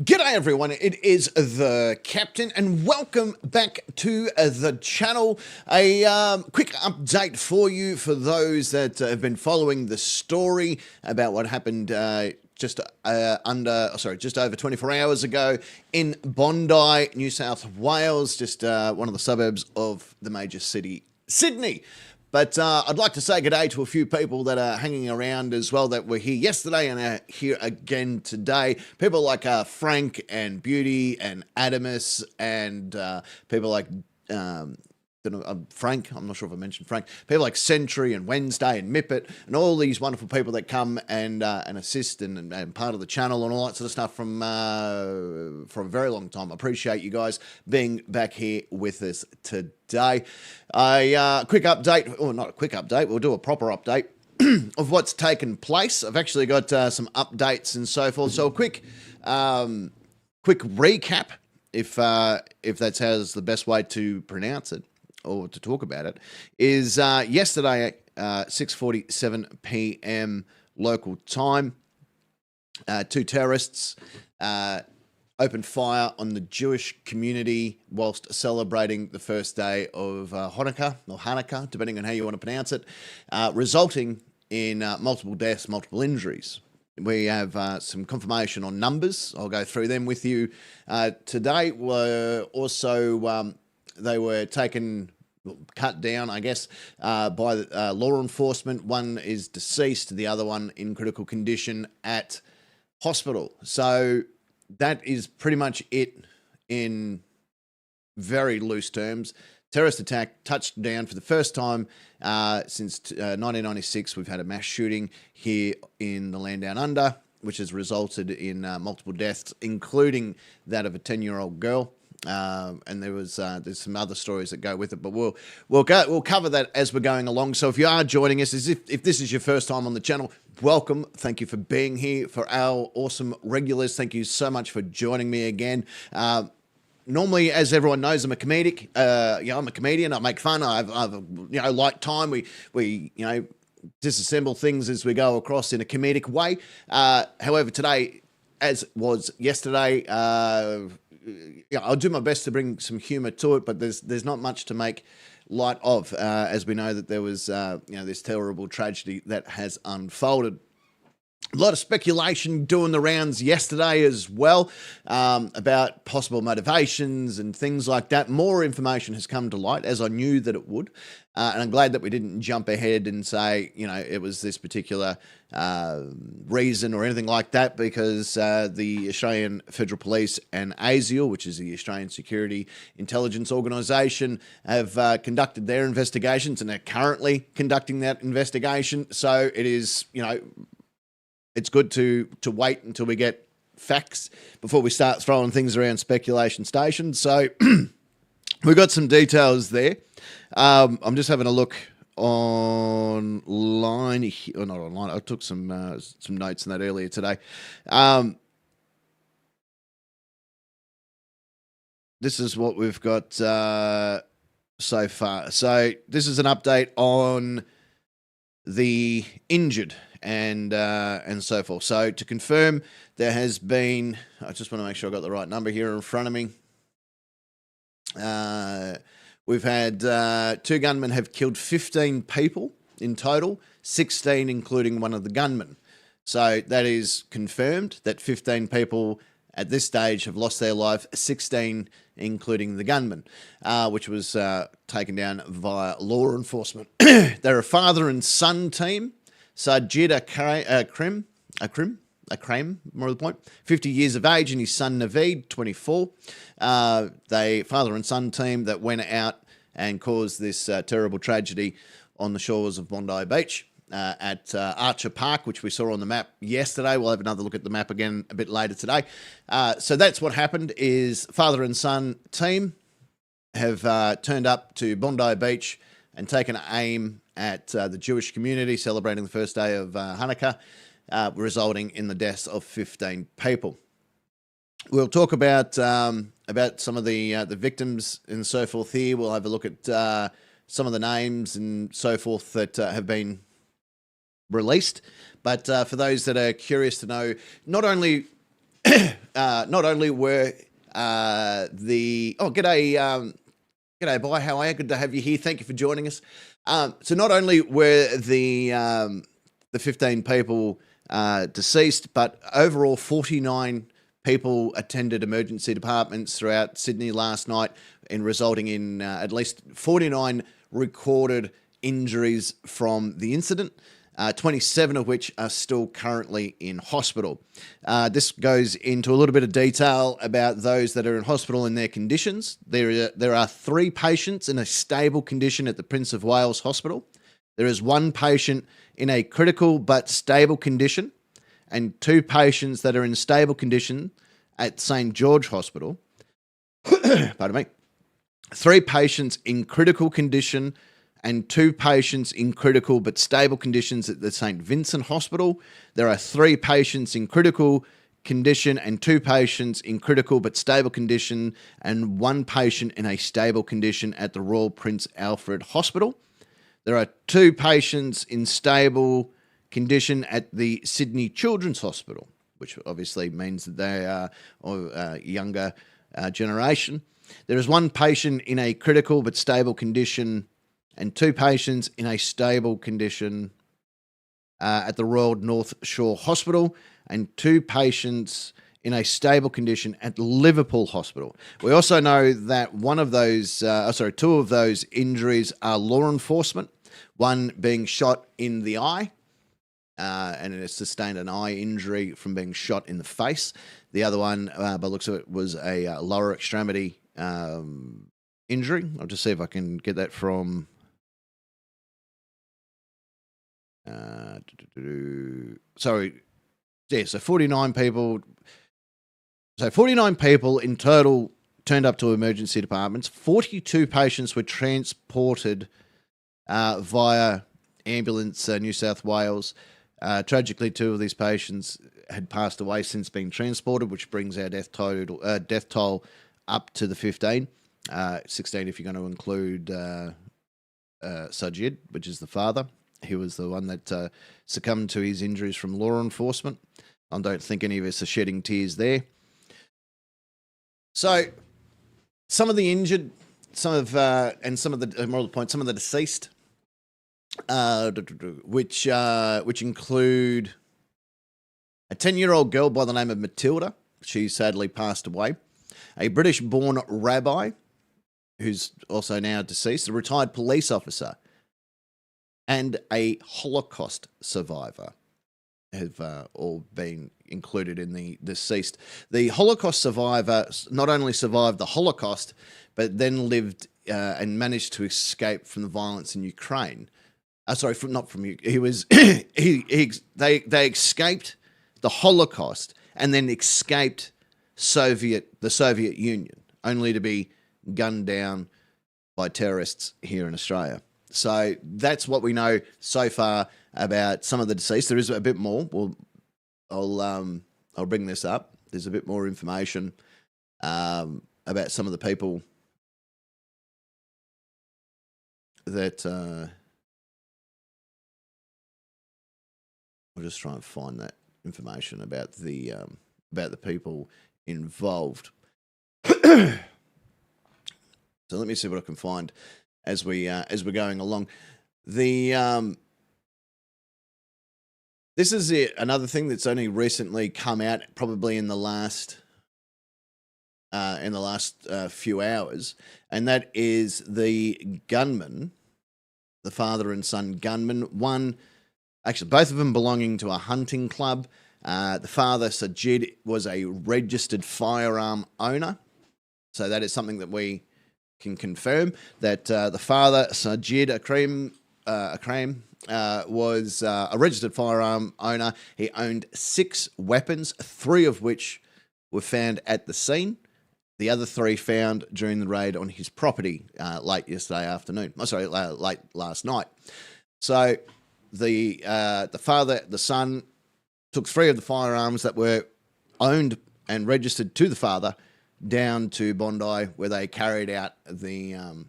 G'day everyone, it is the Captain and welcome back to the channel. A quick update for you for those that have been following the story about what happened just over 24 hours ago in Bondi, New South Wales, just one of the suburbs of the major city, Sydney. But I'd like to say good day to a few people that are hanging around as well that were here yesterday and are here again today. People like Frank and Beauty and Adamus and people like Frank. I'm not sure if I mentioned Frank. People like Sentry and Wednesday and Mippet and all these wonderful people that come and assist and part of the channel and all that sort of stuff from a very long time. I appreciate you guys being back here with us today. A quick update, or not a quick update, we'll do a proper update of what's taken place. I've actually got some updates and so forth. So a quick recap, if that's how's the best way to pronounce it or to talk about it, is yesterday at 6:47 p.m. local time, two terrorists opened fire on the Jewish community whilst celebrating the first day of Hanukkah, or Hanukkah, depending on how you want to pronounce it, resulting in multiple deaths, multiple injuries. We have some confirmation on numbers. I'll go through them with you today. They were cut down, I guess, by law enforcement. One is deceased, the other one in critical condition at hospital. So that is pretty much it in very loose terms. Terrorist attack touched down for the first time since 1996. We've had a mass shooting here in the land down under, which has resulted in multiple deaths, including that of a 10-year-old girl. And there's some other stories that go with it, but we'll cover that as we're going along. So if you are joining us, if this is your first time on the channel, welcome. Thank you for being here. For our awesome regulars, thank you so much for joining me again. Normally, as everyone knows, I'm a comedic. I'm a comedian. I make fun. I've like time. We disassemble things as we go across in a comedic way. However, today, as was yesterday, I'll do my best to bring some humour to it, but there's not much to make light of, as we know that there was this terrible tragedy that has unfolded. A lot of speculation doing the rounds yesterday as well about possible motivations and things like that. More information has come to light, as I knew that it would. And I'm glad that we didn't jump ahead and say, it was this particular reason or anything like that, because the Australian Federal Police and AEST, which is the Australian Security Intelligence Organisation, have conducted their investigations and are currently conducting that investigation. So it is, it's good to wait until we get facts before we start throwing things around speculation station. So we've got some details there. I'm just having a look online, or not online. I took some notes on that earlier today. This is what we've got so far. So this is an update on the injured and so forth. So to confirm, there has been, I just want to make sure I got the right number here in front of me. We've had two gunmen have killed 15 people in total, 16 including one of the gunmen. So that is confirmed that 15 people at this stage have lost their life, 16 including the gunman, which was taken down via law enforcement. They're a father and son team. Sajid Akram, more to the point, 50 years of age, and his son Naveed, 24. They father and son team that went out and caused this terrible tragedy on the shores of Bondi Beach at Archer Park, which we saw on the map yesterday. We'll have another look at the map again a bit later today. So that's what happened, is father and son team have turned up to Bondi Beach and taken aim at the Jewish community celebrating the first day of Hanukkah, resulting in the deaths of 15 people. We'll talk about some of the victims and so forth here. We'll have a look at some of the names and so forth that have been released. But for those that are curious to know, not only not only were g'day, g'day, boy. How are you? Good to have you here. Thank you for joining us. So not only were the 15 people deceased, but overall 49 people attended emergency departments throughout Sydney last night, and resulting in at least 49 recorded injuries from the incident. 27 of which are still currently in hospital. This goes into a little bit of detail about those that are in hospital and their conditions. There are 3 patients in a stable condition at the Prince of Wales Hospital. There is 1 patient in a critical but stable condition, and 2 patients that are in stable condition at St. George Hospital. Pardon me. 3 patients in critical condition and 2 patients in critical but stable conditions at the St. Vincent Hospital. There are 3 patients in critical condition and 2 patients in critical but stable condition, and 1 patient in a stable condition at the Royal Prince Alfred Hospital. There are 2 patients in stable condition at the Sydney Children's Hospital, which obviously means that they are of younger generation. There is 1 patient in a critical but stable condition and 2 patients in a stable condition at the Royal North Shore Hospital, and 2 patients in a stable condition at Liverpool Hospital. We also know that 2 of those injuries are law enforcement, 1 being shot in the eye, and it has sustained an eye injury from being shot in the face. The other one, by the looks of it, was a lower extremity injury. I'll just see if I can get that from... so 49 people. So 49 people in total turned up to emergency departments. 42 patients were transported via ambulance, New South Wales. Tragically, 2 of these patients had passed away since being transported, which brings our death toll up to the 15, 16 if you're going to include Sajid, which is the father. He was the one that succumbed to his injuries from law enforcement. I don't think any of us are shedding tears there. So, some of the injured, some of the deceased, which include a 10-year-old girl by the name of Matilda. She sadly passed away. A British-born rabbi, who's also now deceased. A retired police officer, and a Holocaust survivor have all been included in the deceased. The Holocaust survivor not only survived the Holocaust, but then lived and managed to escape from the violence in Ukraine. He was they escaped the Holocaust and then escaped the Soviet Union, only to be gunned down by terrorists here in Australia. So that's what we know so far about some of the deceased. There is a bit more. I'll bring this up. There's a bit more information about some of the people that I'll just try and find that information about the people involved. So let me see what I can find as we're going along. This is another thing that's only recently come out, probably in the last few hours, and that is the gunman, the father and son gunman. Both of them belonging to a hunting club. The father, Sajid, was a registered firearm owner, so that is something that we can confirm, that the father, Sajid Akram, was a registered firearm owner. He owned 6 weapons, 3 of which were found at the scene. The other 3 found during the raid on his property late last night. So the father, the son, took 3 of the firearms that were owned and registered to the father down to Bondi, where they carried out the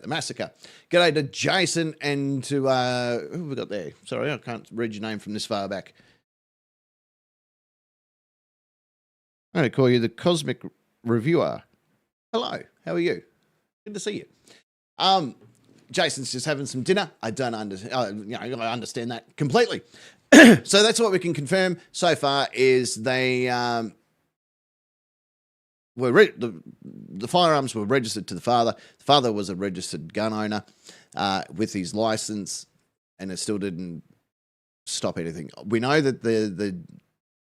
massacre. G'day to Jason and to who have we got there? Sorry, I can't read your name from this far back. I'm going to call you the Cosmic Reviewer. Hello, how are you? Good to see you. Jason's just having some dinner. I don't understand. I understand that completely. So that's what we can confirm so far is they the firearms were registered to the father. The father was a registered gun owner with his license, and it still didn't stop anything. We know that the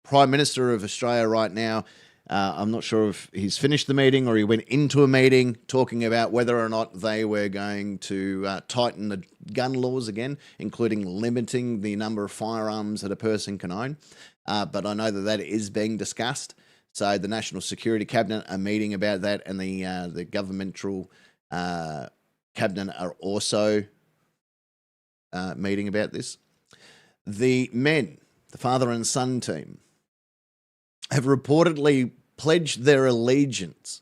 Prime Minister of Australia right now, I'm not sure if he's finished the meeting or he went into a meeting talking about whether or not they were going to tighten the gun laws again, including limiting the number of firearms that a person can own. But I know that is being discussed. So the National Security Cabinet are meeting about that, and the governmental cabinet are also meeting about this. The men, the father and son team, have reportedly pledged their allegiance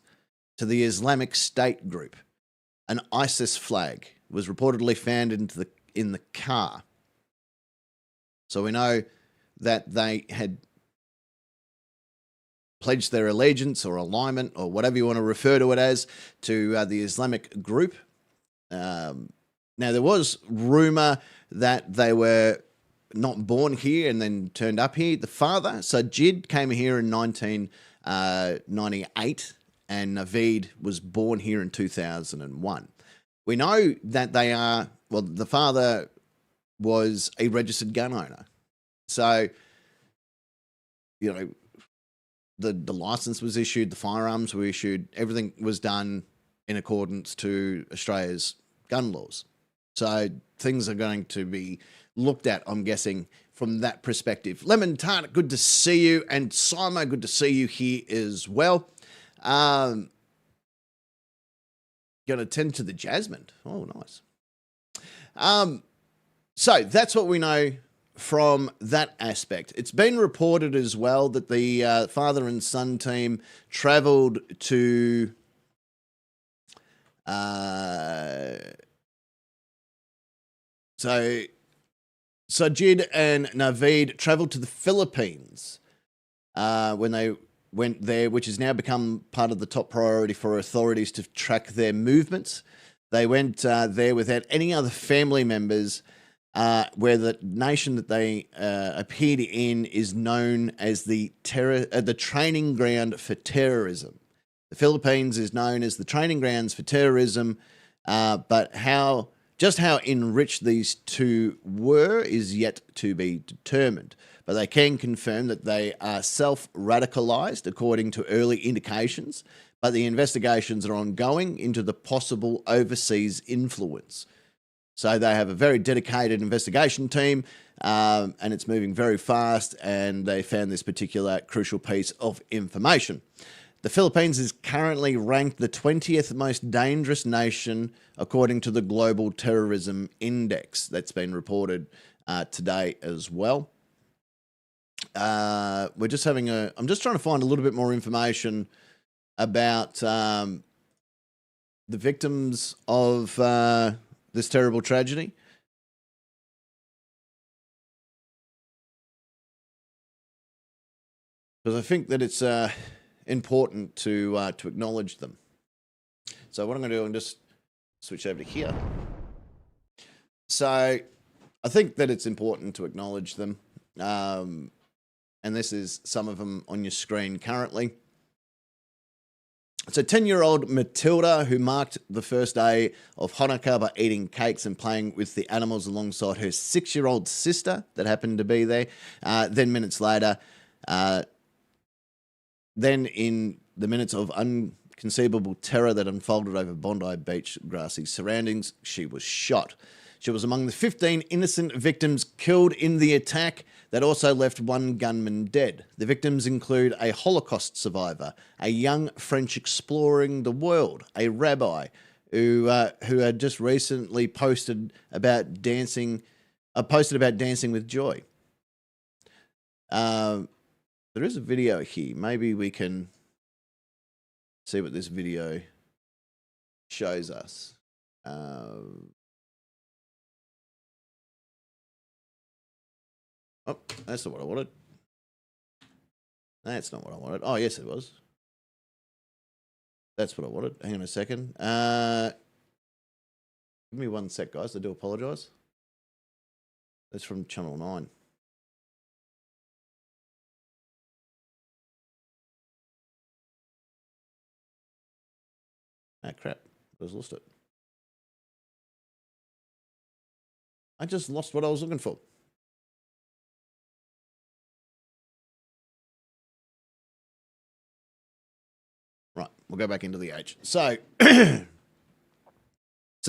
to the Islamic State group. An ISIS flag was reportedly found in the car. So we know that they had pledged their allegiance or alignment or whatever you want to refer to it as to the Islamic group. Now, there was rumour that they were not born here and then turned up here. The father, Sajid, came here in 1998 and Naveed was born here in 2001. We know that the father was a registered gun owner. So, the license was issued, the firearms were issued, everything was done in accordance to Australia's gun laws. So things are going to be looked at, I'm guessing, from that perspective. Lemon Tart, good to see you. And Simo, good to see you here as well. Going to tend to the Jasmine. Oh, nice. So that's what we know from that aspect. It's been reported as well that the father and son team travelled to So Sajid and Naveed travelled to the Philippines when they went there, which has now become part of the top priority for authorities to track their movements. They went there without any other family members, where the nation that they appeared in is known as the training ground for terrorism. The Philippines is known as the training grounds for terrorism, but how enriched these two were is yet to be determined. But they can confirm that they are self-radicalised according to early indications, but the investigations are ongoing into the possible overseas influence. So they have a very dedicated investigation team, and it's moving very fast, and they found this particular crucial piece of information. The Philippines is currently ranked the 20th most dangerous nation according to the Global Terrorism Index. That's been reported today as well. I'm just trying to find a little bit more information about the victims of this terrible tragedy. Because I think that it's important to acknowledge them. So what I'm going to do, I'm just switch over to here. So I think that it's important to acknowledge them. And this is some of them on your screen currently. So 10-year-old Matilda, who marked the first day of Hanukkah by eating cakes and playing with the animals alongside her 6-year-old sister that happened to be there. Then minutes later, then in the minutes of inconceivable terror that unfolded over Bondi Beach grassy surroundings, she was shot. She was among the 15 innocent victims killed in the attack that also left one gunman dead. The victims include a Holocaust survivor, a young French exploring the world, a rabbi who had just recently posted about dancing with joy. There is a video here. Maybe we can see what this video shows us. Oh, that's not what I wanted. That's not what I wanted. Oh, yes, it was. That's what I wanted. Hang on a second. Give me 1 sec, guys. I do apologise. That's from Channel 9. Ah, crap. I just lost it. I just lost what I was looking for. Right, we'll go back into the age. So, so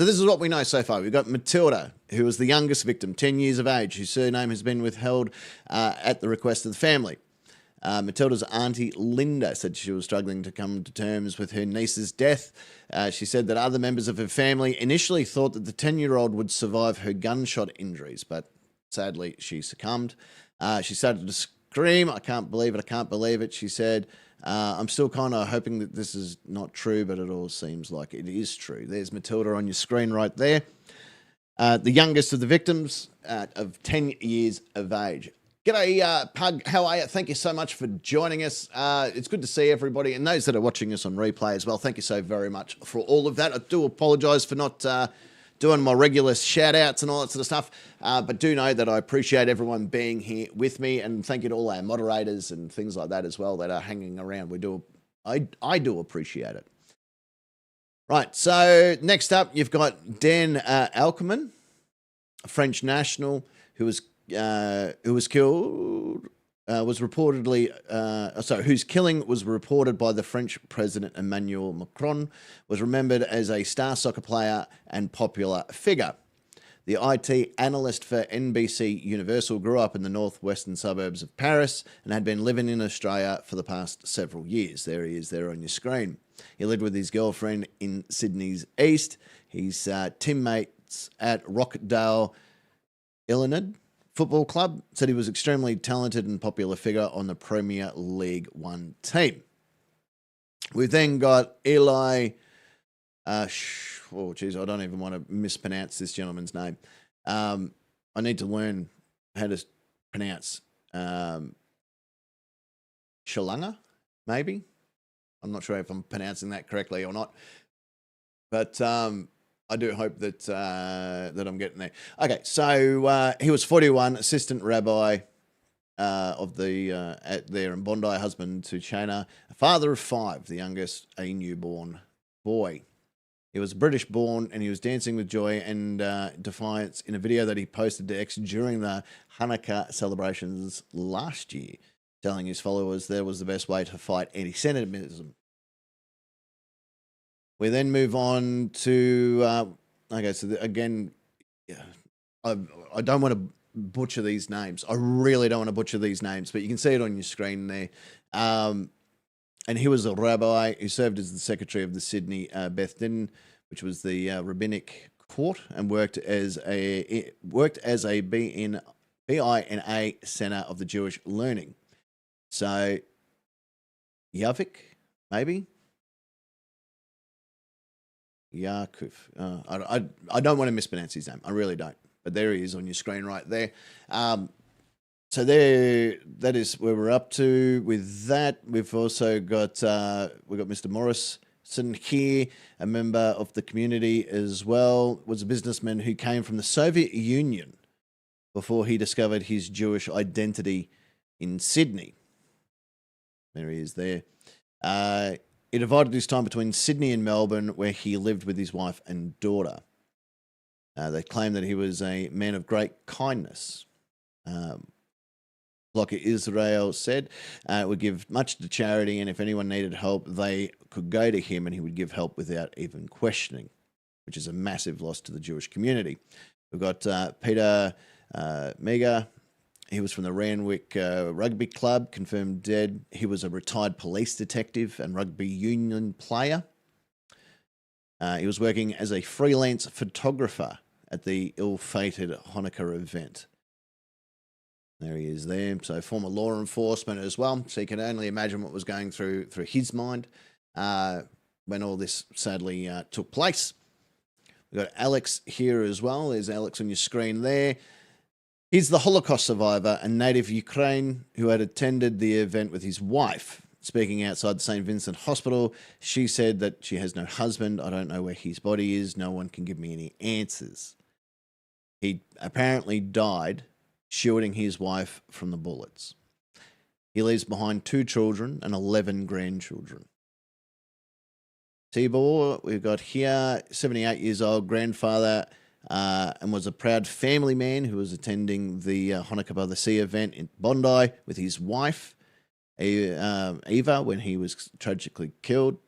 this is what we know so far. We've got Matilda, who was the youngest victim, 10 years of age, whose surname has been withheld at the request of the family. Matilda's auntie Linda said she was struggling to come to terms with her niece's death. She said that other members of her family initially thought that the 10-year-old would survive her gunshot injuries, but sadly she succumbed. She started to scream, "I can't believe it, I can't believe it," she said. I'm still kind of hoping that this is not true, but it all seems like it is true. There's Matilda on your screen right there. The youngest of the victims of 10 years of age. G'day, Pug. How are you? Thank you so much for joining us. It's good to see everybody, and those that are watching us on replay as well. Thank you so very much for all of that. I do apologise for not doing my regular shout-outs and all that sort of stuff, but do know that I appreciate everyone being here with me, and thank you to all our moderators and things like that as well that are hanging around. I do appreciate it. Right, so next up, you've got Dan Alkerman, a French national who was killed, was reportedly, whose killing was reported by the French President Emmanuel Macron, was remembered as a star soccer player and popular figure. The IT analyst for NBC Universal grew up in the northwestern suburbs of Paris and had been living in Australia for the past several years. There he is there on your screen. He lived with his girlfriend in Sydney's East. His teammates at Rockdale Illinois Football Club said he was extremely talented and popular figure on the Premier League One team. We've then got Eli. I don't even want to mispronounce this gentleman's name. I need to learn how to pronounce Shalanga, maybe. I'm not sure if I'm pronouncing that correctly or not, but I do hope that that I'm getting there. Okay, so he was 41, assistant rabbi of the there in Bondi, husband to Shana, a father of 5, the youngest a newborn boy. He was British born, and he was dancing with joy and defiance in a video that he posted to X during the Hanukkah celebrations last year, telling his followers there was the best way to fight anti-Semitism. We then move on to, again, I don't want to butcher these names. I really don't want to butcher these names, but you can see it on your screen there. And he was a rabbi who served as the secretary of the Sydney Beth Din, which was the rabbinic court, and worked as a BINA Center of the Jewish Learning. So, Yavik, maybe. Yakuf. I don't want to mispronounce his name. I really don't. But there he is on your screen right there. So that is where we're up to with that. We've also got Mr. Morrison here, a member of the community as well. Was a businessman who came from the Soviet Union before he discovered his Jewish identity in Sydney. There he is there. He divided his time between Sydney and Melbourne, where he lived with his wife and daughter. They claim that he was a man of great kindness. Like Israel said, would give much to charity, and if anyone needed help, they could go to him and he would give help without even questioning, which is a massive loss to the Jewish community. We've got Peter Mega. He was from the Randwick Rugby Club, confirmed dead. He was a retired police detective and rugby union player. He was working as a freelance photographer at the ill-fated Hanukkah event. There he is there. So former law enforcement as well. So you can only imagine what was going through his mind when all this sadly took place. We've got Alex here as well. There's Alex on your screen there. He's the Holocaust survivor and native Ukraine who had attended the event with his wife. Speaking outside the St. Vincent Hospital, she said that she has no husband. I don't know where his body is. No one can give me any answers. He apparently died shielding his wife from the bullets. He leaves behind 2 children and 11 grandchildren. Tibor, we've got here, 78 years old, grandfather, and was a proud family man who was attending the Hanukkah by the Sea event in Bondi with his wife, Eva, when he was tragically killed.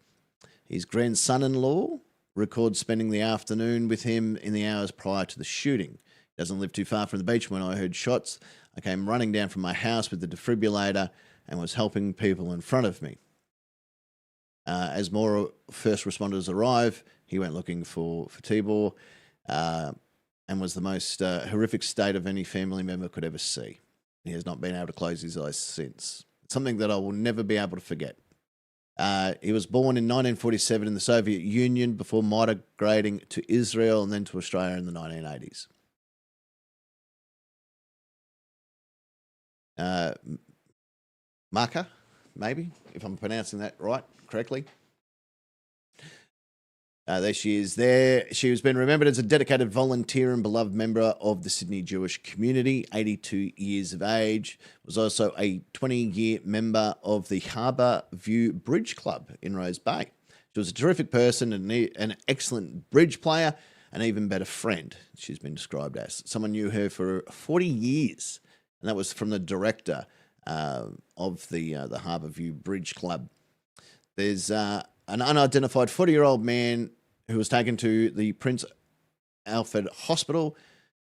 His grandson-in-law records spending the afternoon with him in the hours prior to the shooting. He doesn't live too far from the beach. When I heard shots, I came running down from my house with the defibrillator and was helping people in front of me. As more first responders arrive, he went looking for Tibor, and was the most horrific state of any family member could ever see. He has not been able to close his eyes since. It's something that I will never be able to forget. He was born in 1947 in the Soviet Union before migrating to Israel and then to Australia in the 1980s. Marka, maybe, if I'm pronouncing that correctly. There she is there. She has been remembered as a dedicated volunteer and beloved member of the Sydney Jewish community, 82 years of age. Was also a 20-year member of the Harbour View Bridge Club in Rose Bay. She was a terrific person and an excellent bridge player, an even better friend, she's been described as. Someone knew her for 40 years, and that was from the director of the Harbour View Bridge Club. There's an unidentified 40-year-old man who was taken to the Prince Alfred Hospital,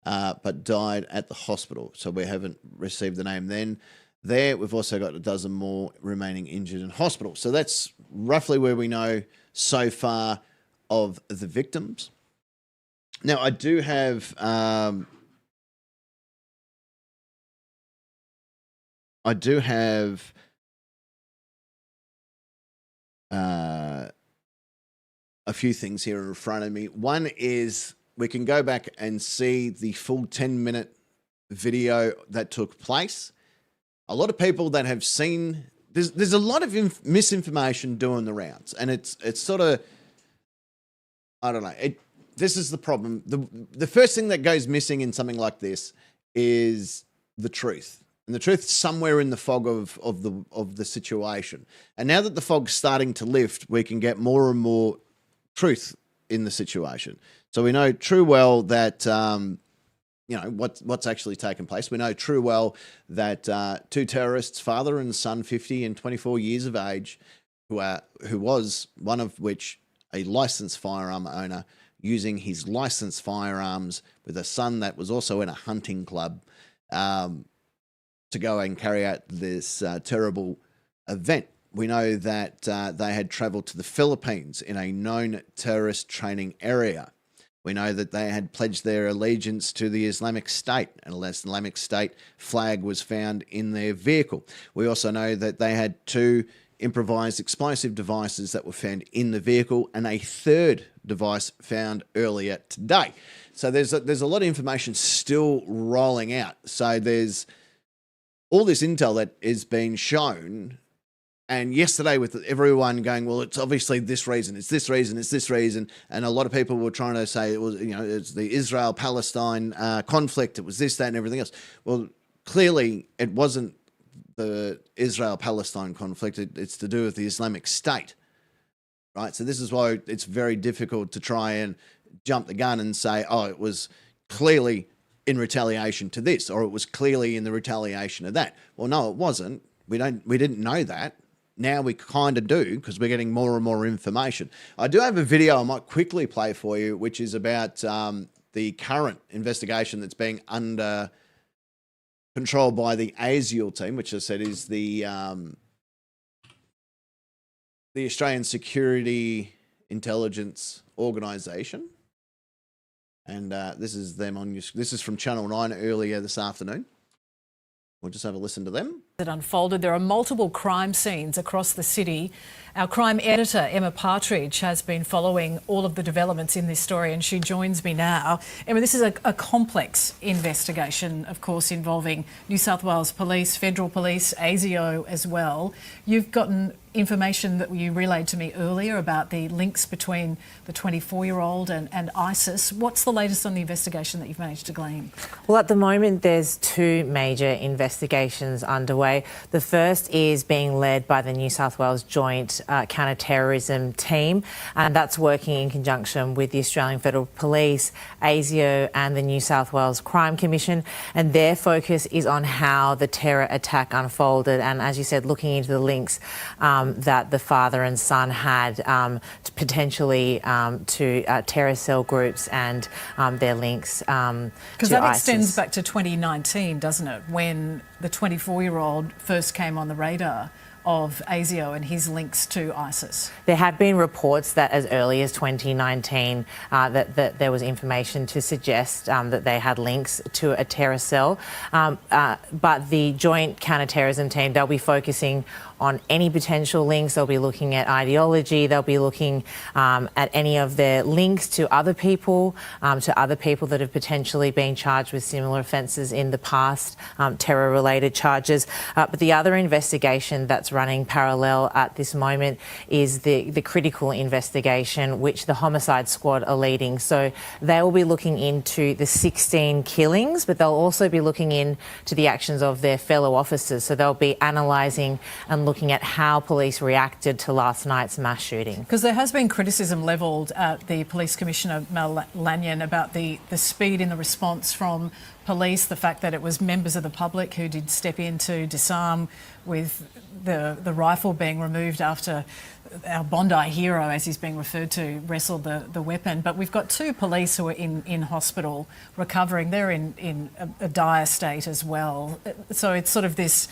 but died at the hospital. So we haven't received the name then. There, we've also got a dozen more remaining injured in hospital. So that's roughly where we know so far of the victims. Now, I do have... a few things here in front of me. One is we can go back and see the full 10-minute video that took place. A lot of people that have seen... There's a lot of misinformation doing the rounds, and it's sort of... I don't know. This is the problem. The first thing that goes missing in something like this is the truth. And the truth's somewhere in the fog of the situation. And now that the fog's starting to lift, we can get more and more truth in the situation. So we know true well that, what's actually taken place. We know true well that 2 terrorists, father and son, 50 and 24 years of age, who was one of which a licensed firearm owner, using his licensed firearms with a son that was also in a hunting club, to go and carry out this terrible event. We know that they had travelled to the Philippines in a known terrorist training area. We know that they had pledged their allegiance to the Islamic State, and an Islamic State flag was found in their vehicle. We also know that they had 2 improvised explosive devices that were found in the vehicle, and a 3rd device found earlier today. So there's a lot of information still rolling out. So there's all this intel that is being shown, and yesterday with everyone going, well, it's obviously this reason, it's this reason, it's this reason, and a lot of people were trying to say it was, it's the Israel-Palestine conflict, it was this, that, and everything else. Well, clearly it wasn't the Israel-Palestine conflict, it's to do with the Islamic State, right? So this is why it's very difficult to try and jump the gun and say, oh, it was clearly in retaliation to this, or it was clearly in the retaliation of that. Well, no, it wasn't. We didn't know that. Now we kind of do, because we're getting more and more information. I do have a video I might quickly play for you, which is about the current investigation that's being under control by the AEST team, which I said is the Australian Security Intelligence Organisation. And this is them on. This is from Channel 9 earlier this afternoon. We'll just have a listen to them. It unfolded. There are multiple crime scenes across the city Our crime editor, Emma Partridge, has been following all of the developments in this story, and she joins me now. Emma, this is a complex investigation, of course, involving New South Wales Police, Federal Police, ASIO as well. You've gotten information that you relayed to me earlier about the links between the 24-year-old and ISIS. What's the latest on the investigation that you've managed to glean? Well, at the moment, there's two major investigations underway. The first is being led by the New South Wales Joint Counter-Terrorism Team, and that's working in conjunction with the Australian Federal Police, ASIO and the New South Wales Crime Commission, and their focus is on how the terror attack unfolded and, as you said, looking into the links that the father and son had potentially to terror cell groups and their links to ISIS. Because that extends back to 2019, doesn't it, when the 24-year-old first came on the radar of ASIO and his links to ISIS. There have been reports that as early as 2019 that there was information to suggest that they had links to a terror cell. But the Joint Counter-Terrorism Team, they'll be focusing on any potential links. They'll be looking at ideology. They'll be looking at any of their links to other people that have potentially been charged with similar offences in the past, terror-related charges. But the other investigation that's running parallel at this moment is the critical investigation, which the homicide squad are leading. So they will be looking into the 16 killings, but they'll also be looking into the actions of their fellow officers. So they'll be analysing and looking at how police reacted to last night's mass shooting. Because there has been criticism levelled at the Police Commissioner, Mel Lanyon, about the speed in the response from police, the fact that it was members of the public who did step in to disarm, with the rifle being removed after our Bondi hero, as he's being referred to, wrestled the weapon. But we've got two police who are in hospital recovering. They're in a dire state as well. So it's sort of this,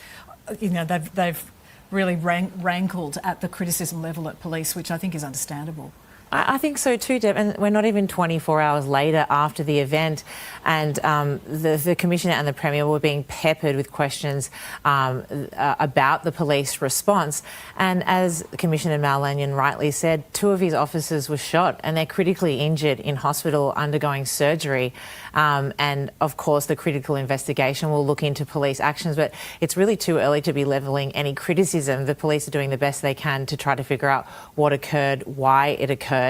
you know, they've really rankled at the criticism level at police, which I think is understandable. I think so too, Deb, and we're not even 24 hours later after the event, and the Commissioner and the Premier were being peppered with questions about the police response. And as Commissioner Mal Lanyon rightly said, two of his officers were shot and they're critically injured in hospital undergoing surgery. And of course, the critical investigation will look into police actions, but it's really too early to be levelling any criticism. The police are doing the best they can to try to figure out what occurred, why it occurred.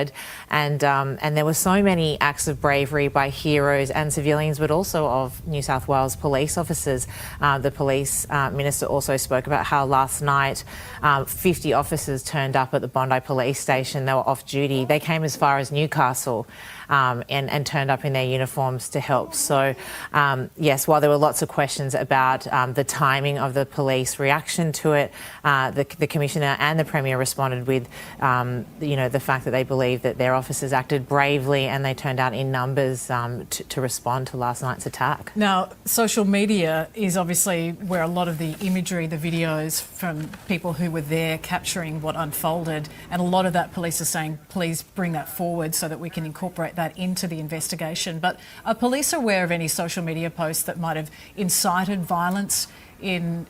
And there were so many acts of bravery by heroes and civilians, but also of New South Wales police officers. The police minister also spoke about how last night 50 officers turned up at the Bondi police station. They were off duty. They came as far as Newcastle and turned up in their uniforms to help. So yes, while there were lots of questions about the timing of the police reaction to it, the Commissioner and the Premier responded with the fact that they believe that their officers acted bravely and they turned out in numbers to respond to last night's attack. Now, social media is obviously where a lot of the imagery, the videos from people who were there capturing what unfolded, and a lot of that police are saying, please bring that forward so that we can incorporate that into the investigation. But are police aware of any social media posts that might have incited violence in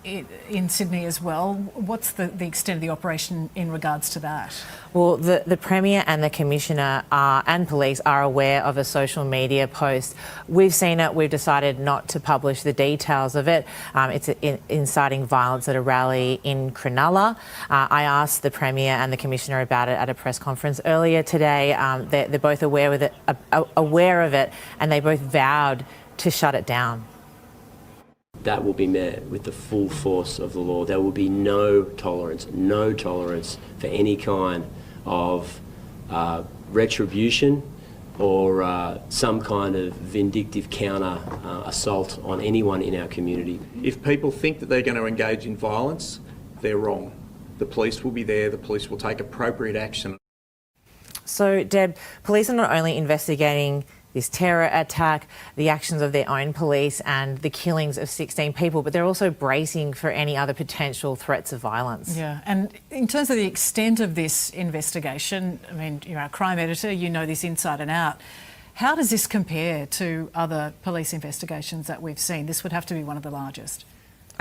Sydney as well? What's the extent of the operation in regards to that? Well, the Premier and the Commissioner and police are aware of a social media post. We've seen it. We've decided not to publish the details of it. It's inciting violence at a rally in Cronulla. I asked the Premier and the Commissioner about it at a press conference earlier today. They're both aware of it, and they both vowed to shut it down. That will be met with the full force of the law. There will be no tolerance for any kind of retribution or some kind of vindictive counter assault on anyone in our community. If people think that they're going to engage in violence, they're wrong. The police will be there, the police will take appropriate action. So, Deb, police are not only investigating this terror attack, the actions of their own police and the killings of 16 people, but they're also bracing for any other potential threats of violence. Yeah, and in terms of the extent of this investigation, I mean, you're a crime editor, you know this inside and out. How does this compare to other police investigations that we've seen? This would have to be one of the largest.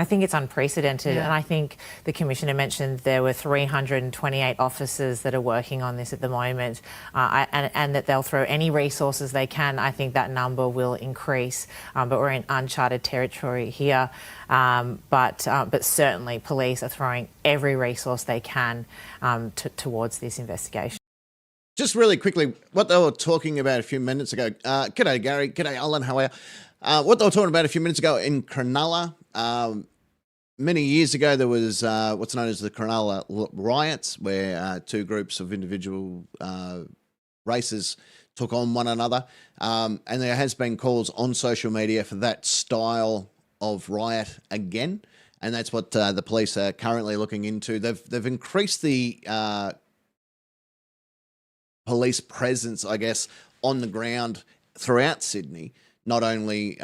I think it's unprecedented, Yeah. and I think the Commissioner mentioned there were 328 officers that are working on this at the moment, and that they'll throw any resources they can. I think that number will increase, but we're in uncharted territory here. But certainly police are throwing every resource they can towards this investigation. Just really quickly, what they were talking about a few minutes ago. G'day, Gary. G'day, Alan. How are you? What they were talking about a few minutes ago in Cronulla. Many years ago, there was what's known as the Cronulla riots, where two groups of individual races took on one another. And there has been calls on social media for that style of riot again. And that's what the police are currently looking into. They've increased the police presence, I guess, on the ground throughout Sydney, not only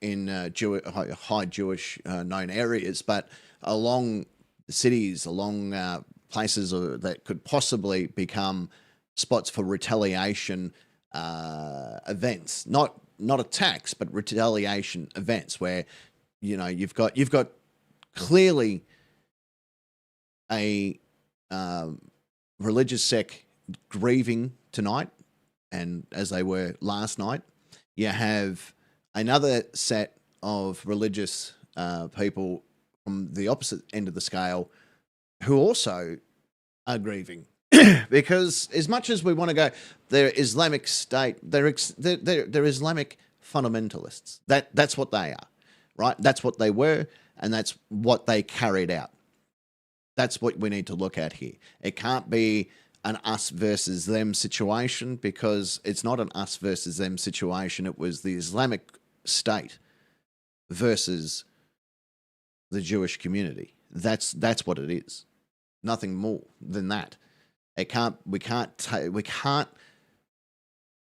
in high Jewish known areas, but along the cities, along places that could possibly become spots for retaliation events, not attacks, but retaliation events where, you know, you've got clearly a religious sect grieving tonight, and as they were last night. You have another set of religious people from the opposite end of the scale who also are grieving. Because as much as we want to go, they're Islamic State, they're Islamic fundamentalists. That's what they are, right? That's what they were, and that's what they carried out. That's what we need to look at here. It can't be an us versus them situation, because it's not an us versus them situation. It was the Islamic State versus the Jewish community. That's what it is. Nothing more than that. We can't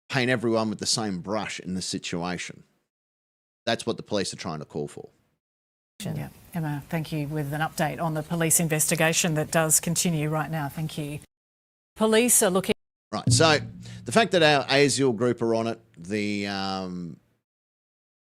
paint everyone with the same brush in this situation. That's what the police are trying to call for. Yeah, Emma, thank you with an update on the police investigation that does continue right now. Thank you. Police are looking... Right, so the fact that our ASIAL group are on it, the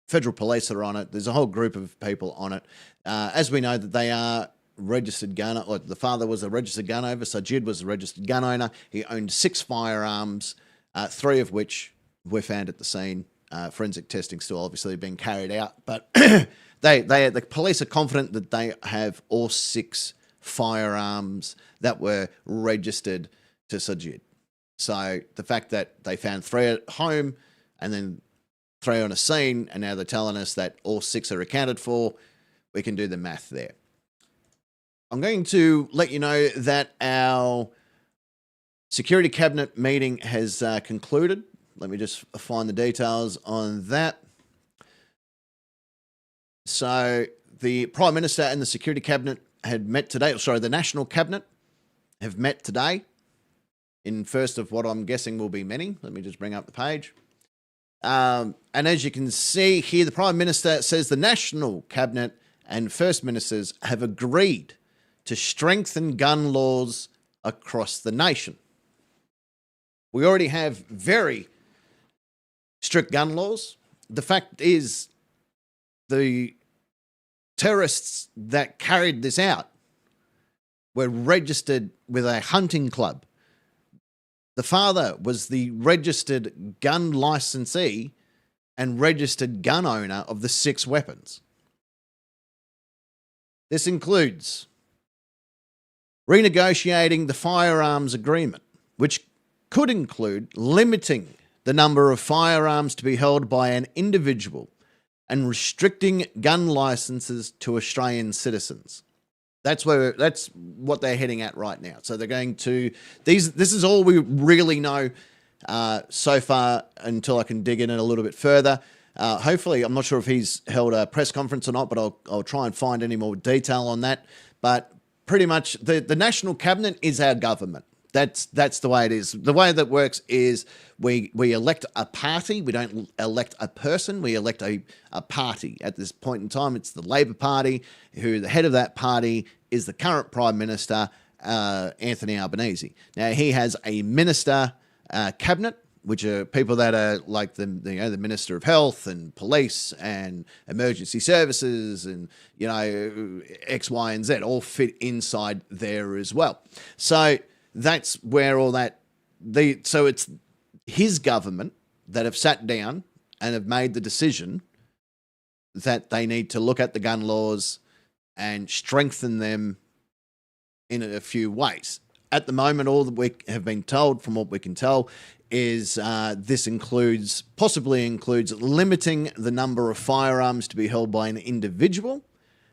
federal police are on it, there's a whole group of people on it. As we know that they are registered gun, or the father was a registered gun owner, Sajid was a registered gun owner. He owned 6 firearms, 3 of which were found at the scene. Forensic testing still obviously being carried out, but the police are confident that they have all 6 firearms that were registered to Sajid. So the fact that they found 3 at home and then 3 on a scene, and now they're telling us that all 6 are accounted for, we can do the math there. I'm going to let you know that our security cabinet meeting has concluded. Let me just find the details on that. So the Prime Minister and the security cabinet had met today. Sorry, the National Cabinet have met today in first of what I'm guessing will be many. Let me just bring up the page. And as you can see here, the Prime Minister says the National Cabinet and First Ministers have agreed to strengthen gun laws across the nation. We already have very strict gun laws. The fact is, the terrorists that carried this out were registered with a hunting club. The father was the registered gun licensee and registered gun owner of the 6 weapons. This includes renegotiating the firearms agreement, which could include limiting the number of firearms to be held by an individual and restricting gun licenses to Australian citizens. That's what they're heading at right now. So they're going to this is all we really know so far until I can dig in it a little bit further. Hopefully, I'm not sure if he's held a press conference or not, but I'll try and find any more detail on that. But pretty much the National Cabinet is our government. That's the way it is. The way that works is we elect a party. We don't elect a person. We elect a party. At this point in time, it's the Labor Party, who the head of that party is the current Prime Minister, Anthony Albanese. Now, he has a minister cabinet which are people that are like the Minister of Health and Police and Emergency Services and, X, Y, and Z all fit inside there as well. So that's where all that, so it's his government that have sat down and have made the decision that they need to look at the gun laws and strengthen them in a few ways. At the moment, all that we have been told, from what we can tell, is this possibly includes limiting the number of firearms to be held by an individual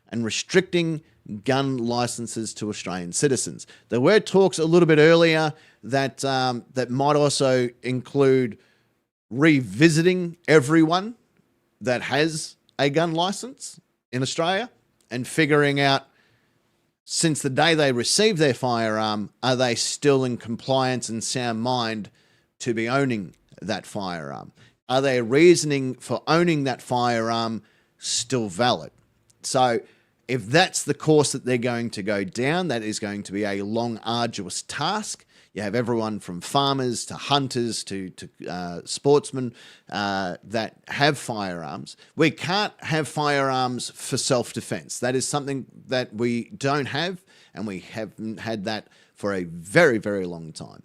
and restricting gun licenses to Australian citizens. There were talks a little bit earlier that that might also include revisiting everyone that has a gun license in Australia and figuring out, since the day they receive their firearm, are they still in compliance and sound mind to be owning that firearm? Are their reasoning for owning that firearm still valid? So if that's the course that they're going to go down, that is going to be a long, arduous task. You have everyone from farmers to hunters to sportsmen that have firearms. We can't have firearms for self-defense. That is something that we don't have, and we haven't had that for a very, very long time.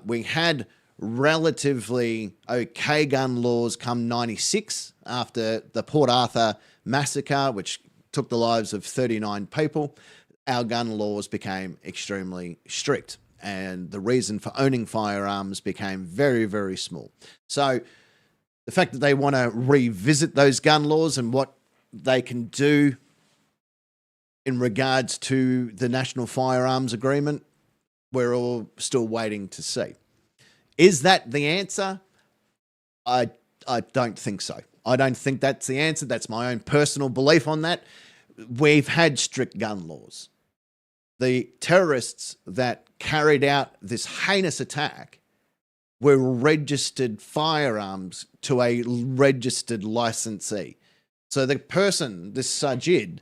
We had relatively okay gun laws come 96 after the Port Arthur massacre, which took the lives of 39 people. Our gun laws became extremely strict, and the reason for owning firearms became very, very small. So the fact that they want to revisit those gun laws and what they can do in regards to the National Firearms Agreement, we're all still waiting to see. Is that the answer? I don't think so. I don't think that's the answer. That's my own personal belief on that. We've had strict gun laws. The terrorists that carried out this heinous attack were registered firearms to a registered licensee. So the person, this Sajid,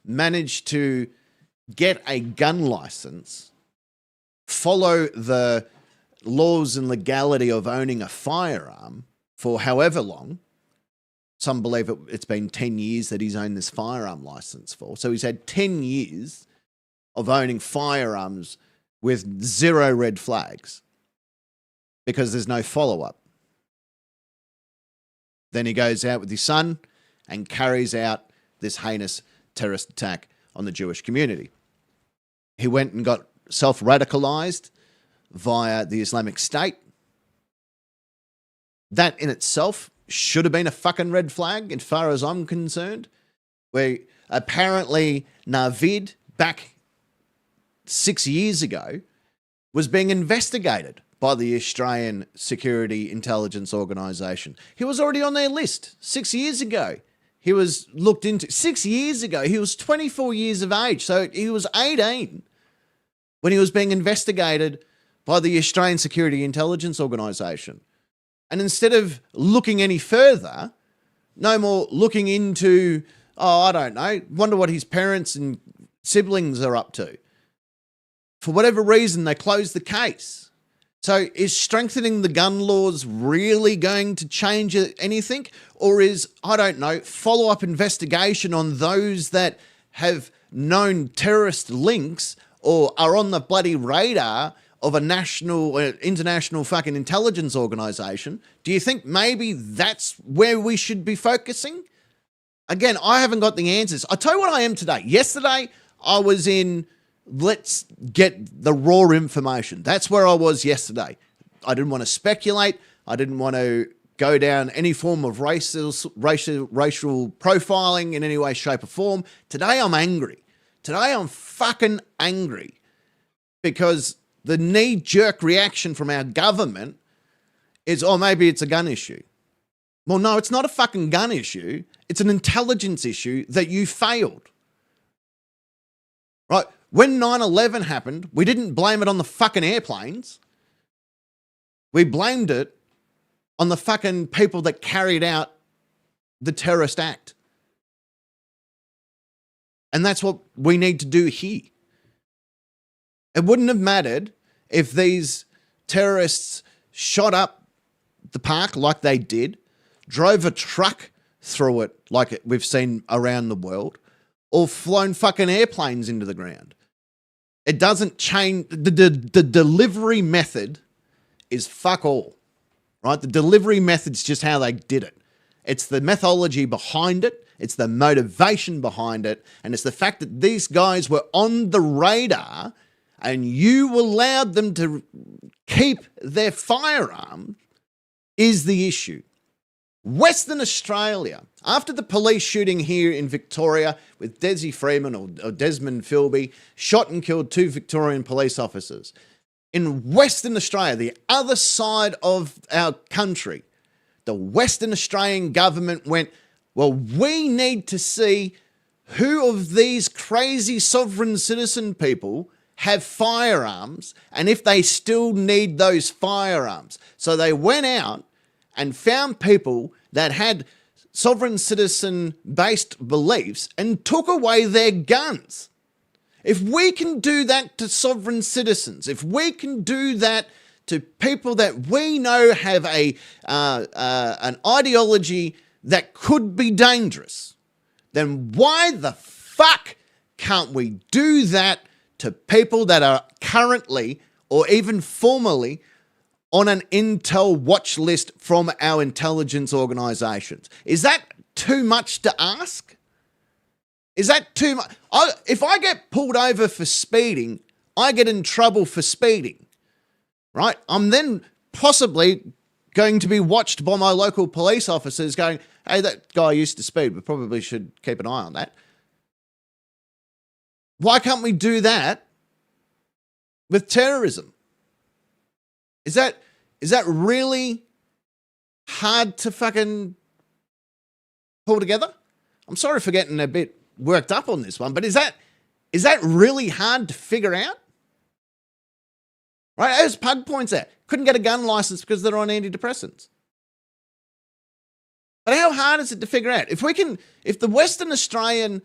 managed to get a gun license, follow the laws and legality of owning a firearm for however long. Some believe it's been 10 years that he's owned this firearm license for. So he's had 10 years of owning firearms with zero red flags because there's no follow-up. Then he goes out with his son and carries out this heinous terrorist attack on the Jewish community. He went and got self-radicalized via the Islamic State. That in itself should have been a fucking red flag as far as I'm concerned. Where apparently Navid, back 6 years ago, was being investigated by the Australian Security Intelligence Organisation. He was already on their list 6 years ago. He was looked into 6 years ago. He was 24 years of age. So he was 18 when he was being investigated by the Australian Security Intelligence Organisation. And instead of looking any further, no more looking into, I don't know, wonder what his parents and siblings are up to. For whatever reason, they closed the case. So is strengthening the gun laws really going to change anything? Or is, I don't know, follow-up investigation on those that have known terrorist links or are on the bloody radar of a national, international fucking intelligence organisation? Do you think maybe that's where we should be focusing? Again, I haven't got the answers. I'll tell you what I am today. Yesterday, I was in, let's get the raw information. That's where I was yesterday. I didn't want to speculate. I didn't want to go down any form of racial profiling in any way, shape or form. Today, I'm angry. Today, I'm fucking angry because the knee-jerk reaction from our government is, maybe it's a gun issue. Well, no, it's not a fucking gun issue. It's an intelligence issue that you failed. Right? When 9/11 happened, we didn't blame it on the fucking airplanes. We blamed it on the fucking people that carried out the terrorist act. And that's what we need to do here. It wouldn't have mattered if these terrorists shot up the park like they did, drove a truck through it like we've seen around the world, or flown fucking airplanes into the ground. It doesn't change. The delivery method is fuck all, right? The delivery method's just how they did it. It's the methodology behind it. It's the motivation behind it. And it's the fact that these guys were on the radar and you allowed them to keep their firearm is the issue. Western Australia, after the police shooting here in Victoria with Desi Freeman or Desmond Philby, shot and killed 2 Victorian police officers. In Western Australia, the other side of our country, the Western Australian government went, well, we need to see who of these crazy sovereign citizen people have firearms and if they still need those firearms. So they went out and found people that had sovereign citizen-based beliefs and took away their guns. If we can do that to sovereign citizens, if we can do that to people that we know have an ideology that could be dangerous, then why the fuck can't we do that to people that are currently or even formerly on an intel watch list from our intelligence organisations? Is that too much to ask? Is that too much? If I get pulled over for speeding, I get in trouble for speeding, right? I'm then possibly going to be watched by my local police officers going, hey, that guy used to speed. We probably should keep an eye on that. Why can't we do that with terrorism? Is that really hard to fucking pull together? I'm sorry for getting a bit worked up on this one, but is that really hard to figure out? Right, as Pug points out, couldn't get a gun license because they're on antidepressants. But how hard is it to figure out? If the Western Australian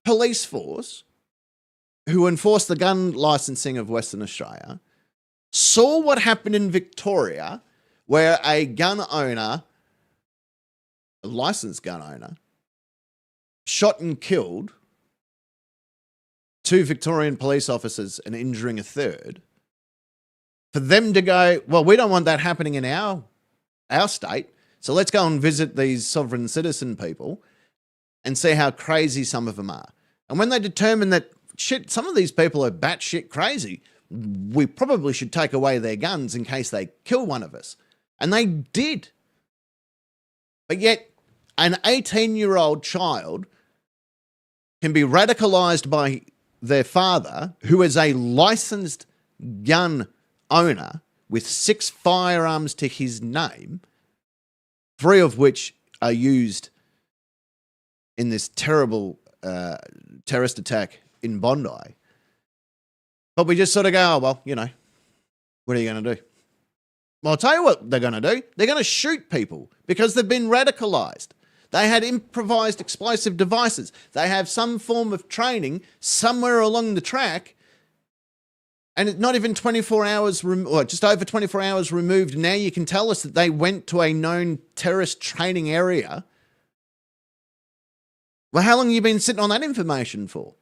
police force, who enforce the gun licensing of Western Australia, saw what happened in Victoria, where a gun owner, a licensed gun owner, shot and killed 2 Victorian police officers and injuring a third, for them to go, well, we don't want that happening in our state, so let's go and visit these sovereign citizen people and see how crazy some of them are. And when they determine that, shit, some of these people are batshit crazy, we probably should take away their guns in case they kill one of us. And they did. But yet, an 18-year-old child can be radicalized by their father, who is a licensed gun owner with 6 firearms to his name, 3 of which are used in this terrible terrorist attack in Bondi. But we just sort of go, oh, well, you know, what are you going to do? Well, I'll tell you what they're going to do. They're going to shoot people because they've been radicalized. They had improvised explosive devices. They have some form of training somewhere along the track. And it's not even 24 hours, or just over 24 hours removed. Now you can tell us that they went to a known terrorist training area. Well, how long have you been sitting on that information for?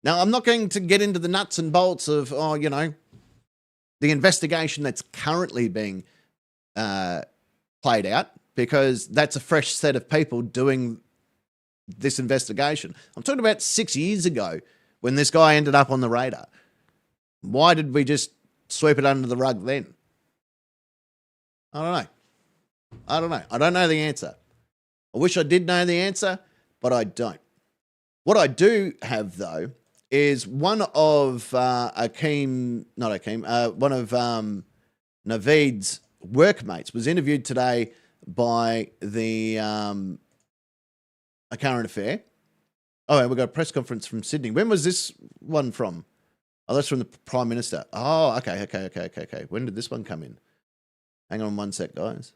Now, I'm not going to get into the nuts and bolts of, the investigation that's currently being played out, because that's a fresh set of people doing this investigation. I'm talking about 6 years ago when this guy ended up on the radar. Why did we just sweep it under the rug then? I don't know. I don't know the answer. I wish I did know the answer, but I don't. What I do have, though, is one of Naveed's workmates was interviewed today by the A Current Affair. Oh, and we've got a press conference from Sydney. When was this one from? Oh, that's from the Prime Minister. Oh, okay. When did this one come in? Hang on one sec, guys.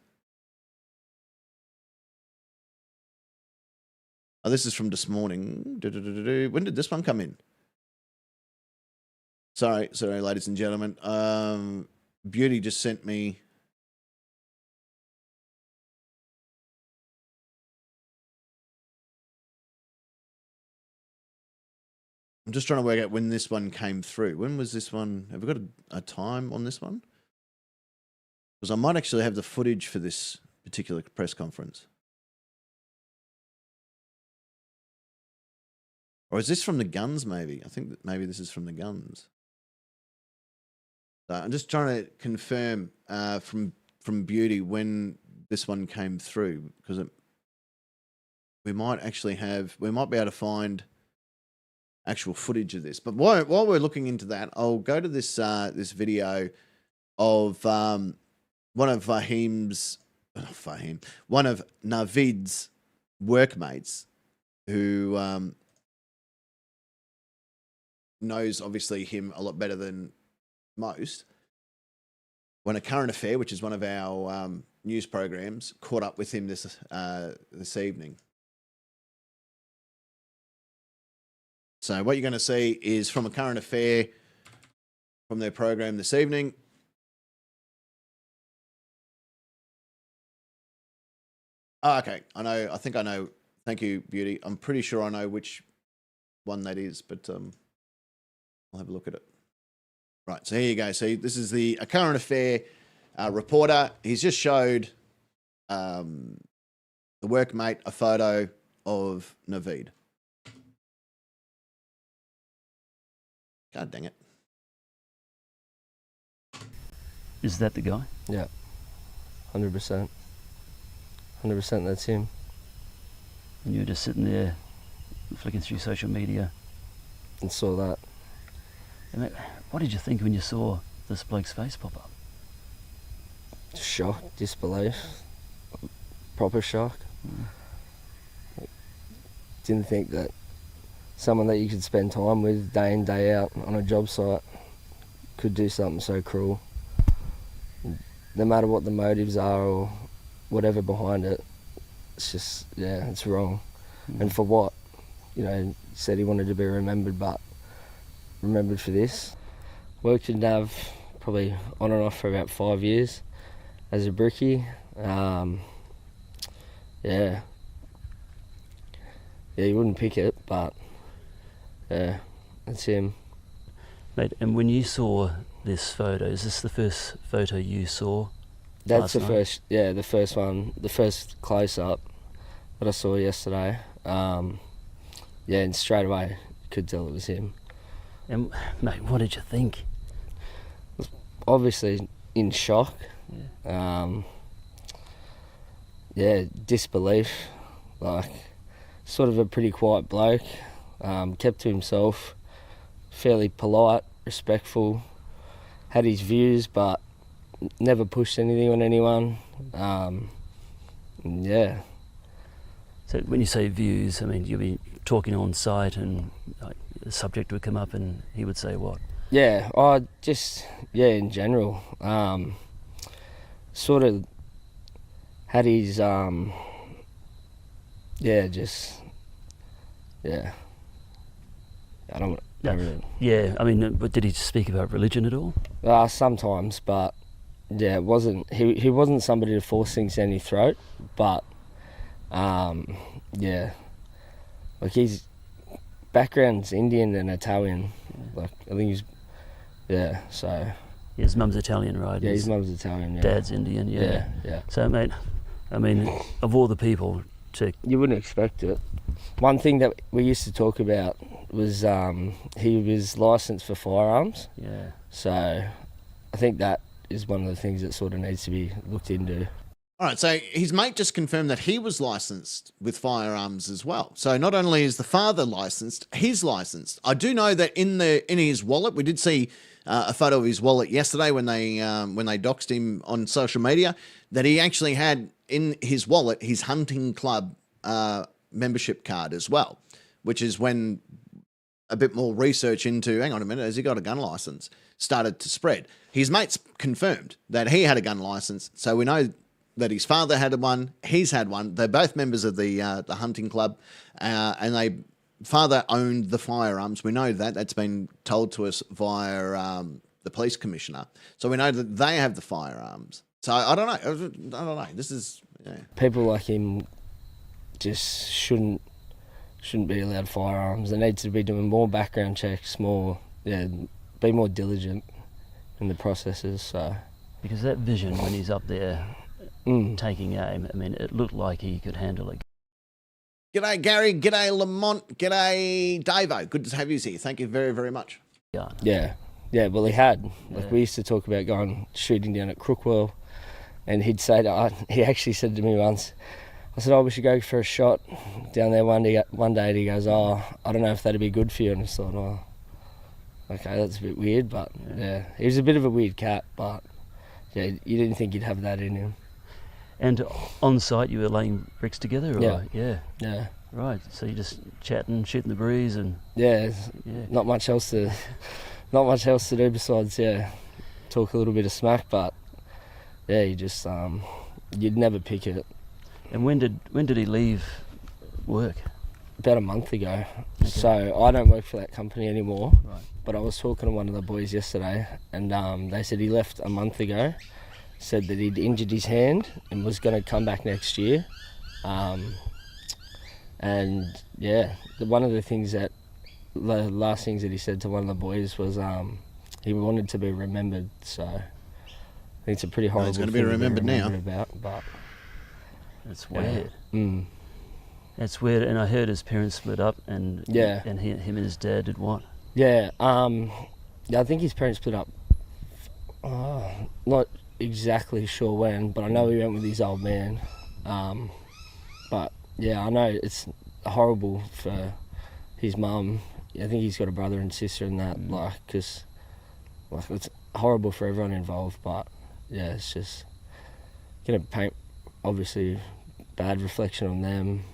Oh, this is from this morning. When did this one come in? Sorry, ladies and gentlemen. Beauty just sent me. I'm just trying to work out when this one came through. When was this one? Have we got a time on this one? Because I might actually have the footage for this particular press conference. Or is this from the guns, maybe? I think that maybe this is from the guns. So I'm just trying to confirm from Beauty when this one came through, because we might be able to find actual footage of this. But while we're looking into that, I'll go to this this video of one of one of Navid's workmates who knows obviously him a lot better than most. When A Current Affair, which is one of our news programs, caught up with him this evening. So what you're going to see is from A Current Affair from their program this evening. Oh, okay. I think I know. Thank you, Beauty. I'm pretty sure I know which one that is, but I'll have a look at it. Right, so here you go. See, this is A Current Affair reporter. He's just showed the workmate a photo of Navid. God dang it. Is that the guy? Yeah, 100%. 100% that's him. And you were just sitting there flicking through social media. And saw that. And what did you think when you saw this bloke's face pop up? Shock, disbelief, proper shock. Didn't think that someone that you could spend time with day in, day out on a job site could do something so cruel. No matter what the motives are or whatever behind it, it's just, yeah, it's wrong. And for what? You know, he said he wanted to be remembered, but remembered for this. Worked in Nav probably on and off for about 5 years as a brickie. Yeah, you wouldn't pick it, but yeah, that's him. Mate, and when you saw this photo, is this the first photo you saw? That's the first, yeah, the first one, the first close-up that I saw yesterday. Yeah, and straight away could tell it was him. And mate, what did you think? Obviously in shock. Yeah, disbelief. Like, sort of a pretty quiet bloke. Kept to himself, fairly polite, respectful. Had his views, but never pushed anything on anyone. Yeah. So when you say views, I mean, you'll be talking on site and like, the subject would come up and he would say what? Yeah, in general. Sort of had his, I don't really. Yeah, I mean, but did he speak about religion at all? Sometimes, but yeah, he wasn't somebody to force things down your throat, but yeah, like his background's Indian and Italian. Like I think he's, so. His mum's Italian, right? Yeah, his mum's Italian. Yeah. Dad's Indian. Yeah. So, mate, I mean, of all the people to, you wouldn't expect it. One thing that we used to talk about was he was licensed for firearms. Yeah. So I think that is one of the things that sort of needs to be looked into. All right, so his mate just confirmed that he was licensed with firearms as well. So not only is the father licensed, he's licensed. I do know that in his wallet, we did see a photo of his wallet yesterday when they doxed him on social media, that he actually had in his wallet his hunting club membership card as well, which is when a bit more research into, hang on a minute, has he got a gun license, started to spread. His mates confirmed that he had a gun license, so we know that his father had one, he's had one. They're both members of the hunting club, and father owned the firearms. We know that. That's been told to us via the police commissioner. So we know that they have the firearms. So I don't know. This is People like him just shouldn't be allowed firearms. They need to be doing more background checks, be more diligent in the processes. So Because that vision when he's up there taking aim, I mean, it looked like he could handle it. G'day, Gary. G'day, Lamont. G'day, Davo. Good to have you here. Thank you very, very much. Yeah. Well, he had. We used to talk about going shooting down at Crookwell, and he'd say he actually said to me once, I said, we should go for a shot down there one day, and he goes, I don't know if that'd be good for you. And I thought, okay, that's a bit weird, but he was a bit of a weird cat, but you didn't think he'd have that in him. And on site, you were laying bricks together? Or? Yeah. Right, so you're just chatting, shooting the breeze and... Not much else to do besides, talk a little bit of smack, but, you just, you'd never pick it. And when did he leave work? About a month ago. Okay. So I don't work for that company anymore, right. But I was talking to one of the boys yesterday, and they said he left a month ago, said that he'd injured his hand and was going to come back next year. One of the last things that he said to one of the boys was he wanted to be remembered. So I think it's a pretty horrible thing to be remembered now. But it's weird. It's weird, and I heard his parents split up, and him and his dad did what? I think his parents split up. Not exactly sure when, but I know he went with his old man. But I know it's horrible for his mum. I think he's got a brother and sister and that, because it's horrible for everyone involved. But it's just gonna paint obviously bad reflection on them.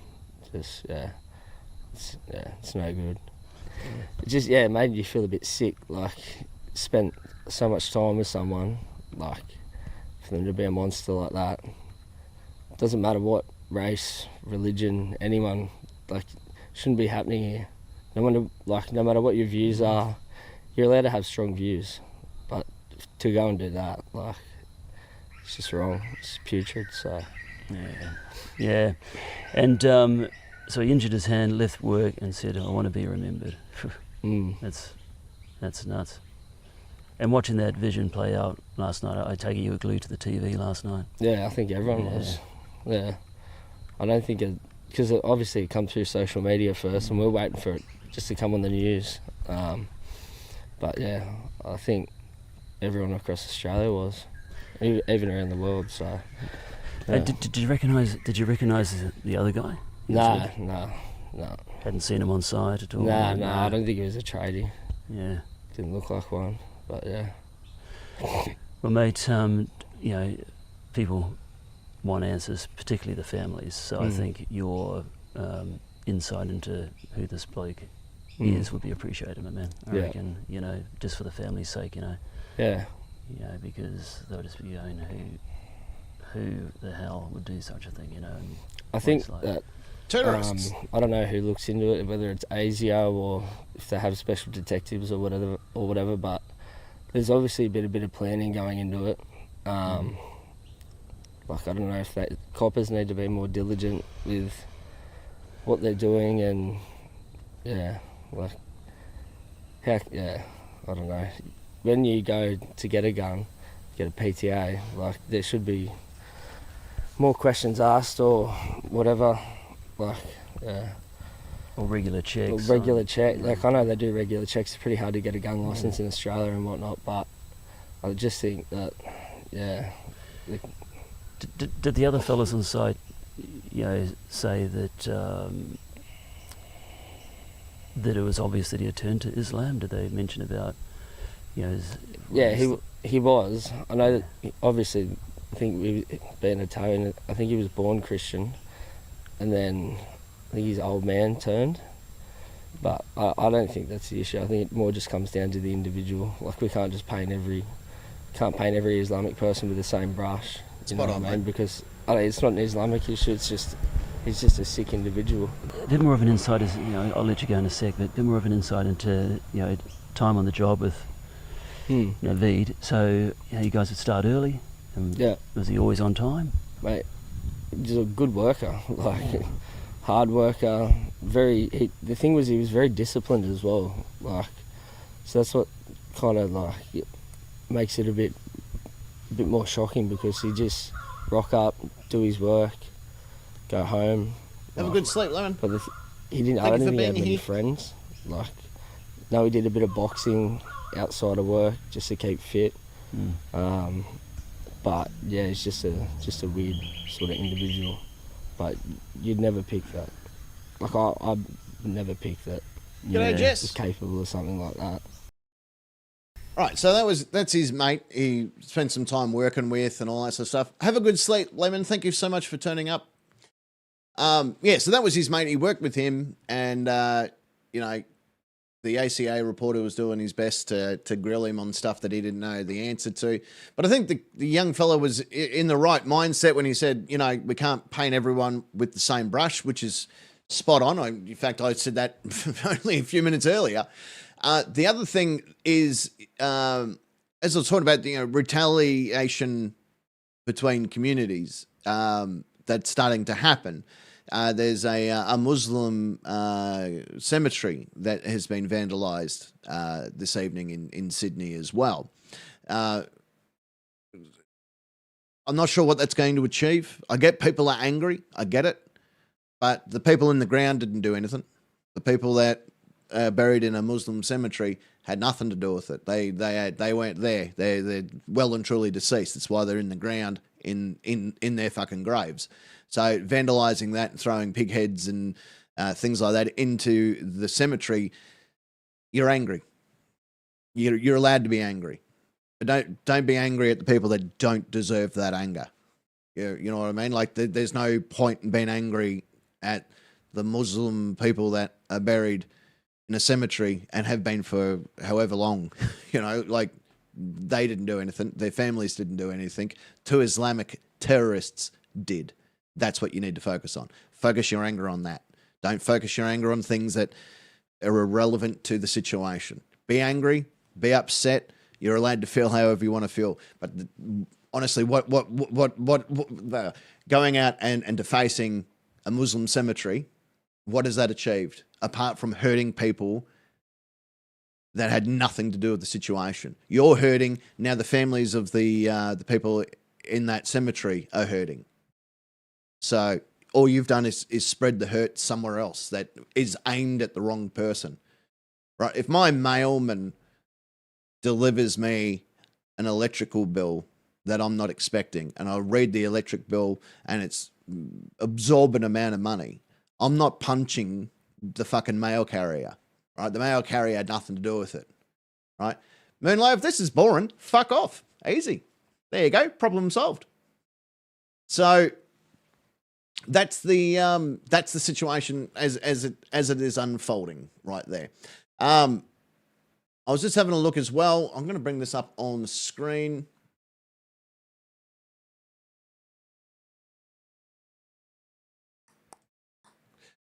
Just it's no good. It just it made you feel a bit sick. Like spent so much time with someone, like for them to be a monster like that. It doesn't matter what race, religion, anyone, like shouldn't be happening here. No matter what your views are, you're allowed to have strong views, but to go and do that, like it's just wrong. It's putrid. So and so he injured his hand, left work, and said, "I want to be remembered." That's nuts. And watching that vision play out last night, I take it you were glued to the TV last night. Yeah, I think everyone was. Yeah, I don't think because obviously it comes through social media first, and we're waiting for it just to come on the news. But I think everyone across Australia was, even around the world. So. Yeah. Did you recognise the other guy? No. Hadn't seen him on site at all? No, I don't think he was a tradie. Yeah. Didn't look like one, but yeah. Well, mate, people want answers, particularly the families, so I think your insight into who this bloke is would be appreciated, my man. I reckon, just for the family's sake, Yeah. Because they'll just be going, who the hell would do such a thing, And I think that I don't know who looks into it, whether it's ASIO or if they have special detectives or whatever. But there's obviously a bit of planning going into it. I don't know if coppers need to be more diligent with what they're doing, and I don't know. When you go to get a gun, get a PTA, there should be more questions asked or whatever. Or regular checks. I know they do regular checks. It's pretty hard to get a gun licence in Australia and whatnot, but I just think that, Did the other fellas on site, say that that it was obvious that he had turned to Islam? Did they mention about, he was. I know that obviously, I think being Italian, I think he was born Christian, and then I think his old man turned. But I don't think that's the issue. I think it more just comes down to the individual. We can't just paint every Islamic person with the same brush. You know what I mean? Because it's not an Islamic issue. It's just he's just a sick individual. A bit more of an insight is, I'll let you go in a sec, but a bit more of an insight into, time on the job with you know, Veed. So you guys would start early. And Yeah. was he always on time? Mate, just a good worker, like hard worker. The thing was, he was very disciplined as well. Like, so that's what kind of like makes it a bit more shocking, because he just rock up, do his work, go home. Have a good sleep, Lemon. But he didn't. I Thank don't you for think he had being many here. friends. Like, no, he did a bit of boxing outside of work just to keep fit. But yeah, he's just a weird sort of individual. But you'd never pick that. Like I never pick that. G'day, Jess. Was capable of something like that. Right, so that's his mate. He spent some time working with and all that sort of stuff. Have a good sleep, Lemon. Thank you so much for turning up. Yeah, so that was his mate. He worked with him, and you know, the ACA reporter was doing his best to grill him on stuff that he didn't know the answer to. But I think the young fella was in the right mindset when he said, you know, we can't paint everyone with the same brush, which is spot on. In fact, I said that only a few minutes earlier. The other thing is, as I was talking about, you know, retaliation between communities that's starting to happen. There's a Muslim cemetery that has been vandalised this evening in Sydney as well. I'm not sure what that's going to achieve. I get people are angry. I get it. But the people in the ground didn't do anything. The people that buried in a Muslim cemetery had nothing to do with it. They weren't there. They're well and truly deceased. That's why they're in the ground in their fucking graves. So vandalising that and throwing pig heads and things like that into the cemetery, you're angry. You're allowed to be angry, but don't be angry at the people that don't deserve that anger. You know what I mean? Like there's no point in being angry at the Muslim people that are buried in a cemetery and have been for however long. You know, like they didn't do anything. Their families didn't do anything. Two Islamic terrorists did. That's what you need to focus on. Focus your anger on that. Don't focus your anger on things that are irrelevant to the situation. Be angry, be upset. You're allowed to feel however you want to feel. But honestly, what going out and defacing a Muslim cemetery, what has that achieved? Apart from hurting people that had nothing to do with the situation. You're hurting. Now the families of the people in that cemetery are hurting. So all you've done is spread the hurt somewhere else that is aimed at the wrong person. Right? If my mailman delivers me an electrical bill that I'm not expecting, and I read the electric bill and it's absorbent amount of money, I'm not punching the fucking mail carrier. Right? The mail carrier had nothing to do with it. Right? Moonlight, if this is boring, fuck off. Easy. There you go. Problem solved. So that's the situation as it is unfolding right there. I was just having a look as well. I'm going to bring this up on the screen.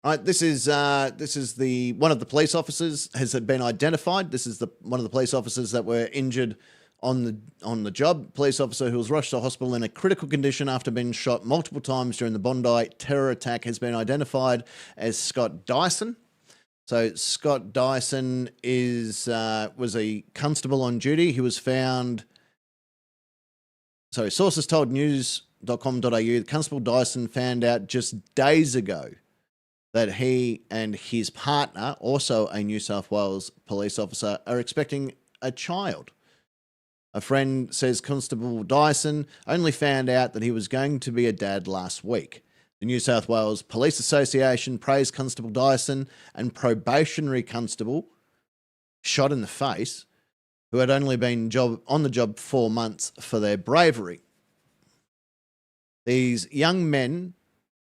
All right, this is the one of the police officers has been identified. This is one of the police officers that were injured on the job. Police officer who was rushed to hospital in a critical condition after being shot multiple times during the Bondi terror attack has been identified as Scott Dyson. So Scott Dyson was a constable on duty. He was found. Sorry, sources told news.com.au that Constable Dyson found out just days ago that he and his partner, also a New South Wales police officer, are expecting a child. A friend says Constable Dyson only found out that he was going to be a dad last week. The New South Wales Police Association praised Constable Dyson and probationary constable, shot in the face, who had only been on the job 4 months, for their bravery. These young men,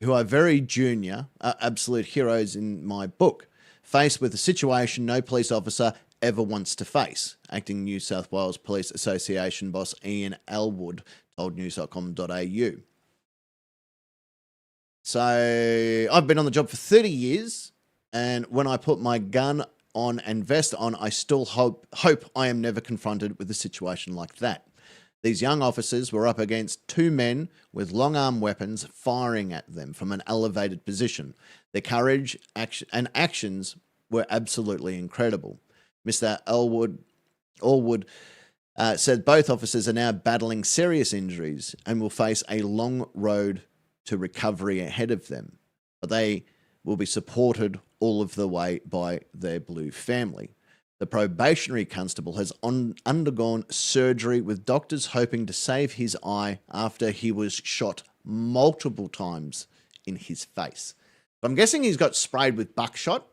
who are very junior, are absolute heroes in my book, faced with a situation no police officer ever wants to face. Acting New South Wales Police Association boss Ian Elwood told news.com.au. So I've been on the job for 30 years, and when I put my gun on and vest on, I still hope I am never confronted with a situation like that. These young officers were up against two men with long-arm weapons firing at them from an elevated position. Their courage and actions were absolutely incredible. Mr. Allwood said both officers are now battling serious injuries and will face a long road to recovery ahead of them, but they will be supported all of the way by their Blue family. The probationary constable has undergone surgery with doctors hoping to save his eye after he was shot multiple times in his face. I'm guessing he's got sprayed with buckshot.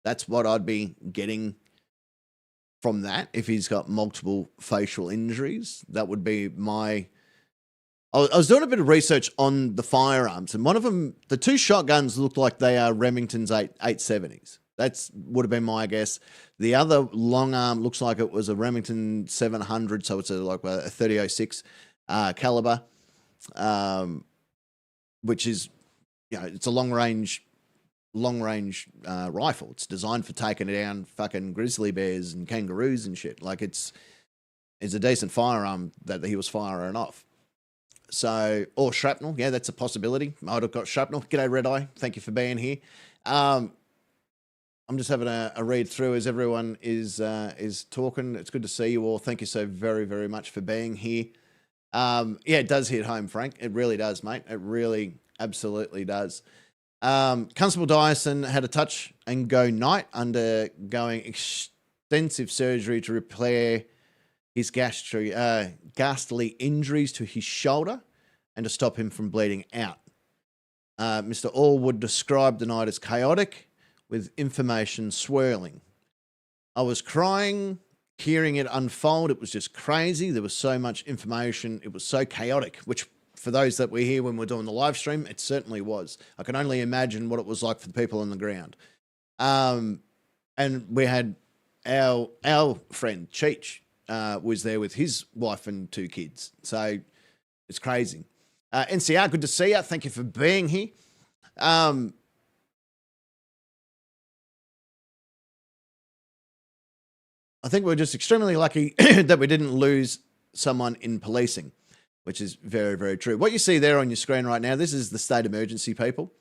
That's what I'd be getting from that. If he's got multiple facial injuries, that would be my... I was doing a bit of research on the firearms, and one of them, the two shotguns look like they are Remington's 870s. That would have been my guess. The other long arm looks like it was a Remington 700, so it's like a 3006 caliber, which is, it's a long range rifle. It's designed for taking down fucking grizzly bears and kangaroos and shit. Like it's a decent firearm that he was firing off. So, or shrapnel, yeah, that's a possibility. Might have got shrapnel. G'day, Red Eye. Thank you for being here. I'm just having a read through as everyone is talking. It's good to see you all. Thank you so very, very much for being here. Yeah, it does hit home, Frank. It really does, mate. It really absolutely does. Constable Dyson had a touch and go night, undergoing extensive surgery to repair his ghastly injuries to his shoulder and to stop him from bleeding out. Mr. Allwood described the night as chaotic, with information swirling. I was crying, hearing it unfold. It was just crazy. There was so much information. It was so chaotic, which for those that were here when we were doing the live stream, it certainly was. I can only imagine what it was like for the people on the ground. And we had our friend Cheech was there with his wife and two kids. So it's crazy. NCR, good to see you. Thank you for being here. I think we're just extremely lucky that we didn't lose someone in policing, which is very, very true. What you see there on your screen right now, this is the state emergency people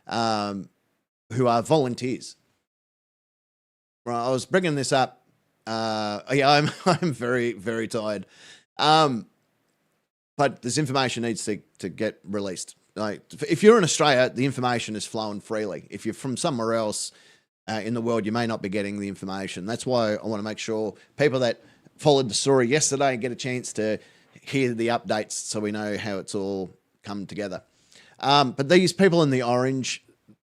who are volunteers. Right, I was bringing this up. Yeah, I'm very, very tired. But this information needs to get released. Like, if you're in Australia, the information is flowing freely. If you're from somewhere else in the world, you may not be getting the information. That's why I want to make sure people that followed the story yesterday get a chance to hear the updates so we know how it's all come together. But these people in the orange,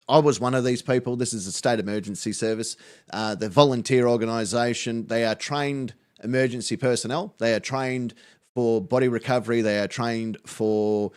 I was one of these people. This is a state emergency service. The volunteer organisation. They are trained emergency personnel. They are trained for body recovery. They are trained for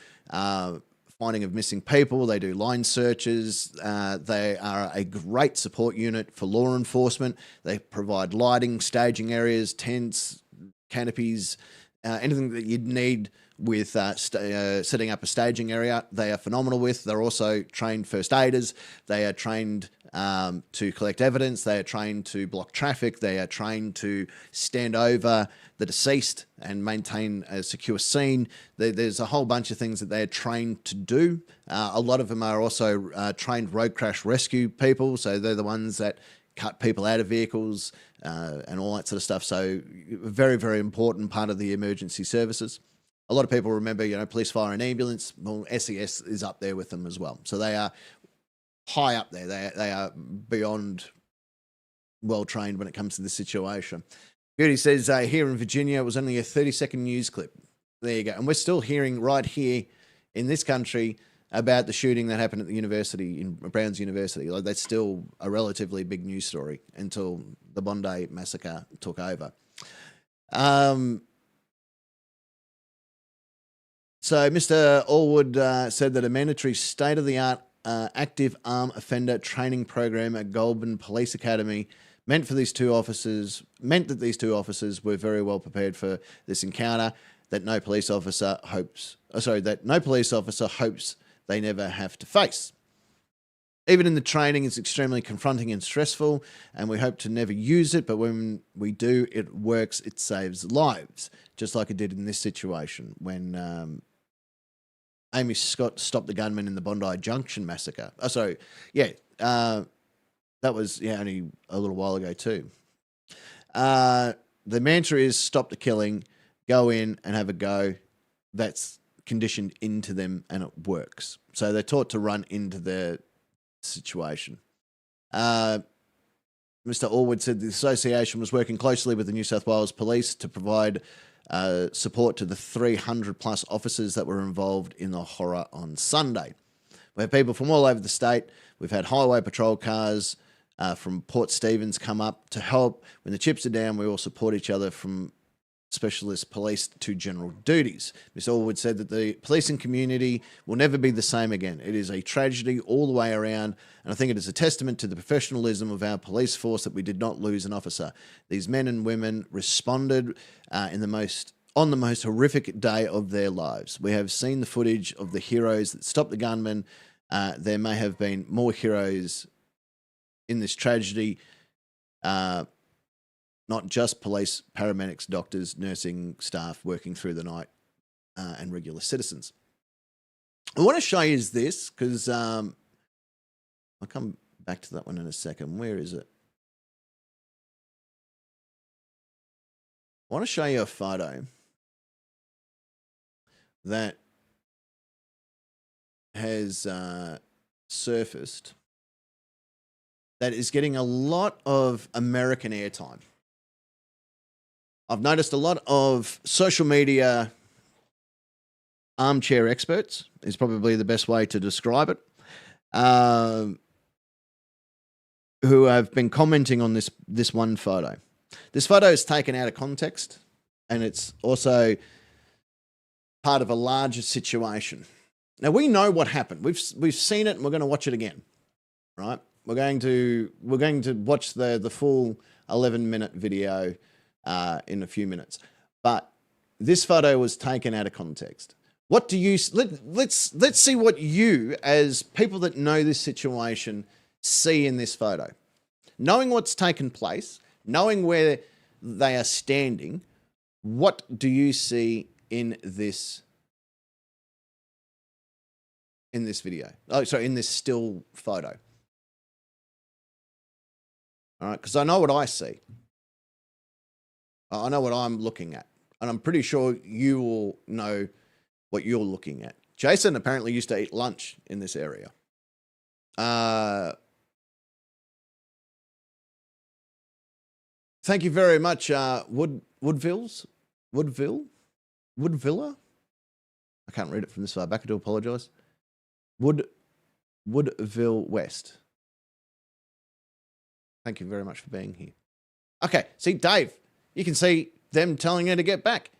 finding of missing people. They do line searches. They are a great support unit for law enforcement. They provide lighting, staging areas, tents, canopies, anything that you'd need with setting up a staging area. They are phenomenal with. They're also trained first aiders. They are trained to collect evidence. They are trained to block traffic. They are trained to stand over the deceased and maintain a secure scene. There's a whole bunch of things that they're trained to do. A lot of them are also trained road crash rescue people. So they're the ones that cut people out of vehicles and all that sort of stuff. So a very, very important part of the emergency services. A lot of people remember, police, fire and ambulance. Well, SES is up there with them as well. So they are high up there. They are beyond well-trained when it comes to this situation. Goody says, here in Virginia, it was only a 30-second news clip. There you go. And we're still hearing right here in this country about the shooting that happened at the university, in Brown's University. Like, that's still a relatively big news story until the Bondi massacre took over. So Mr. Allwood said that a mandatory state-of-the-art active arm offender training program at Goulburn Police Academy meant that these two officers were very well prepared for this encounter that no police officer hopes they never have to face. Even in the training, it's extremely confronting and stressful, and we hope to never use it, but when we do, it works, it saves lives, just like it did in this situation when Amy Scott stopped the gunman in the Bondi Junction massacre. Oh, sorry. Yeah, that was only a little while ago too. The mantra is stop the killing, go in and have a go. That's conditioned into them and it works. So they're taught to run into the situation. Mr. Allwood said the association was working closely with the New South Wales Police to provide support to the 300 plus officers that were involved in the horror on Sunday. We have people from all over the state. We've had highway patrol cars from Port Stephens come up to help. When the chips are down, we all support each other from specialist police to general duties. Ms. Allwood said that the policing community will never be the same again. It is a tragedy all the way around, and I think it is a testament to the professionalism of our police force that we did not lose an officer. These men and women responded on the most horrific day of their lives. We have seen the footage of the heroes that stopped the gunman. There may have been more heroes in this tragedy, not just police, paramedics, doctors, nursing staff working through the night, and regular citizens. I want to show you this because I'll come back to that one in a second. Where is it? I want to show you a photo that has surfaced that is getting a lot of American airtime. I've noticed a lot of social media armchair experts is probably the best way to describe it, who have been commenting on this one photo. This photo is taken out of context, and it's also part of a larger situation. Now, we know what happened. We've seen it, and we're going to watch it again, right? We're going to watch the full 11-minute video in a few minutes. But this photo was taken out of context. What do you let's see what you, as people that know this situation, see in this photo. Knowing what's taken place, knowing where they are standing, what do you see in this video? Oh, sorry, in this still photo. All right, because I know what I see. I know what I'm looking at, and I'm pretty sure you will know what you're looking at. Jason apparently used to eat lunch in this area. Thank you very much, Woodvilla? I can't read it from this far back. I do apologise. Woodville West. Thank you very much for being here. Okay, see, Dave, you can see them telling her to get back.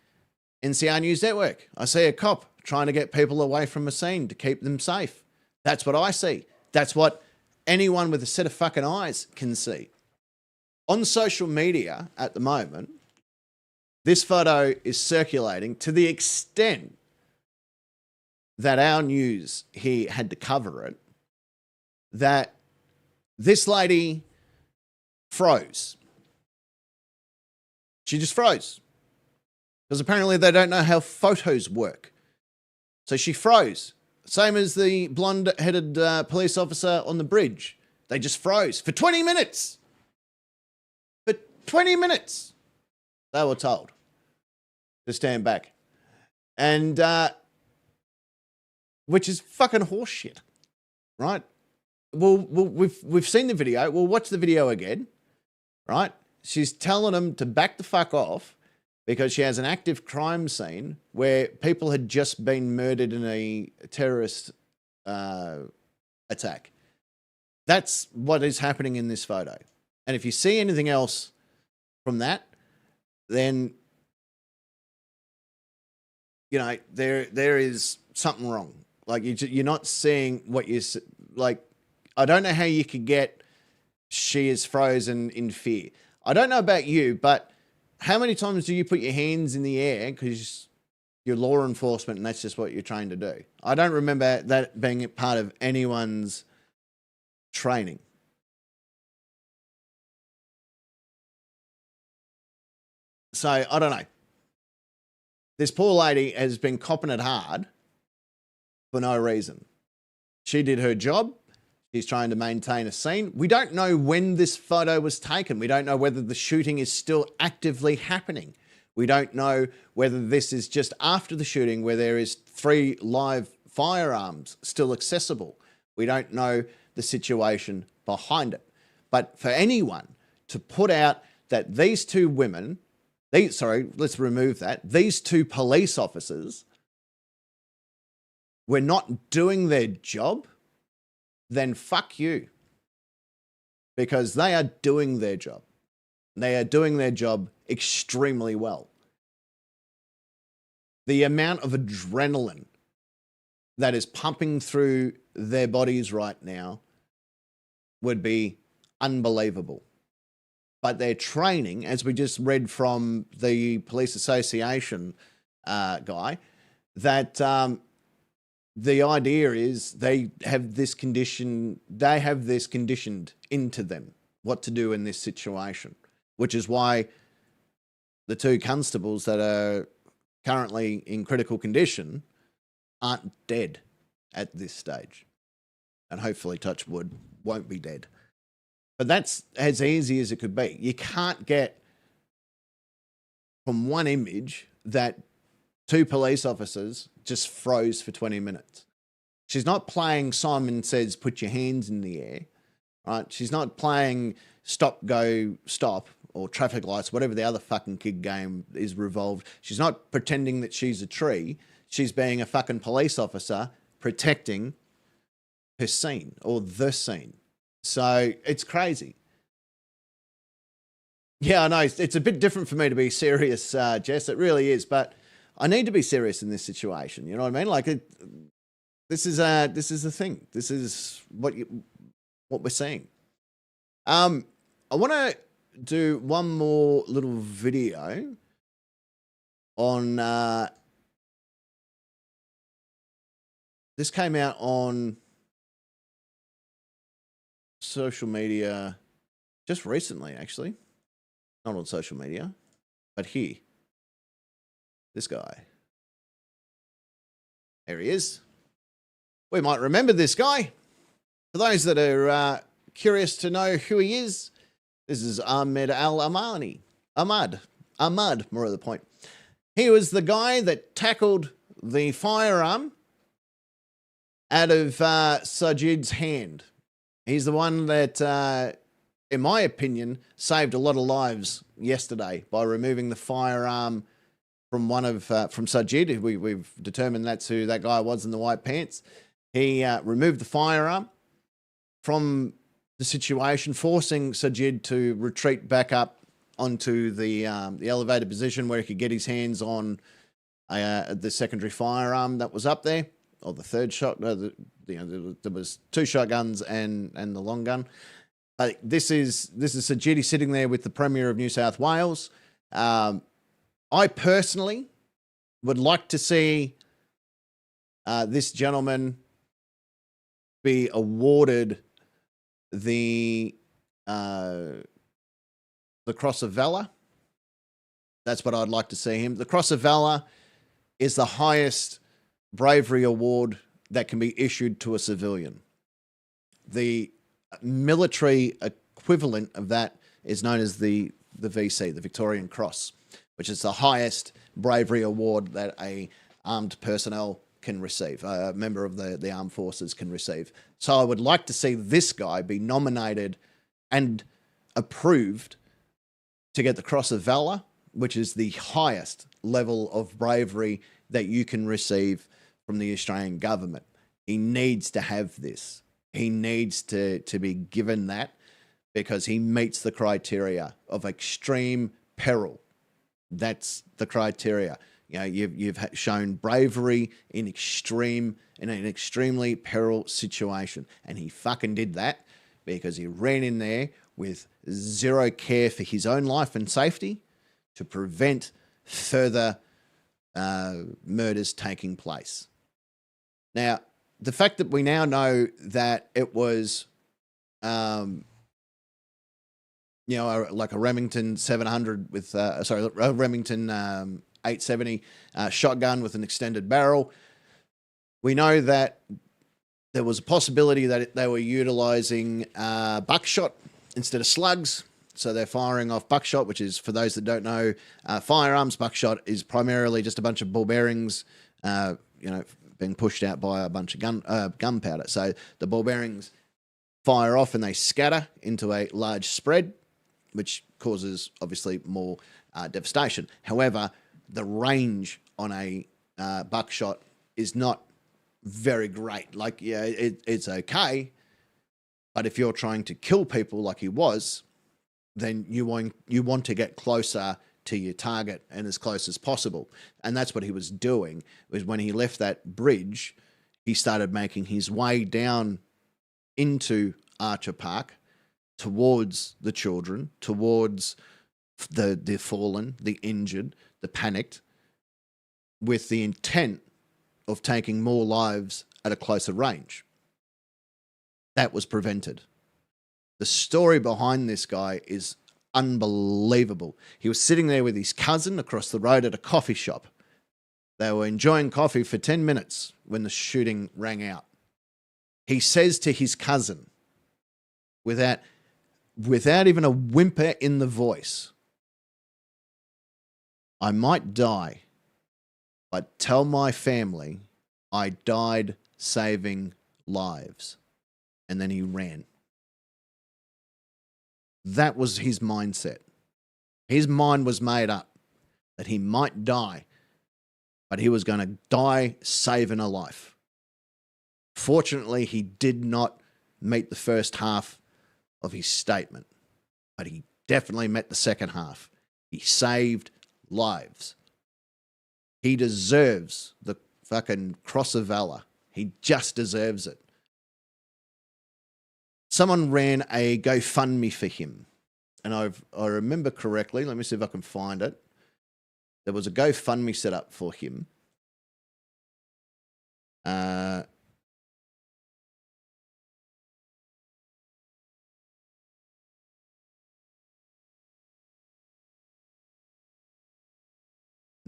NCR News Network. I see a cop trying to get people away from a scene to keep them safe. That's what I see. That's what anyone with a set of fucking eyes can see. On social media at the moment, this photo is circulating to the extent that our news here had to cover it, that this lady froze. She just froze. Because apparently they don't know how photos work. So she froze. Same as the blonde-headed police officer on the bridge. They just froze for 20 minutes. For 20 minutes, they were told to stand back. And, which is fucking horseshit, right? Well, we've seen the video. We'll watch the video again, right? She's telling them to back the fuck off because she has an active crime scene where people had just been murdered in a terrorist attack. That's what is happening in this photo. And if you see anything else from that, then, you know, there is something wrong. Like, you're not seeing what you like. I don't know how you could get she is frozen in fear. I don't know about you, but how many times do you put your hands in the air because you're law enforcement and that's just what you're trained to do? I don't remember that being part of anyone's training. So I don't know. This poor lady has been copping it hard for no reason. She did her job. She's trying to maintain a scene. We don't know when this photo was taken. We don't know whether the shooting is still actively happening. We don't know whether this is just after the shooting where there is 3 live firearms still accessible. We don't know the situation behind it. But for anyone to put out that these 2 women, let's remove that. These 2 police officers were not doing their job, then fuck you. Because they are doing their job. They are doing their job extremely well. The amount of adrenaline that is pumping through their bodies right now would be unbelievable. But their training, as we just read from the police association guy, that the idea is they have this conditioned into them what to do in this situation, which is why the 2 constables that are currently in critical condition aren't dead at this stage. And hopefully, touch wood, won't be dead. But that's as easy as it could be. You can't get from one image that 2 police officers just froze for 20 minutes. She's not playing Simon Says, put your hands in the air, right? She's not playing stop, go, stop, or traffic lights, whatever the other fucking kid game is revolved. She's not pretending that she's a tree. She's being a fucking police officer protecting her scene or the scene. So it's crazy. Yeah, I know. It's a bit different for me to be serious, Jess. It really is. But I need to be serious in this situation. You know what I mean? Like, this is the thing. This is what we're seeing. I want to do one more little video on. This came out on social media just recently, actually. Not on social media, but here. This guy. There he is. We might remember this guy. For those that are curious to know who he is, this is Ahmed Al-Amani. Ahmad, more of the point. He was the guy that tackled the firearm out of Sajid's hand. He's the one that, in my opinion, saved a lot of lives yesterday by removing the firearm from from Sajid. We've determined that's who that guy was in the white pants. He removed the firearm from the situation, forcing Sajid to retreat back up onto the elevated position where he could get his hands on the secondary firearm that was up there, or the third shot. There was 2 shotguns and the long gun. But this is Sajid sitting there with the Premier of New South Wales. I personally would like to see this gentleman be awarded the Cross of Valor. That's what I'd like to see him. The Cross of Valor is the highest bravery award that can be issued to a civilian. The military equivalent of that is known as the VC, the Victorian Cross, which is the highest bravery award that a armed personnel can receive, a member of the armed forces can receive. So I would like to see this guy be nominated and approved to get the Cross of Valor, which is the highest level of bravery that you can receive from the Australian government. He needs to have this. He needs to be given that because he meets the criteria of extreme peril. That's the criteria. You know, you've shown bravery in an extremely peril situation, and he fucking did that because he ran in there with zero care for his own life and safety to prevent further murders taking place. Now, the fact that we now know that it was like a Remington 700 with, a Remington 870 shotgun with an extended barrel. We know that there was a possibility that they were utilizing buckshot instead of slugs. So they're firing off buckshot, which is, for those that don't know, firearms. Buckshot is primarily just a bunch of ball bearings, being pushed out by a bunch of gunpowder. So the ball bearings fire off and they scatter into a large spread, which causes obviously more devastation. However, the range on a buckshot is not very great. Like, yeah, it's okay, but if you're trying to kill people like he was, then you want to get closer to your target and as close as possible. And that's what he was doing. Was when he left that bridge, he started making his way down into Archer Park towards the children, towards the fallen, the injured, the panicked, with the intent of taking more lives at a closer range. That was prevented. The story behind this guy is unbelievable. He was sitting there with his cousin across the road at a coffee shop. They were enjoying coffee for 10 minutes when the shooting rang out. He says to his cousin, without even a whimper in the voice, "I might die, but tell my family I died saving lives." And then he ran. That was his mindset. His mind was made up that he might die, but he was going to die saving a life. Fortunately, he did not meet the first half of his statement, but he definitely met the second half. He saved lives. He deserves the fucking Cross of Valor. He just deserves it. Someone ran a GoFundMe for him, and I remember correctly. Let me see if I can find it. There was a GoFundMe set up for him. I'm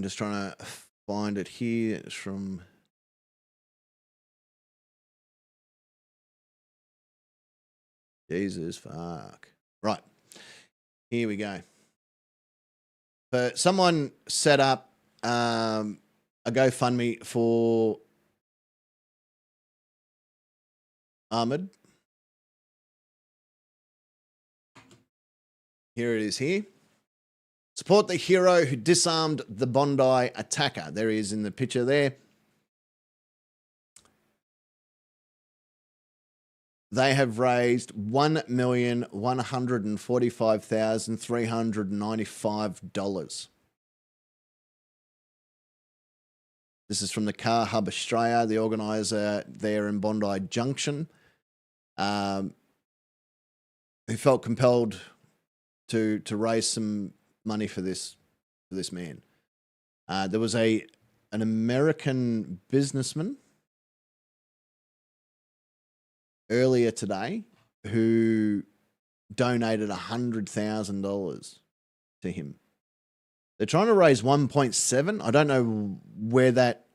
just trying to find it here. It's from... Jesus fuck. Right. Here we go. But someone set up a GoFundMe for Ahmed. Here it is here. Support the hero who disarmed the Bondi attacker. There he is in the picture there. They have raised $1,145,395. This is from the Car Hub Australia, the organiser there in Bondi Junction, who felt compelled to raise some money for this man. There was an American businessman earlier today who donated $100,000 to him. They're trying to raise 1.7. I don't know where that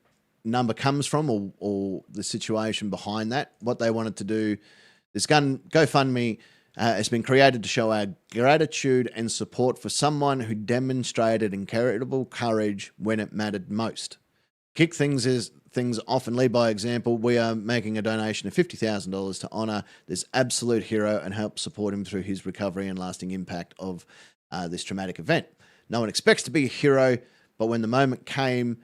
number comes from or the situation behind that. What they wanted to do, this GoFundMe has been created to show our gratitude and support for someone who demonstrated incredible courage when it mattered most. Kick things off and lead by example. We are making a donation of $50,000 to honour this absolute hero and help support him through his recovery and lasting impact of this traumatic event. No one expects to be a hero, but when the moment came,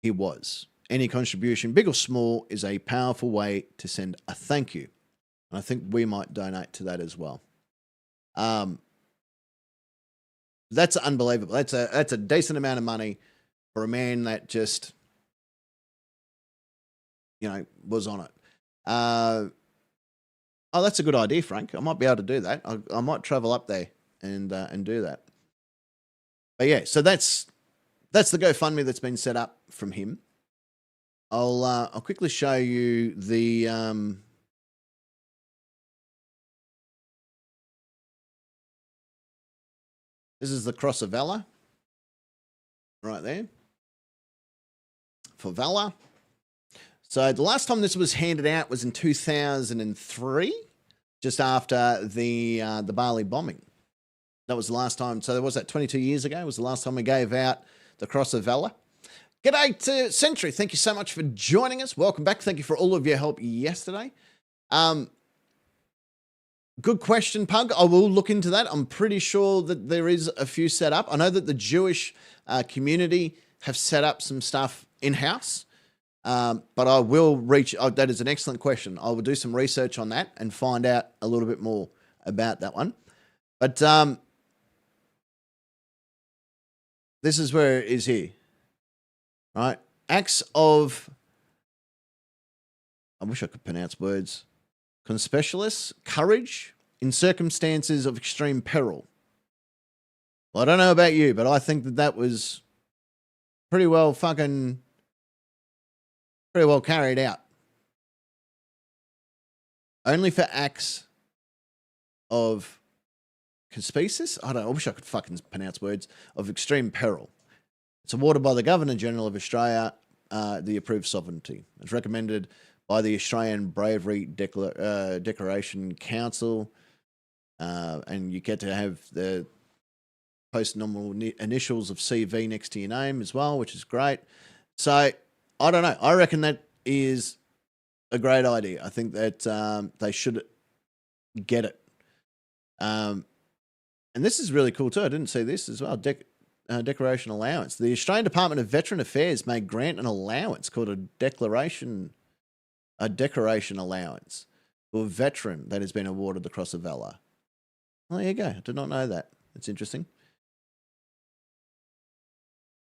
he was. Any contribution, big or small, is a powerful way to send a thank you. And I think we might donate to that as well. That's unbelievable. That's a decent amount of money for a man that just, was on it. Oh, that's a good idea, Frank. I might be able to do that. I might travel up there and do that. But yeah, so that's the GoFundMe that's been set up from him. I'll quickly show you the This is the Cross of Valor. Right there. For Valor. So the last time this was handed out was in 2003, just after the Bali bombing. That was the last time. So was that 22 years ago? Was the last time we gave out the Cross of Valor. G'day to Century. Thank you so much for joining us. Welcome back. Thank you for all of your help yesterday. Good question, Pug. I will look into that. I'm pretty sure that there is a few set up. I know that the Jewish community have set up some stuff in-house, but I will reach... Oh, that is an excellent question. I will do some research on that and find out a little bit more about that one. But this is where it is here. Right? Acts of... I wish I could pronounce words. Conspicuous courage in circumstances of extreme peril. Well, I don't know about you, but I think that was pretty well carried out. Only for acts of conspicuous? I wish I could fucking pronounce words. Of extreme peril. It's awarded by the Governor-General of Australia, the approved sovereignty. It's recommended by the Australian Bravery Declaration Council, and you get to have the post-nominal initials of CV next to your name as well, which is great. So, I don't know. I reckon that is a great idea. I think that they should get it. And this is really cool too. I didn't see this as well. Decoration allowance. The Australian Department of Veteran Affairs may grant an allowance called a decoration allowance to a veteran that has been awarded the Cross of Valor. Well, there you go. I did not know that. It's interesting.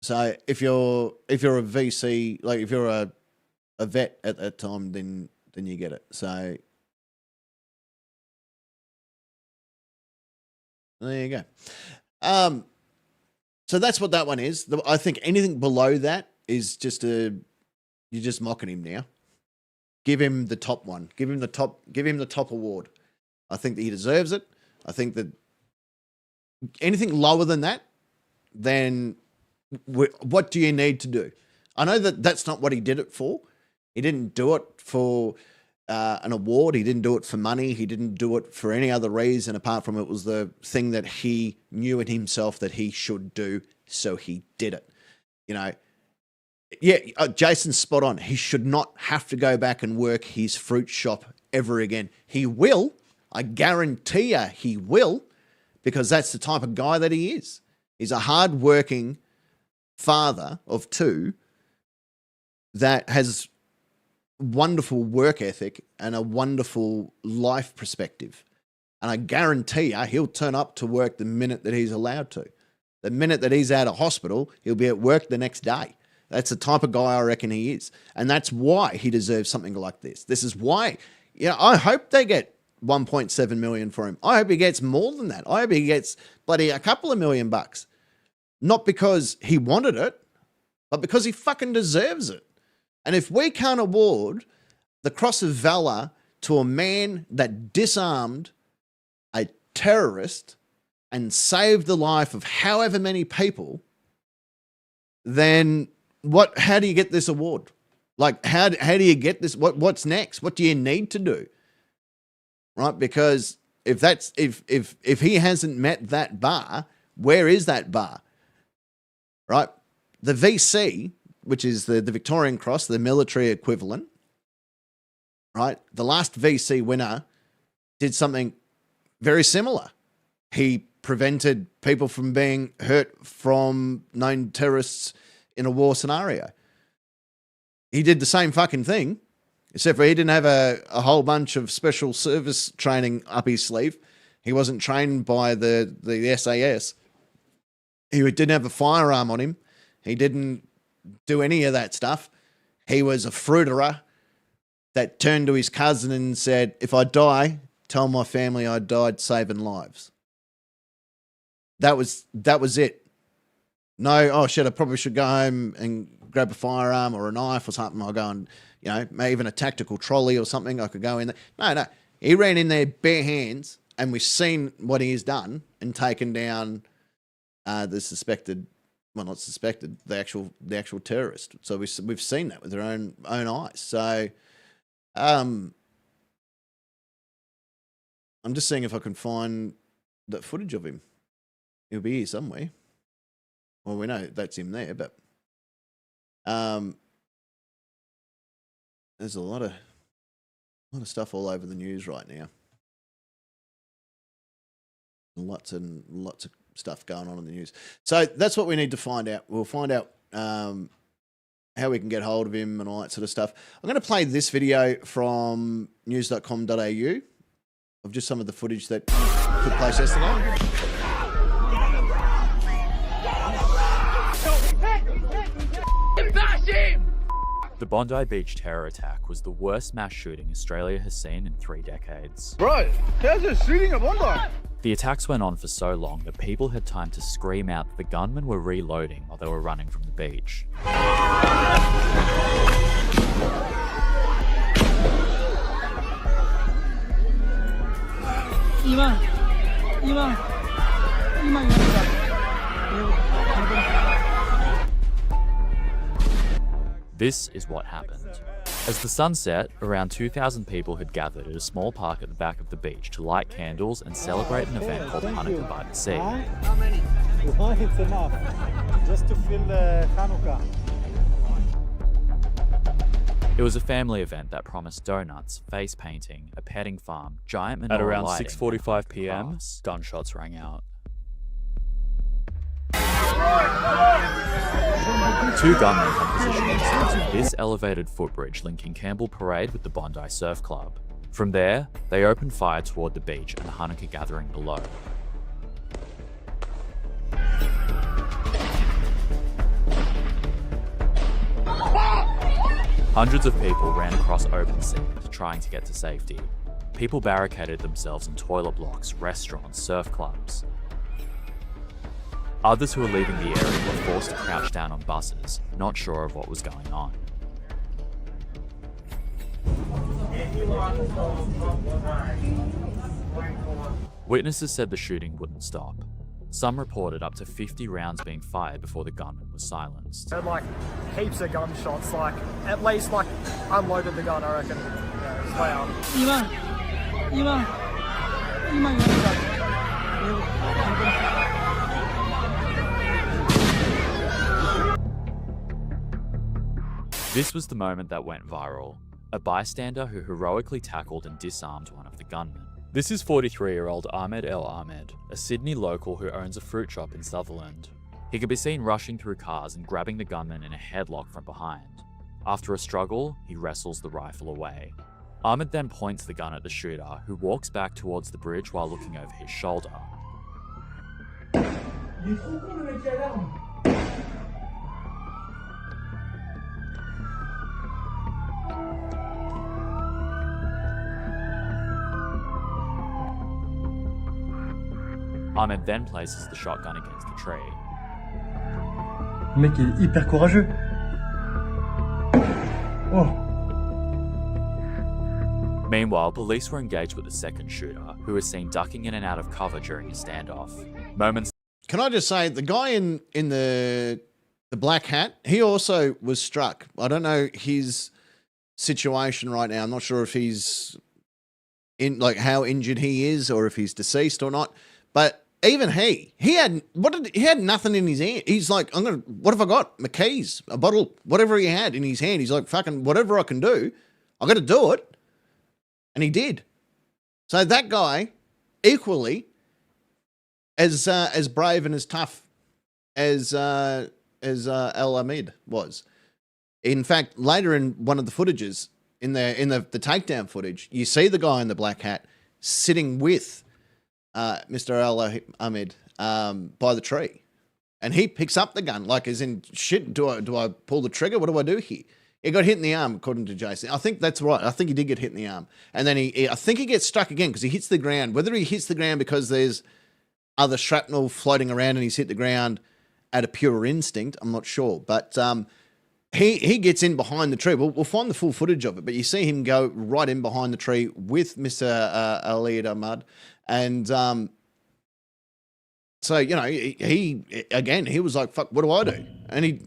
So if you're a VC, like if you're a vet at that time, then you get it. So there you go. So that's what that one is. I think anything below that is just you're just mocking him now. Give him the top one. Give him the top award. I think that he deserves it. I think that anything lower than that, then what do you need to do? I know that that's not what he did it for. He didn't do it for an award. He didn't do it for money. He didn't do it for any other reason apart from it was the thing that he knew in himself that he should do, so he did it. You know, yeah, Jason's spot on. He should not have to go back and work his fruit shop ever again. He will. I guarantee you he will, because that's the type of guy that he is. He's a hard-working father of two that has wonderful work ethic and a wonderful life perspective. And I guarantee you he'll turn up to work the minute that he's allowed to. The minute that he's out of hospital, he'll be at work the next day. That's the type of guy I reckon he is. And that's why he deserves something like this. This is why, I hope they get 1.7 million for him. I hope he gets more than that. I hope he gets bloody a couple of $1 million. Not because he wanted it, but because he fucking deserves it. And if we can't award the Cross of Valor to a man that disarmed a terrorist and saved the life of however many people, then how do you get this award? Like, how do you get this? What's next? What do you need to do? Right? Because if he hasn't met that bar, where is that bar? Right? The VC, which is the Victorian Cross, the military equivalent, right? The last VC winner did something very similar. He prevented people from being hurt from known terrorists in a war scenario. He did the same fucking thing, except for he didn't have a whole bunch of special service training up his sleeve. He wasn't trained by the SAS. He didn't have a firearm on him. He didn't do any of that stuff. He was a fruiterer that turned to his cousin and said, if I die, tell my family I died saving lives. That was it. No, oh shit, I probably should go home and grab a firearm or a knife or something. I'll go and, maybe even a tactical trolley or something. I could go in there. No. He ran in there bare hands, and we've seen what he has done and taken down the suspected, well, not suspected, the actual terrorist. So we've seen that with our own eyes. So, I'm just seeing if I can find that footage of him. He'll be here somewhere. Well, we know that's him there, but there's a lot of stuff all over the news right now. Lots and lots of stuff going on in the news. So that's what we need to find out. We'll find out how we can get hold of him and all that sort of stuff. I'm going to play this video from news.com.au of just some of the footage that took place yesterday. The Bondi Beach terror attack was the worst mass shooting Australia has seen in 3 decades. Bro, there's a shooting at Bondi. The attacks went on for so long that people had time to scream out that the gunmen were reloading while they were running from the beach. This is what happened. As the sun set, around 2,000 people had gathered at a small park at the back of the beach to light candles and celebrate an event called Hanukkah by the Sea. How many? One, it's enough. Just to feel Hanukkah. It was a family event that promised donuts, face painting, a petting farm, giant menorah. At around 6:45 p.m, gunshots rang out. 2 gunmen had positioned themselves at this elevated footbridge linking Campbell Parade with the Bondi Surf Club. From there, they opened fire toward the beach and the Hanukkah gathering below. Hundreds of people ran across open sand, trying to get to safety. People barricaded themselves in toilet blocks, restaurants, surf clubs. Others who were leaving the area were forced to crouch down on buses, not sure of what was going on. Witnesses said the shooting wouldn't stop. Some reported up to 50 rounds being fired before the gunman was silenced. Had like heaps of gunshots, like at least like unloaded the gun, I reckon. This was the moment that went viral. A bystander who heroically tackled and disarmed one of the gunmen. This is 43-year-old Ahmed El Ahmed, a Sydney local who owns a fruit shop in Sutherland. He could be seen rushing through cars and grabbing the gunman in a headlock from behind. After a struggle, he wrestles the rifle away. Ahmed then points the gun at the shooter, who walks back towards the bridge while looking over his shoulder. Ahmed then places the shotgun against the tree. Le mec est hyper courageux. Oh. Meanwhile, police were engaged with the second shooter, who was seen ducking in and out of cover during a standoff. Moments. Can I just say, the guy in the black hat, he also was struck. I don't know his situation right now. I'm not sure if he's in, like, how injured he is or if he's deceased or not. But even he had nothing in his hand. He's like, what have I got? My keys, a bottle, whatever he had in his hand. He's like, fucking whatever I can do, I got to do it. And he did. So that guy, equally as brave and as tough as El Ahmed was. In fact, later in one of the footages, in the takedown footage, you see the guy in the black hat sitting with Mr. El Ahmed by the tree, and he picks up the gun like, as in, shit, do I pull the trigger? What do I do here? He got hit in the arm, according to Jason. I think that's right. I think he did get hit in the arm, and then I think he gets struck again because he hits the ground. Whether he hits the ground because there's other shrapnel floating around and he's hit the ground at a pure instinct, I'm not sure. But he gets in behind the tree. We'll find the full footage of it, but you see him go right in behind the tree with Mr. Ali Ahmad. And So, you know, he was like, fuck, what do I do? And he,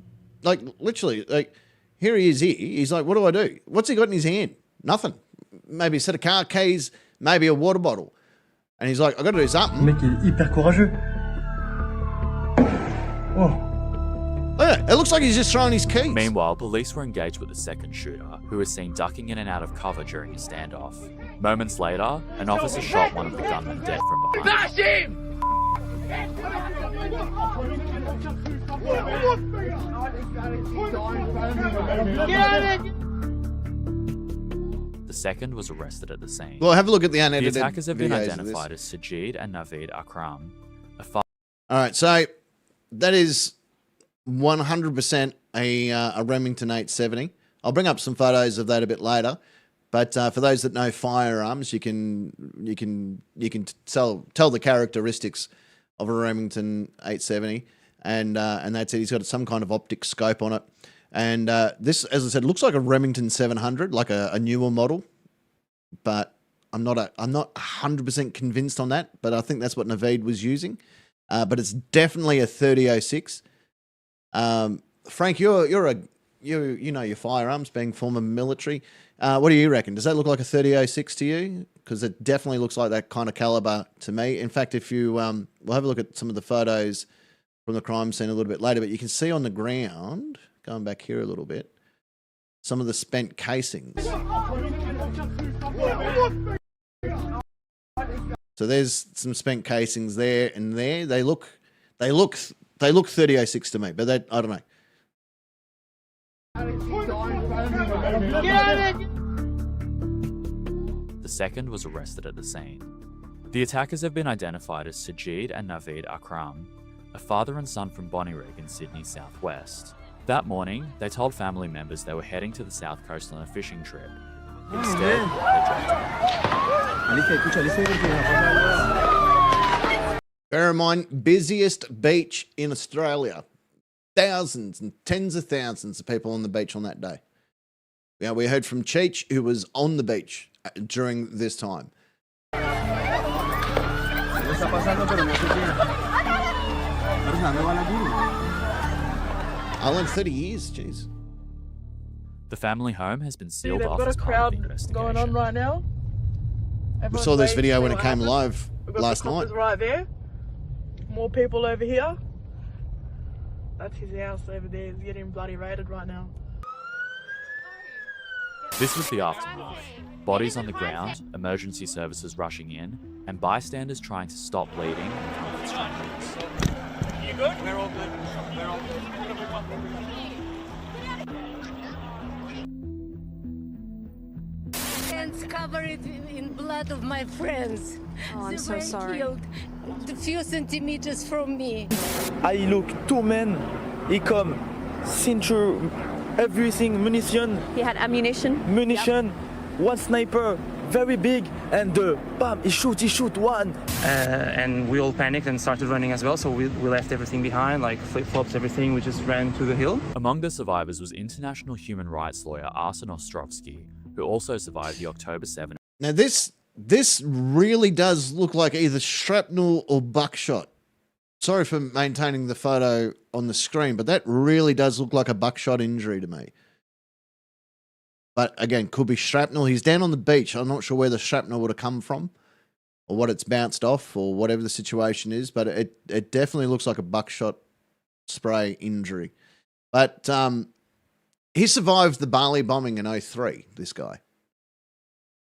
like, literally, like, here he is here. He's like, what do I do? What's he got in his hand? Nothing. Maybe a set of car keys, maybe a water bottle. And he's like, I got to do something. Le mec est hyper courageux. Oh. Yeah, it looks like he's just throwing his keys. Meanwhile, police were engaged with the second shooter, who was seen ducking in and out of cover during a standoff. Moments later, an officer shot one of the gunmen dead from behind. Bash him! The second was arrested at the scene. Well, have a look at the The unedited attackers have been videos of identified this. as Sajid and Naveed Akram. All right, so that is 100% a Remington 870. I'll bring up some photos of that a bit later. But for those that know firearms, you can tell the characteristics of a Remington 870, and that's it. He's got some kind of optic scope on it, and this, as I said, looks like a Remington 700, like a newer model. But I'm not 100% convinced on that. But I think that's what Naveed was using. But it's definitely a 3006. Frank, you know your firearms, being former military. What do you reckon? Does that look like a 3006 to you? Because it definitely looks like that kind of caliber to me. In fact, if you we'll have a look at some of the photos from the crime scene a little bit later, but you can see on the ground, going back here a little bit, some of the spent casings. So there's some spent casings there and there. They look 3006 to me, but that, I don't know. The second was arrested at the scene. The attackers have been identified as Sajid and Naveed Akram, a father and son from Bondi in Sydney southwest. That morning, they told family members they were heading to the south coast on a fishing trip. Instead, they Bear in mind, busiest beach in Australia. Thousands and tens of thousands of people on the beach on that day. Yeah, we heard from Cheech, who was on the beach during this time. I learned 30 years, jeez. The family home has been sealed They've off got as a part of crowd the investigation. going on right now. We saw this video when it came live We've got last the night. coppers right there. More people over here. That's his house over there. He's getting bloody raided right now. This was the aftermath. Bodies on the ground, emergency services rushing in, and bystanders trying to stop bleeding and comfort strangers. You good? We're all good. We're all good. Hands covered in blood of my friends. Oh, I'm so They were sorry. killed a few centimeters from me. I look, two men, he come, ceinture, everything, munition. He had ammunition? Munition, one sniper, very big, and bam, he shoot one. And we all panicked and started running as well, so we left everything behind, like flip-flops, everything. We just ran to the hill. Among the survivors was international human rights lawyer Arsen Ostrovsky, who also survived the October 7. Now this really does look like either shrapnel or buckshot. Sorry for maintaining the photo on the screen, but that really does look like a buckshot injury to me. But again, could be shrapnel. He's down on the beach. I'm not sure where the shrapnel would have come from or what it's bounced off or whatever the situation is, but it definitely looks like a buckshot spray injury. But he survived the Bali bombing in 2003, this guy,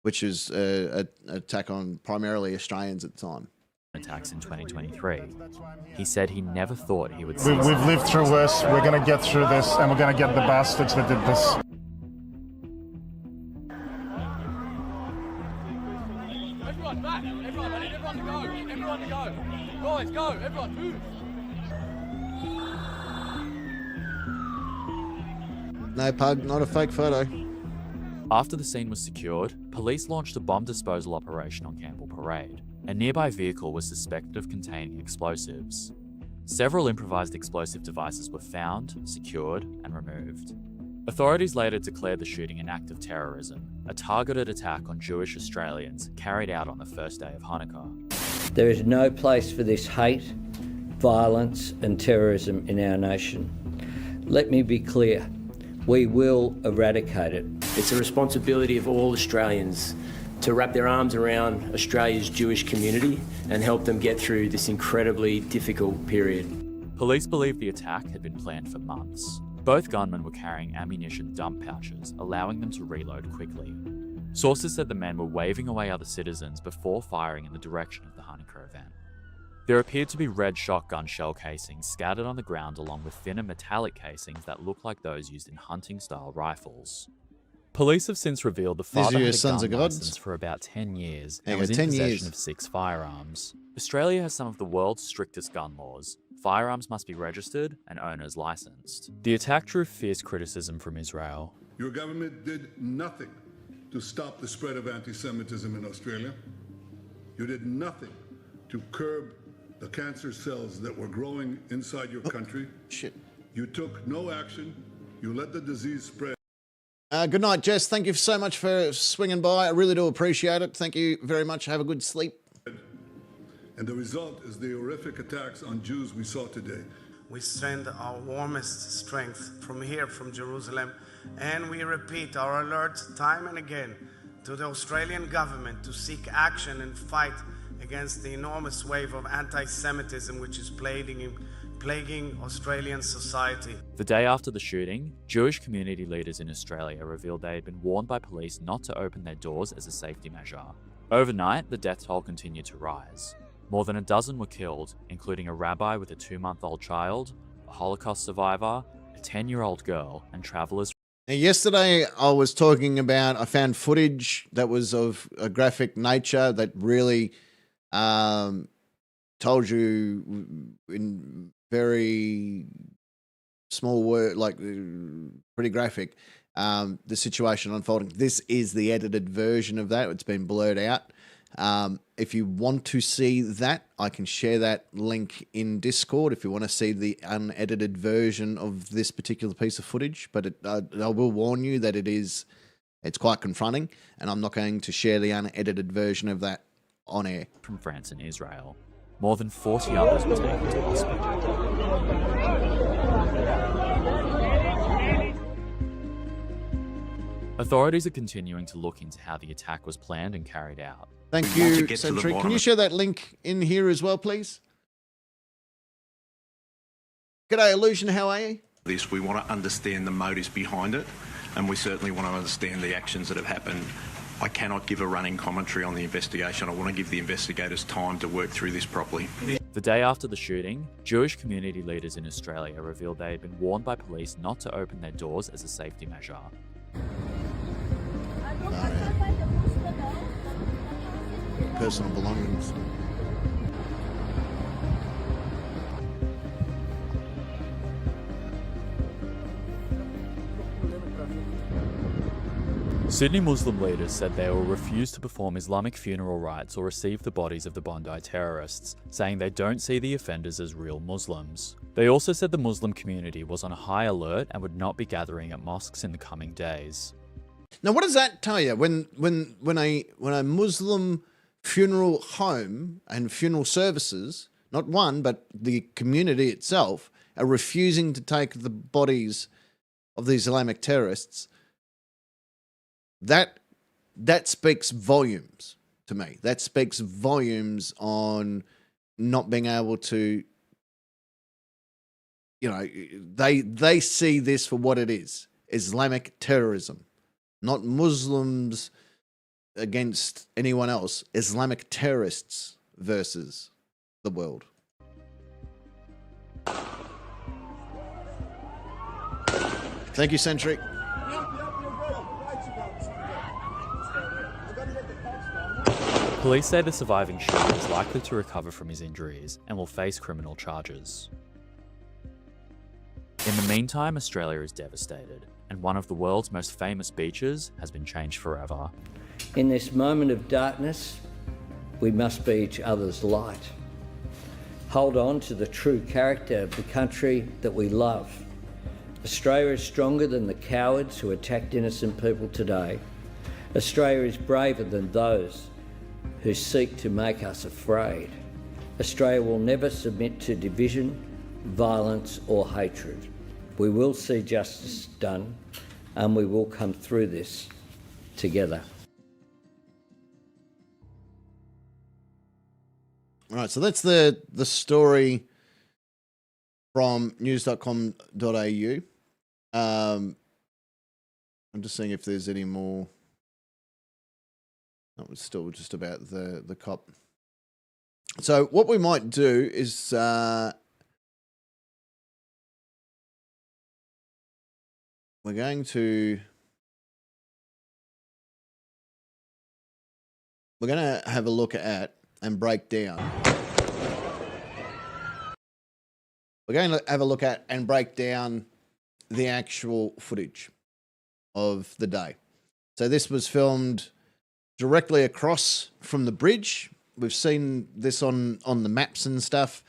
which is an attack on primarily Australians at the time. Attacks in 2023. He said he never thought he would see. We've lived through this. We're going to get through this, and we're going to get the bastards that did this. Everyone back! Everyone, I need everyone to go! Everyone to go! Guys, go! Everyone, move! No pug, not a fake photo. After the scene was secured, police launched a bomb disposal operation on Campbell Parade. A nearby vehicle was suspected of containing explosives. Several improvised explosive devices were found, secured, and removed. Authorities later declared the shooting an act of terrorism, a targeted attack on Jewish Australians carried out on the first day of Hanukkah. There is no place for this hate, violence and terrorism in our nation. Let me be clear, we will eradicate it. It's the responsibility of all Australians to wrap their arms around Australia's Jewish community and help them get through this incredibly difficult period. Police believe the attack had been planned for months. Both gunmen were carrying ammunition dump pouches, allowing them to reload quickly. Sources said the men were waving away other citizens before firing in the direction of the Hanukkah event. There appeared to be red shotgun shell casings scattered on the ground along with thinner metallic casings that look like those used in hunting-style rifles. Police have since revealed the father had a gun license for about 10 years and was in possession of 6 firearms. Australia has some of the world's strictest gun laws. Firearms must be registered and owners licensed. The attack drew fierce criticism from Israel. Your government did nothing to stop the spread of anti-Semitism in Australia. You did nothing to curb the cancer cells that were growing inside your country. You took no action. You let the disease spread. Good night, Jess. Thank you so much for swinging by. I really do appreciate it. Thank you very much. Have a good sleep. And the result is the horrific attacks on Jews we saw today. We send our warmest strength from here, from Jerusalem, and we repeat our alert time and again to the Australian government to seek action and fight against the enormous wave of anti-Semitism which is plaguing Australian society. The day after the shooting, Jewish community leaders in Australia revealed they had been warned by police not to open their doors as a safety measure. Overnight, the death toll continued to rise. More than a dozen were killed, including a rabbi with a 2-month-old child, a Holocaust survivor, a 10-year-old girl, and travellers. Now, yesterday I found footage that was of a graphic nature that really told you in very small word, like pretty graphic, the situation unfolding. This is the edited version of that. It's been blurred out. If you want to see that, I can share that link in Discord if you want to see the unedited version of this particular piece of footage. But I will warn you that it's quite confronting, and I'm not going to share the unedited version of that on air. From France and Israel. More than 40 others were taken to hospital. Authorities are continuing to look into how the attack was planned and carried out. Thank you, Sentry. Can you share that link in here as well, please? G'day, Illusion. How are you? We want to understand the motives behind it, and we certainly want to understand the actions that have happened. I cannot give a running commentary on the investigation. I want to give the investigators time to work through this properly. The day after the shooting, Jewish community leaders in Australia revealed they had been warned by police not to open their doors as a safety measure. Personal belongings. Sydney Muslim leaders said they will refuse to perform Islamic funeral rites or receive the bodies of the Bondi terrorists, saying they don't see the offenders as real Muslims. They also said the Muslim community was on high alert and would not be gathering at mosques in the coming days. Now, what does that tell you? When a Muslim funeral home and funeral services, not one, but the community itself, are refusing to take the bodies of the Islamic terrorists, that speaks volumes to me. That speaks volumes on not being able to, they see this for what it is, Islamic terrorism, not Muslims against anyone else, Islamic terrorists versus the world. Thank you, Sentry. Police say the surviving shooter is likely to recover from his injuries and will face criminal charges. In the meantime, Australia is devastated, and one of the world's most famous beaches has been changed forever. In this moment of darkness, we must be each other's light. Hold on to the true character of the country that we love. Australia is stronger than the cowards who attacked innocent people today. Australia is braver than those who seek to make us afraid. Australia will never submit to division, violence or hatred. We will see justice done and we will come through this together. All right, so that's the story from news.com.au. I'm just seeing if there's any more. That was still just about the cop. So what we might do is we're going to have a look at and break down. We're going to have a look at and break down the actual footage of the day. So this was filmed directly across from the bridge. We've seen this on the maps and stuff.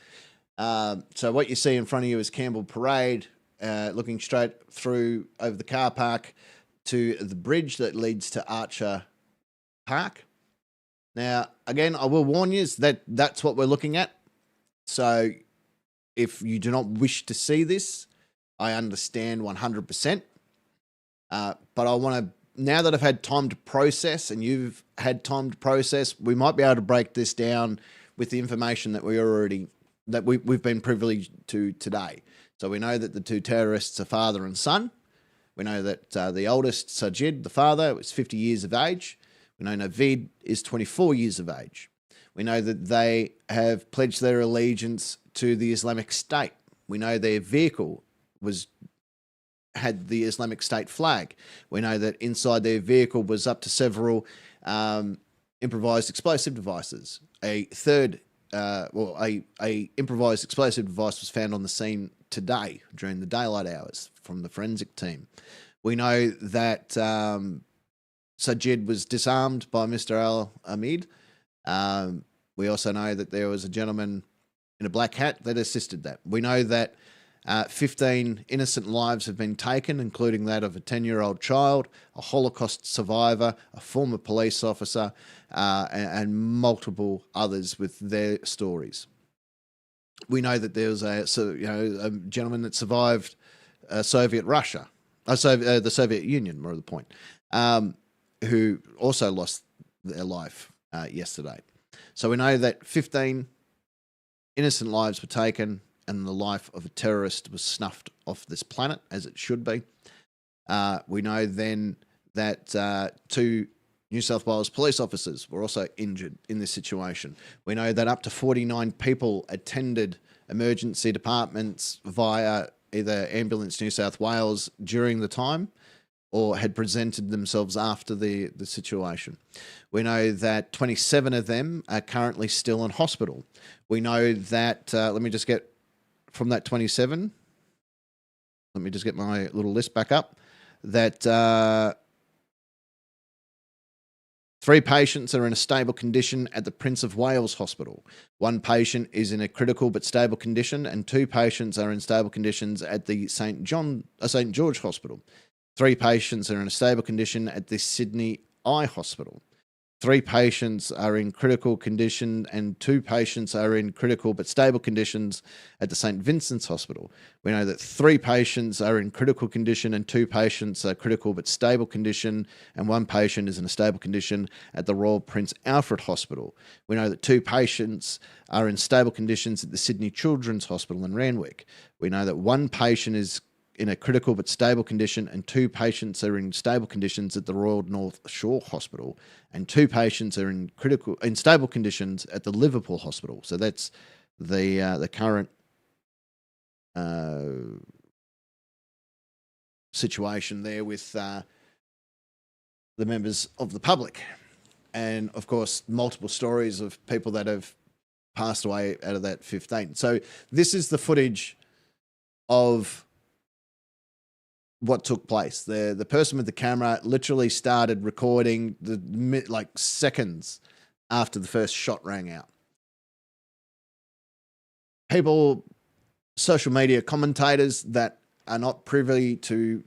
So what you see in front of you is Campbell Parade, looking straight through over the car park to the bridge that leads to Archer Park. Now, again, I will warn you that that's what we're looking at. So if you do not wish to see this, I understand 100%. But I want to, now that I've had time to process and you've had time to process, we might be able to break this down with the information that we've been privileged to today. So we know that the two terrorists are father and son. We know that the oldest, Sajid, the father, was 50 years of age. We know Naveed is 24 years of age. We know that they have pledged their allegiance to the Islamic State. We know their vehicle had the Islamic State flag. We know that inside their vehicle was up to several improvised explosive devices. A improvised explosive device was found on the scene today during the daylight hours from the forensic team. We know that Sajid was disarmed by Mr. Al-Hamid. We also know that there was a gentleman in a black hat that assisted that. We know that 15 innocent lives have been taken, including that of a 10-year-old child, a Holocaust survivor, a former police officer, and multiple others with their stories. We know that there was a gentleman that survived Soviet Russia, the Soviet Union, more to the point, who also lost their life yesterday. So we know that 15 innocent lives were taken and the life of a terrorist was snuffed off this planet, as it should be. We know then that 2 New South Wales police officers were also injured in this situation. We know that up to 49 people attended emergency departments via either Ambulance New South Wales during the time or had presented themselves after the situation. We know that 27 of them are currently still in hospital. We know that, let me just get from that 27, let me just get my little list back up, that 3 patients are in a stable condition at the Prince of Wales Hospital. 1 patient is in a critical but stable condition, and 2 patients are in stable conditions at the St. George Hospital. 3 patients are in a stable condition at the Sydney Eye Hospital. 3 patients are in critical condition and 2 patients are in critical but stable conditions at the St. Vincent's Hospital. We know that 3 patients are in critical condition and 2 patients are critical but stable condition, and 1 patient is in a stable condition at the Royal Prince Alfred Hospital. We know that 2 patients are in stable conditions at the Sydney Children's Hospital in Randwick. We know that 1 patient is in a critical but stable condition and 2 patients are in stable conditions at the Royal North Shore Hospital, and 2 patients are in stable conditions at the Liverpool Hospital. So that's the current situation there with the members of the public. And of course, multiple stories of people that have passed away out of that 15. So this is the footage of what took place. The person with the camera literally started recording like seconds after the first shot rang out. People, social media commentators that are not privy to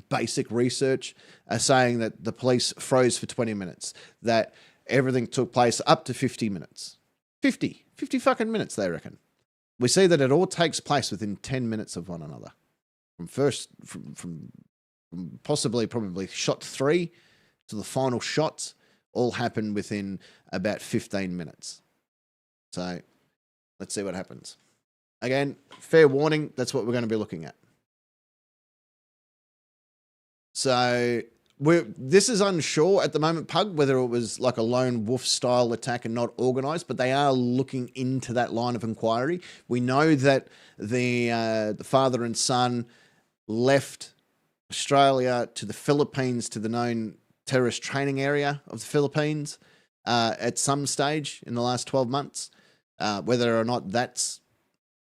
basic research are saying that the police froze for 20 minutes, that everything took place up to 50 minutes. 50 50 fucking minutes, they reckon. We see that it all takes place within 10 minutes of one another. From possibly probably shot 3 to the final shots all happen within about 15 minutes. So let's see what happens. Again, fair warning, that's what we're going to be looking at. So this is unsure at the moment, Pug, whether it was like a lone wolf style attack and not organised, but they are looking into that line of inquiry. We know that the father and son left Australia to the Philippines, to the known terrorist training area of the Philippines at some stage in the last 12 months. Whether or not that's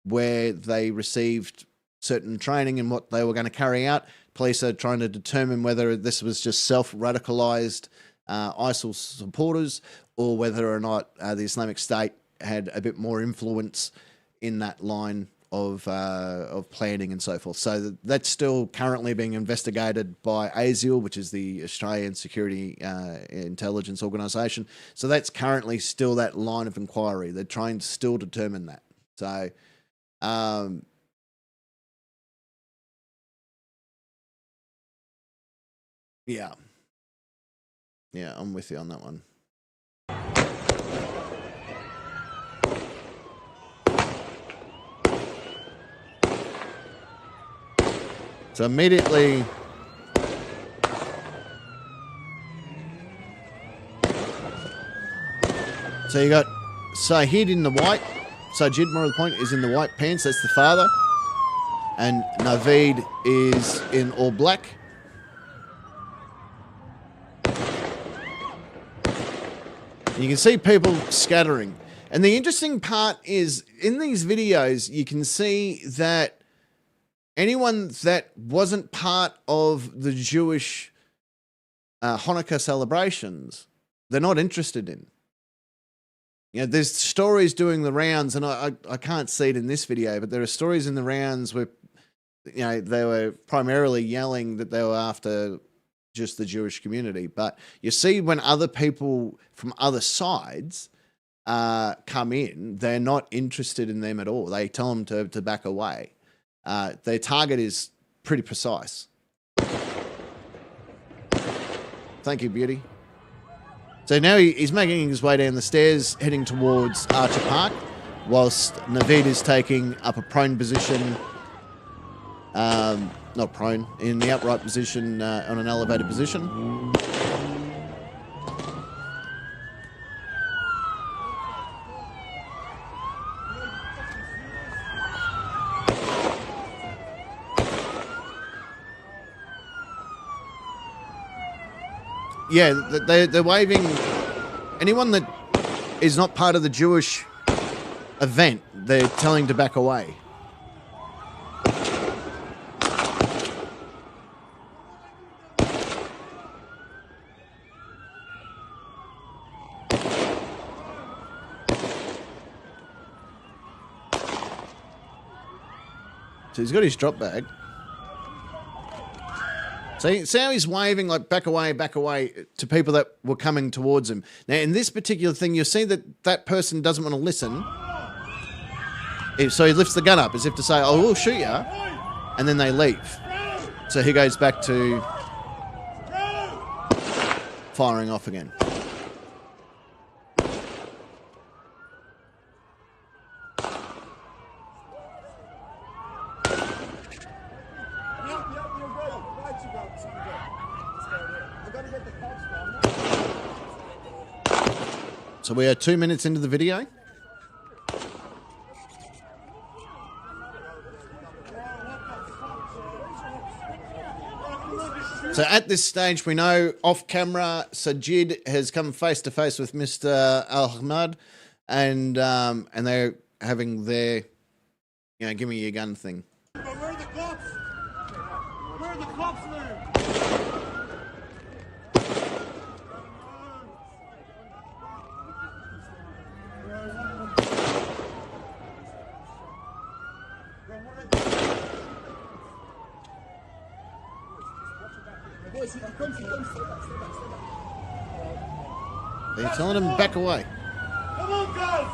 where they received certain training and what they were going to carry out, police are trying to determine whether this was just self-radicalised ISIL supporters or whether or not the Islamic State had a bit more influence in that line of planning and so forth. So that's still currently being investigated by ASIL, which is the Australian Security Intelligence Organisation. So that's currently still that line of inquiry. They're trying to still determine that. So yeah, I'm with you on that one. So immediately, so you got Sajid in the white. Sajid, more to the point, is in the white pants. That's the father. And Naveed is in all black. You can see people scattering. And the interesting part is, in these videos, you can see that anyone that wasn't part of the Jewish Hanukkah celebrations, they're not interested in. You know, there's stories doing the rounds, and I can't see it in this video, but there are stories in the rounds where, you know, they were primarily yelling that they were after just the Jewish community. But you see when other people from other sides come in, they're not interested in them at all. They tell them to back away. Their target is pretty precise. Thank you, beauty. So now he's making his way down the stairs, heading towards Archer Park, whilst Naveed is taking up a prone position, not prone, in the upright position on an elevated position. Yeah, they're waving. Anyone that is not part of the Jewish event, they're telling to back away. So he's got his drop bag. See how he's waving like back away to people that were coming towards him. Now, in this particular thing, you'll see that that person doesn't want to listen. So he lifts the gun up as if to say, "Oh, we'll shoot you," and then they leave. So he goes back to firing off again. So we are 2 minutes into the video. So at this stage, we know off camera, Sajid has come face to face with Mr. Ahmad, and they're having their, you know, give me your gun thing. Where are the cops? Where are the cops, man? They're telling him back away. Come on, guys!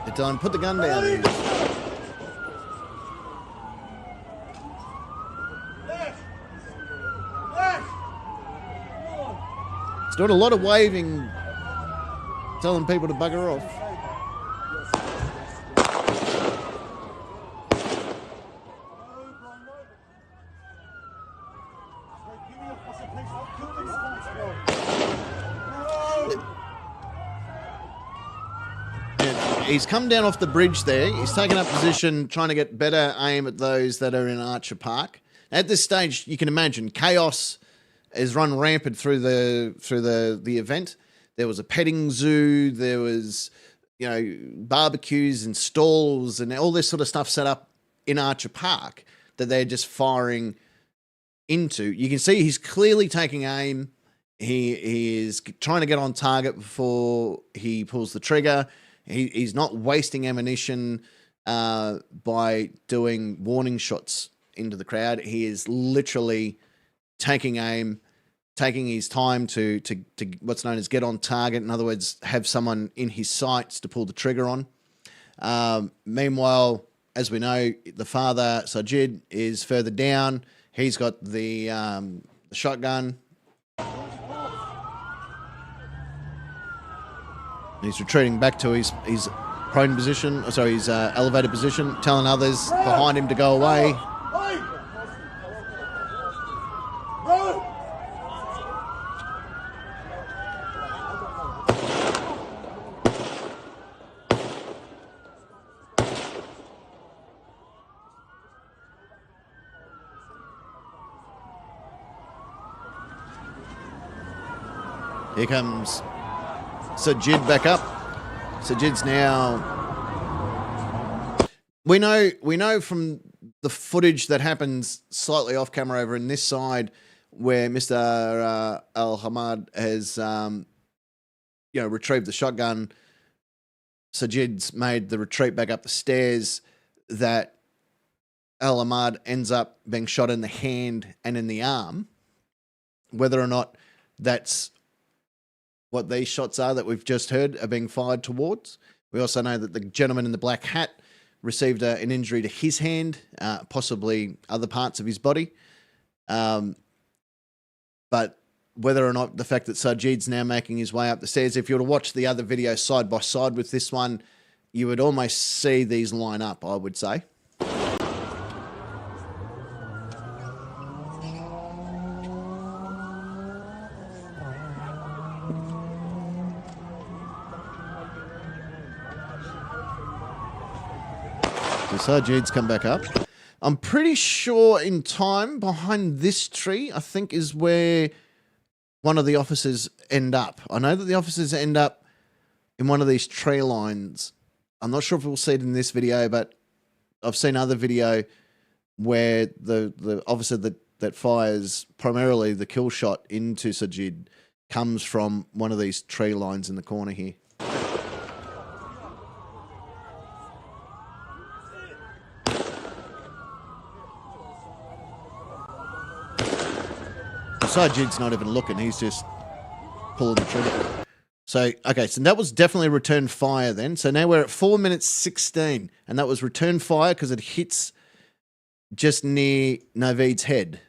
They're telling him, put the gun down. He's doing a lot of waving, telling people to bugger off. He's come down off the bridge there. He's taken up position, trying to get better aim at those that are in Archer Park. At this stage, you can imagine chaos is run rampant through the event. There was a petting zoo. There was, barbecues and stalls and all this sort of stuff set up in Archer Park that they're just firing into. You can see he's clearly taking aim. He is trying to get on target before he pulls the trigger. He's not wasting ammunition by doing warning shots into the crowd. He is literally taking aim, taking his time to what's known as get on target. In other words, have someone in his sights to pull the trigger on. Meanwhile, as we know, the father, Sajid, is further down. He's got the shotgun. He's retreating back to his prone position, his elevated position, telling others behind him to go away. Here comes Sajid back up. Sajid's now. We know from the footage that happens slightly off camera over in this side, where Mr. Al Hamad has, retrieved the shotgun. Sajid's made the retreat back up the stairs. That Al Hamad ends up being shot in the hand and in the arm. Whether or not that's what these shots are that we've just heard are being fired towards. We also know that the gentleman in the black hat received an injury to his hand, possibly other parts of his body. But whether or not the fact that Sajid's now making his way up the stairs, if you were to watch the other video side by side with this one, you would almost see these line up, I would say. Sajid's come back up. I'm pretty sure in time behind this tree, I think, is where one of the officers end up. I know that the officers end up in one of these tree lines. I'm not sure if we'll see it in this video, but I've seen other video where the officer that fires primarily the kill shot into Sajid comes from one of these tree lines in the corner here. Sajid's not even looking, he's just pulling the trigger. So, okay, so that was definitely return fire then. So now we're at 4 minutes 16, and that was return fire because it hits just near Naveed's head.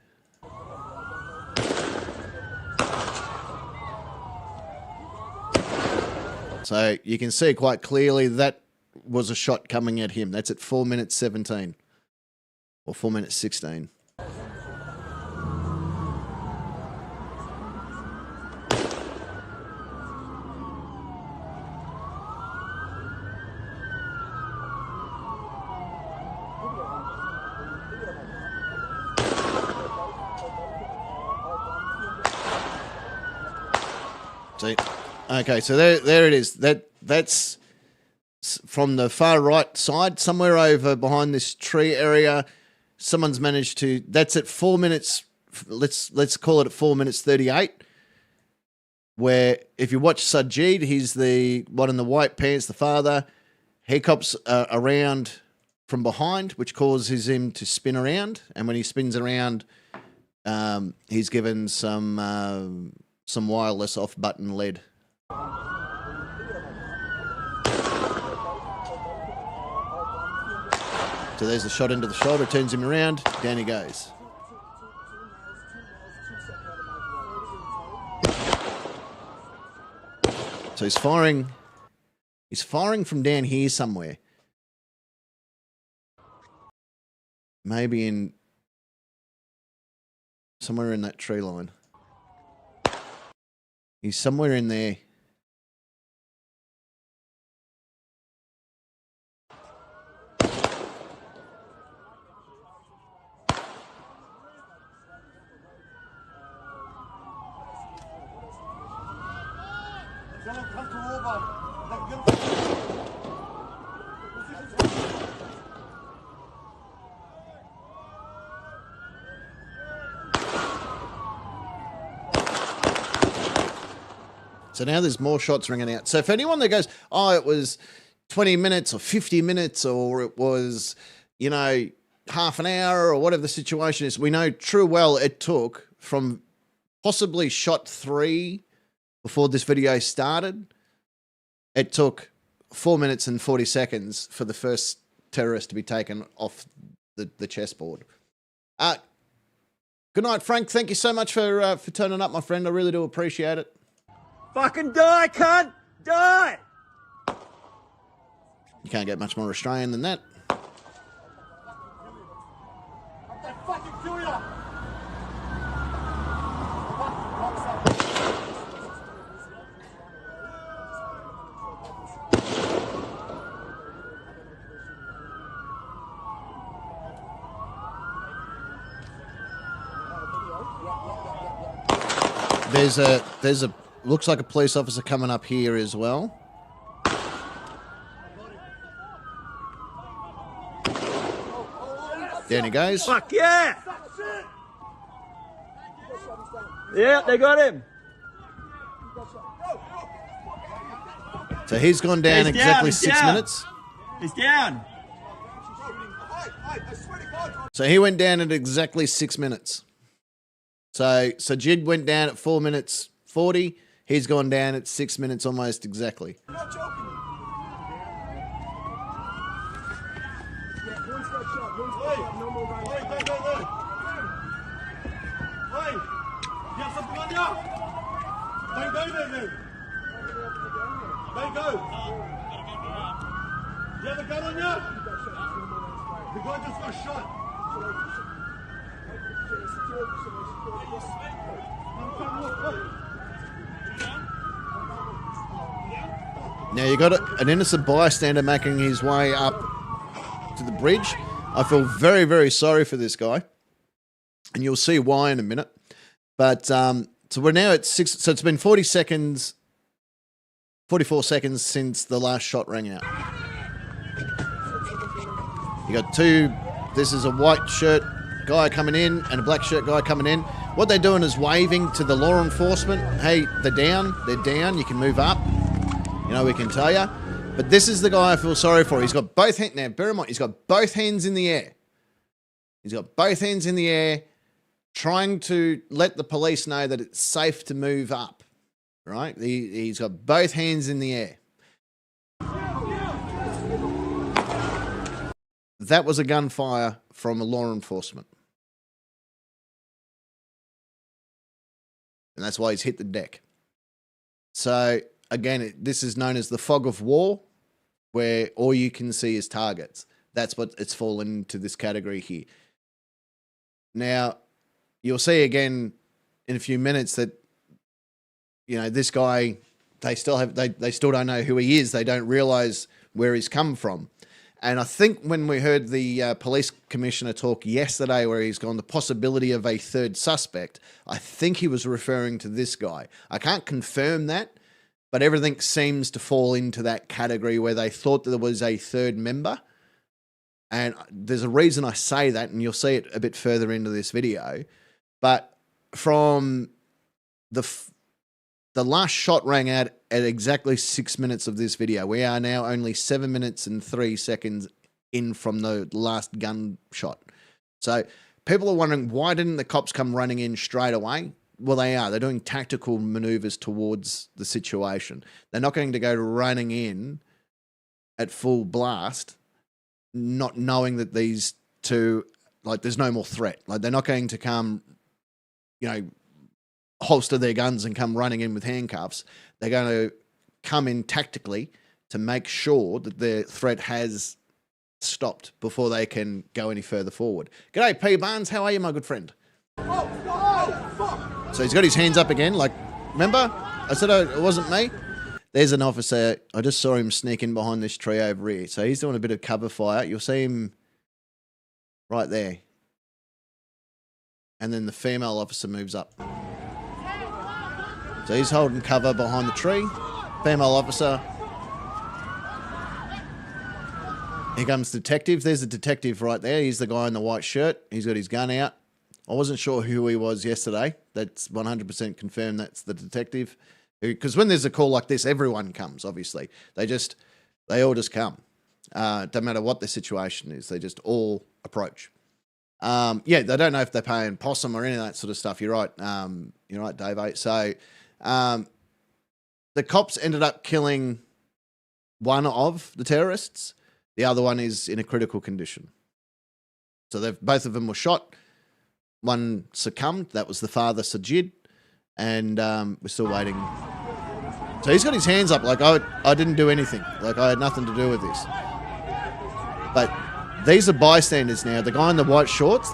So you can see quite clearly that was a shot coming at him. That's at 4 minutes 17, or 4 minutes 16. Okay, so there it is. That's from the far right side, somewhere over behind this tree area. Someone's managed to. That's at 4 minutes. Let's call it at 4 minutes 38. Where if you watch Sajid, he's the one in the white pants, the father. He cops around from behind, which causes him to spin around, and when he spins around, he's given some wireless off button lead. So there's the shot into the shoulder, turns him around, down he goes. So he's firing from down here somewhere. Maybe in somewhere in that tree line. He's somewhere in there. So now there's more shots ringing out. So if anyone that goes, oh, it was 20 minutes or 50 minutes or it was, you know, half an hour or whatever the situation is, we know true well it took from possibly shot 3 before this video started, it took 4 minutes and 40 seconds for the first terrorist to be taken off the chessboard. Good night, Frank. Thank you so much for turning up, my friend. I really do appreciate it. Fucking die, cunt! Die! You can't get much more Australian than that. There's a looks like a police officer coming up here as well. Down he goes. Fuck yeah! Yeah, they got him. So he's gone down exactly 6 minutes. He's down. So he went down at exactly 6 minutes. So Jid went down at 4 minutes 40. He's gone down at 6 minutes almost exactly. You have a gun on you? The guy just got shot. Now you got an innocent bystander making his way up to the bridge. I feel very, very sorry for this guy, and you'll see why in a minute. But so we're now at 6. So it's been 44 seconds since the last shot rang out. You got two. This is a white shirt guy coming in and a black shirt guy coming in. What they're doing is waving to the law enforcement. Hey, they're down. They're down. You can move up. You know, we can tell you. But this is the guy I feel sorry for. He's got both hands. Now, bear in mind, he's got both hands in the air. He's got both hands in the air, trying to let the police know that it's safe to move up. Right? He's got both hands in the air. That was a gunfire from a law enforcement. And that's why he's hit the deck. So, again, this is known as the fog of war, where all you can see is targets. That's what it's fallen into this category here. Now, you'll see again in a few minutes that, you know, this guy, they still don't know who he is. They don't realise where he's come from. And I think when we heard the police commissioner talk yesterday where he's gone the possibility of a third suspect, I think he was referring to this guy. I can't confirm that, but everything seems to fall into that category where they thought that there was a third member. And there's a reason I say that, and you'll see it a bit further into this video. But from the last shot rang out at exactly 6 minutes of this video. We are now only 7 minutes and 3 seconds in from the last gunshot. So people are wondering, why didn't the cops come running in straight away? Well, they are. They're doing tactical maneuvers towards the situation. They're not going to go running in at full blast not knowing that these two, like, there's no more threat. Like, they're not going to come, holster their guns and come running in with handcuffs. They're going to come in tactically to make sure that their threat has stopped before they can go any further forward. G'day, P. Barnes. How are you, my good friend? So he's got his hands up again. Like, remember? I said it wasn't me. There's an officer. I just saw him sneak in behind this tree over here. So he's doing a bit of cover fire. You'll see him right there. And then the female officer moves up. So he's holding cover behind the tree. Female officer. Here comes the detective. There's the detective right there. He's the guy in the white shirt. He's got his gun out. I wasn't sure who he was yesterday. That's 100% confirmed that's the detective. Because when there's a call like this, everyone comes, obviously. They all just come. Don't matter what the situation is. They just all approach. They don't know if they're paying possum or any of that sort of stuff. You're right. You're right, Dave. So the cops ended up killing one of the terrorists. The other one is in a critical condition. So both of them were shot. One succumbed. That was the father, Sajid. And we're still waiting. So he's got his hands up like, I didn't do anything. Like, I had nothing to do with this. But these are bystanders now. The guy in the white shorts,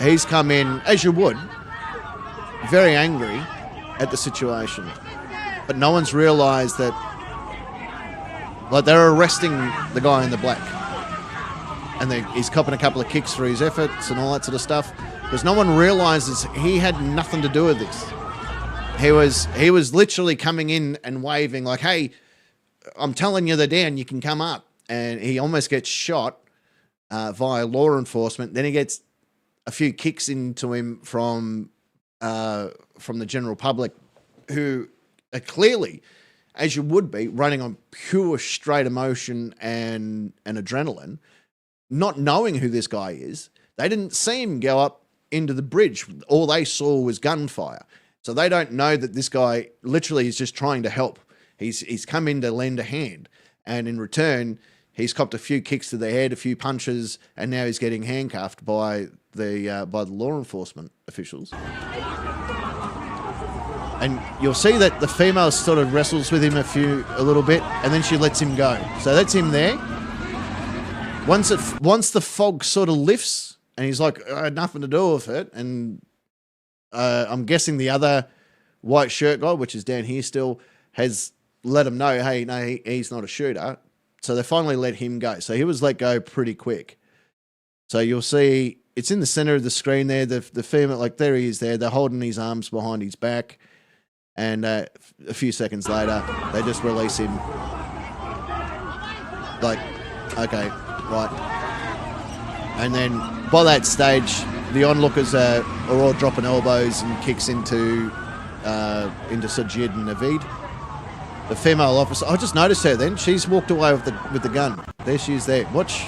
he's come in, as you would, very angry at the situation. But no one's realised that, like, they're arresting the guy in the black. And he's copping a couple of kicks for his efforts and all that sort of stuff. Because no one realises he had nothing to do with this. He was literally coming in and waving like, hey, I'm telling you they're down, you can come up. And he almost gets shot via law enforcement. Then he gets a few kicks into him from the general public, who are clearly, as you would be, running on pure straight emotion and adrenaline, not knowing who this guy is. They didn't see him go up into the bridge. All they saw was gunfire. So they don't know that this guy literally is just trying to help. He's come in to lend a hand. And in return, he's copped a few kicks to the head, a few punches, and now he's getting handcuffed by the law enforcement officials. And you'll see that the female sort of wrestles with him a little bit, and then she lets him go. So that's him there. Once the fog sort of lifts, and he's like, I had nothing to do with it, and I'm guessing the other white shirt guy, which is down here still, has let him know, hey, no, he's not a shooter. So they finally let him go. So he was let go pretty quick. So you'll see it's in the center of the screen there. The female, like, there he is there. They're holding his arms behind his back. And a few seconds later, they just release him. Like, okay, right. And then by that stage, the onlookers are all dropping elbows and kicks into Sajid and Naveed. The female officer, I just noticed her then. She's walked away with the gun. There she is there. Watch.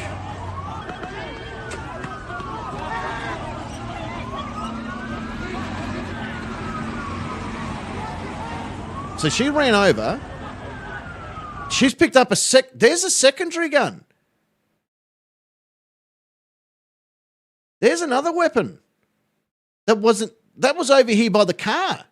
So she ran over. She's picked up there's a secondary gun. There's another weapon. That was over here by the car.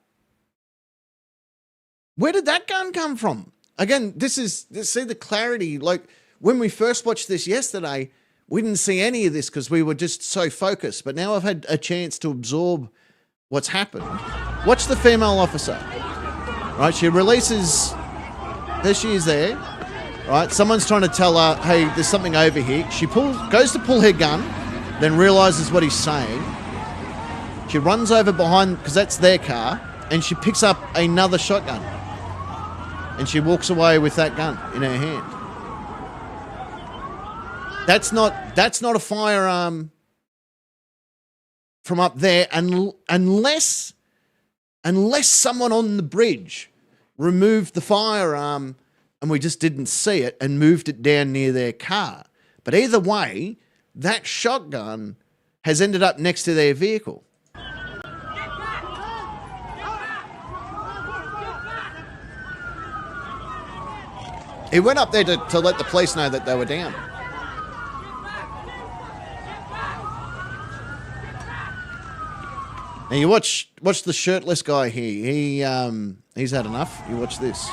Where did that gun come from? Again, see the clarity. Like, when we first watched this yesterday, we didn't see any of this because we were just so focused. But now I've had a chance to absorb what's happened. Watch the female officer. Right, she releases, there she is there, right? Someone's trying to tell her, hey, there's something over here. She goes to pull her gun, then realizes what he's saying. She runs over behind, because that's their car, and she picks up another shotgun. And she walks away with that gun in her hand. That's not a firearm from up there, unless someone on the bridge removed the firearm and we just didn't see it and moved it down near their car. But either way, that shotgun has ended up next to their vehicle. He went up there to let the police know that they were down. Now you watch the shirtless guy here. He's had enough. You watch this.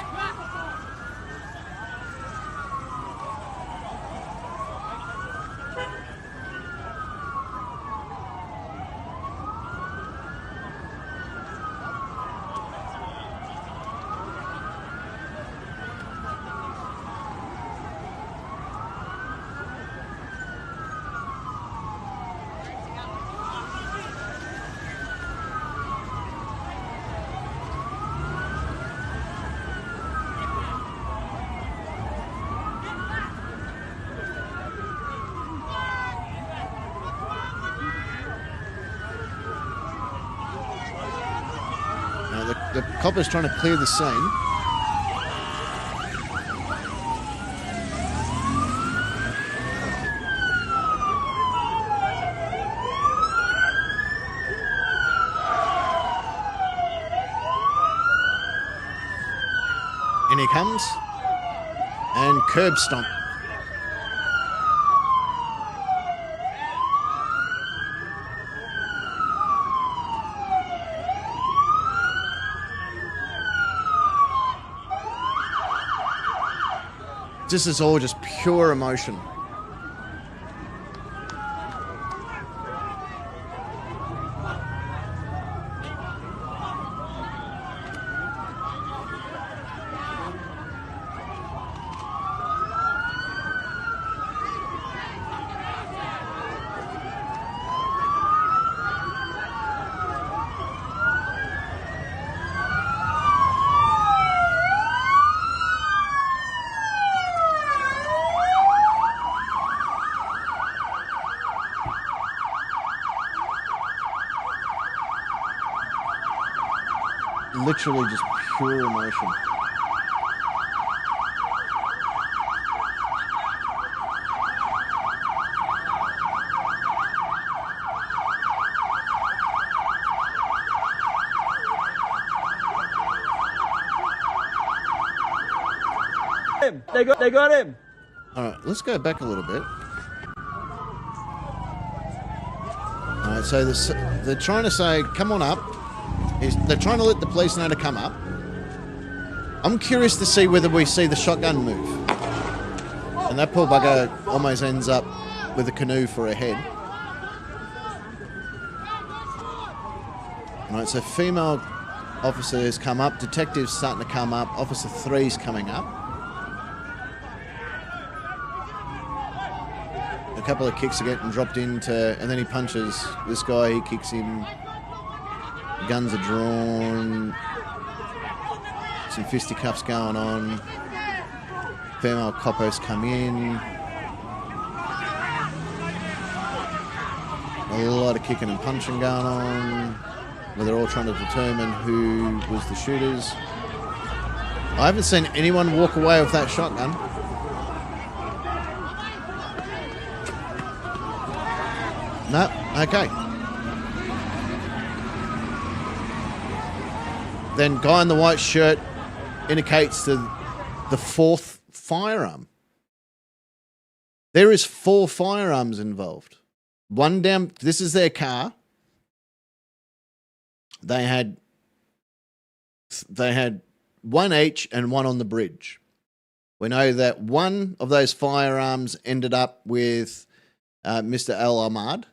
The copper's trying to clear the scene. And he comes. And curb stomp. This is all just pure emotion. Literally just pure emotion. They got him. All right, let's go back a little bit. All right, so they're trying to say, come on up. They're trying to let the police know to come up. I'm curious to see whether we see the shotgun move. And that poor bugger almost ends up with a canoe for a head. All right, so female officers come up. Detectives starting to come up. Officer 3's coming up. A couple of kicks are getting dropped into, and then he punches this guy. He kicks him. Guns are drawn. Some fisticuffs going on. Female coppers come in. A lot of kicking and punching going on. Where they're all trying to determine who was the shooters. I haven't seen anyone walk away with that shotgun. No, okay. Then guy in the white shirt indicates the fourth firearm. There is 4 firearms involved. One down, this is their car. They had one each and one on the bridge. We know that one of those firearms ended up with Mr. El Ahmad.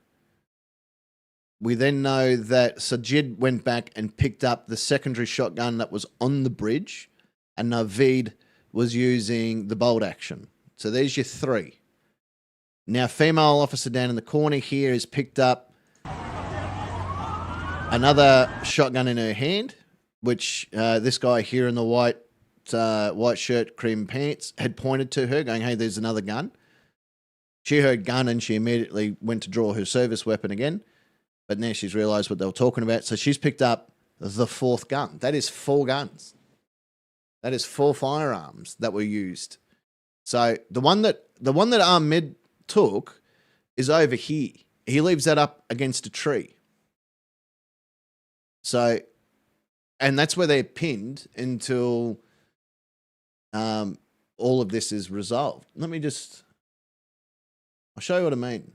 We then know that Sajid went back and picked up the secondary shotgun that was on the bridge, and Naveed was using the bolt action. So there's your 3. Now, female officer down in the corner here has picked up another shotgun in her hand, which this guy here in the white shirt, cream pants, had pointed to her, going, hey, there's another gun. She heard gun and she immediately went to draw her service weapon again. But now she's realised what they were talking about. So she's picked up the 4th gun. That is 4 guns. That is 4 firearms that were used. So the one that Ahmed took is over here. He leaves that up against a tree. So, and that's where they're pinned until all of this is resolved. Let me just, I'll show you what I mean.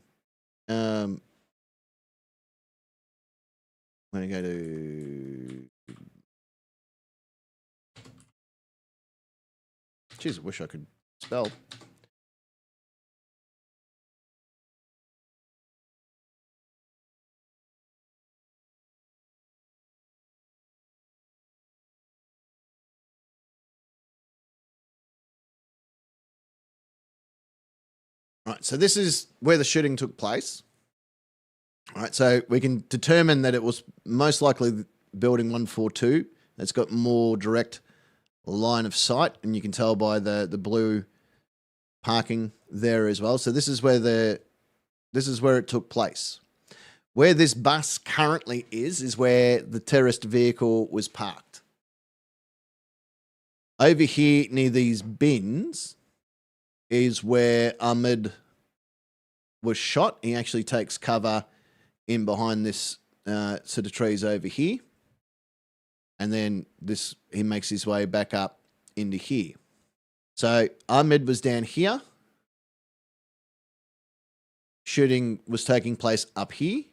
I'm going to go to, jeez, I wish I could spell. Right, so this is where the shooting took place. All right, so we can determine that it was most likely building 142. It's got more direct line of sight, and you can tell by the blue parking there as well. So this is where it took place. Where this bus currently is where the terrorist vehicle was parked. Over here near these bins is where Ahmed was shot. He actually takes cover in behind this set of trees over here. And then he makes his way back up into here. So Ahmed was down here. Shooting was taking place up here.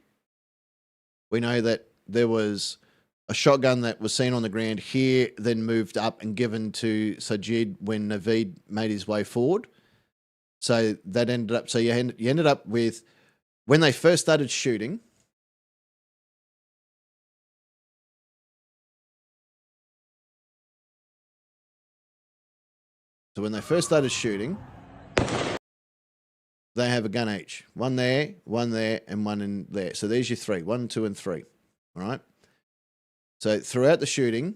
We know that there was a shotgun that was seen on the ground here, then moved up and given to Sajid when Naveed made his way forward. So that ended up, you ended up with, when they first started shooting, they have a gun each. One there, and one in there. So there's your three. 1, 2, and 3. All right? So throughout the shooting,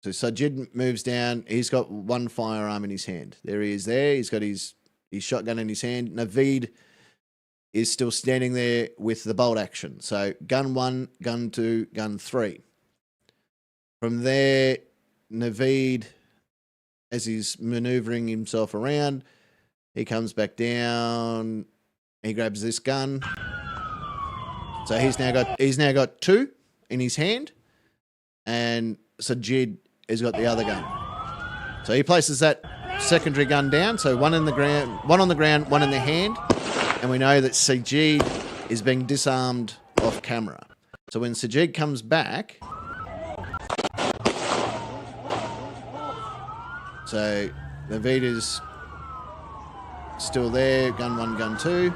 so Sajid moves down. He's got one firearm in his hand. There he is there. He's got his shotgun in his hand. Naveed is still standing there with the bolt action. So gun 1, gun 2, gun 3. From there, Naveed, as he's maneuvering himself around, he comes back down. He grabs this gun. So he's now got 2 in his hand, and Sajid has got the other gun. So he places that secondary gun down. So one on the ground, one in the hand, and we know that Sajid is being disarmed off camera. So when Sajid comes back, so Naveed is still there, gun 1, gun 2.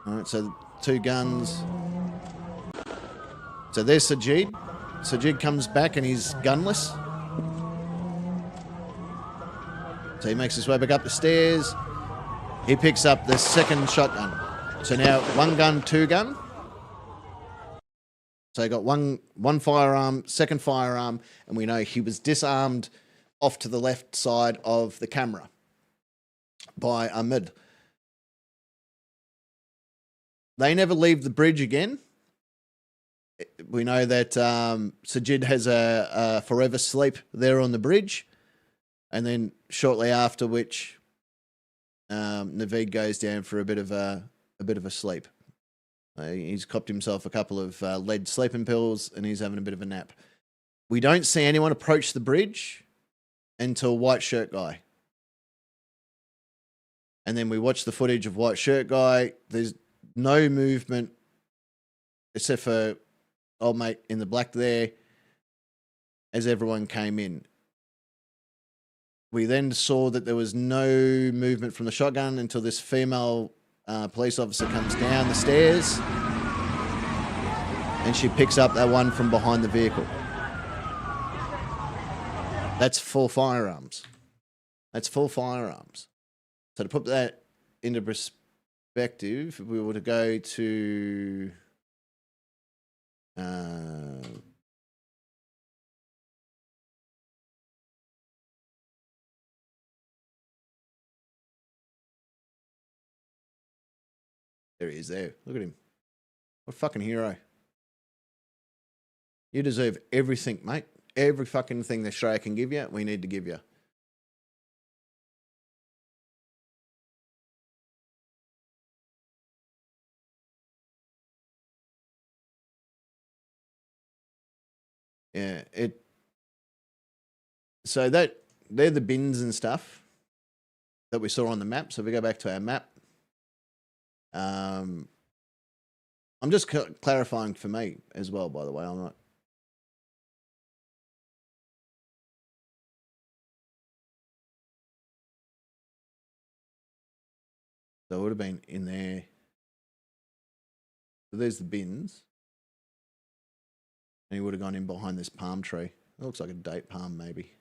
All right, so 2 guns. So there's Sajid. Sajid comes back and he's gunless. So he makes his way back up the stairs. He picks up the second shotgun. So now 1 gun, 2 gun. So he got one firearm, second firearm, and we know he was disarmed off to the left side of the camera by Ahmed. They never leave the bridge again. We know that Sajid has a forever sleep there on the bridge, and then shortly after which Naveed goes down for a bit of a sleep. He's copped himself a couple of lead sleeping pills, and he's having a bit of a nap. We don't see anyone approach the bridge until White Shirt Guy. And then we watch the footage of White Shirt Guy. There's no movement except for old mate in the black there as everyone came in. We then saw that there was no movement from the shotgun until this female police officer comes down the stairs and she picks up that one from behind the vehicle. That's 4 firearms. So to put that into perspective, if we were to go to there he is there. Look at him. What a fucking hero. You deserve everything, mate. Every fucking thing that Australia can give you, we need to give you. Yeah, So they're the bins and stuff that we saw on the map. So if we go back to our map, I'm just clarifying for me as well, by the way. I'm not. So it would have been in there. So there's the bins. And he would have gone in behind this palm tree. It looks like a date palm, maybe.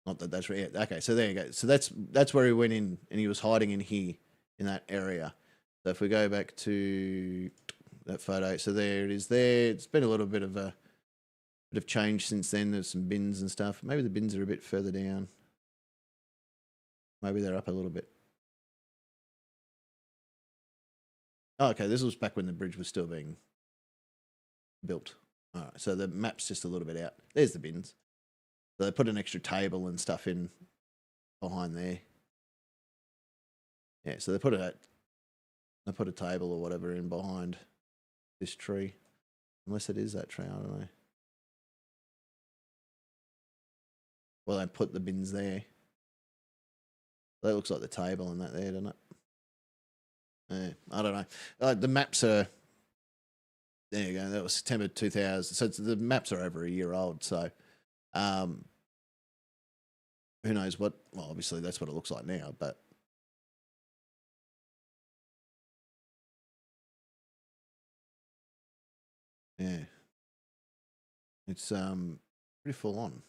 Not that that's right. Yeah, okay, so there you go. So that's where he went in, and he was hiding in here, in that area. So if we go back to that photo, so there it is there. It's been a little bit of change since then. There's some bins and stuff. Maybe the bins are a bit further down. Maybe they're up a little bit. Oh, okay, this was back when the bridge was still being built. All right, so the map's just a little bit out. There's the bins. So they put an extra table and stuff in behind there. Yeah, so they put a table or whatever in behind this tree. Unless it is that tree, I don't know. Well, they put the bins there. That looks like the table and that there, doesn't it? Yeah, I don't know. The maps are... There you go. That was September 2000. So the maps are over a year old. So who knows what? Well, obviously that's what it looks like now. But yeah, it's pretty full on.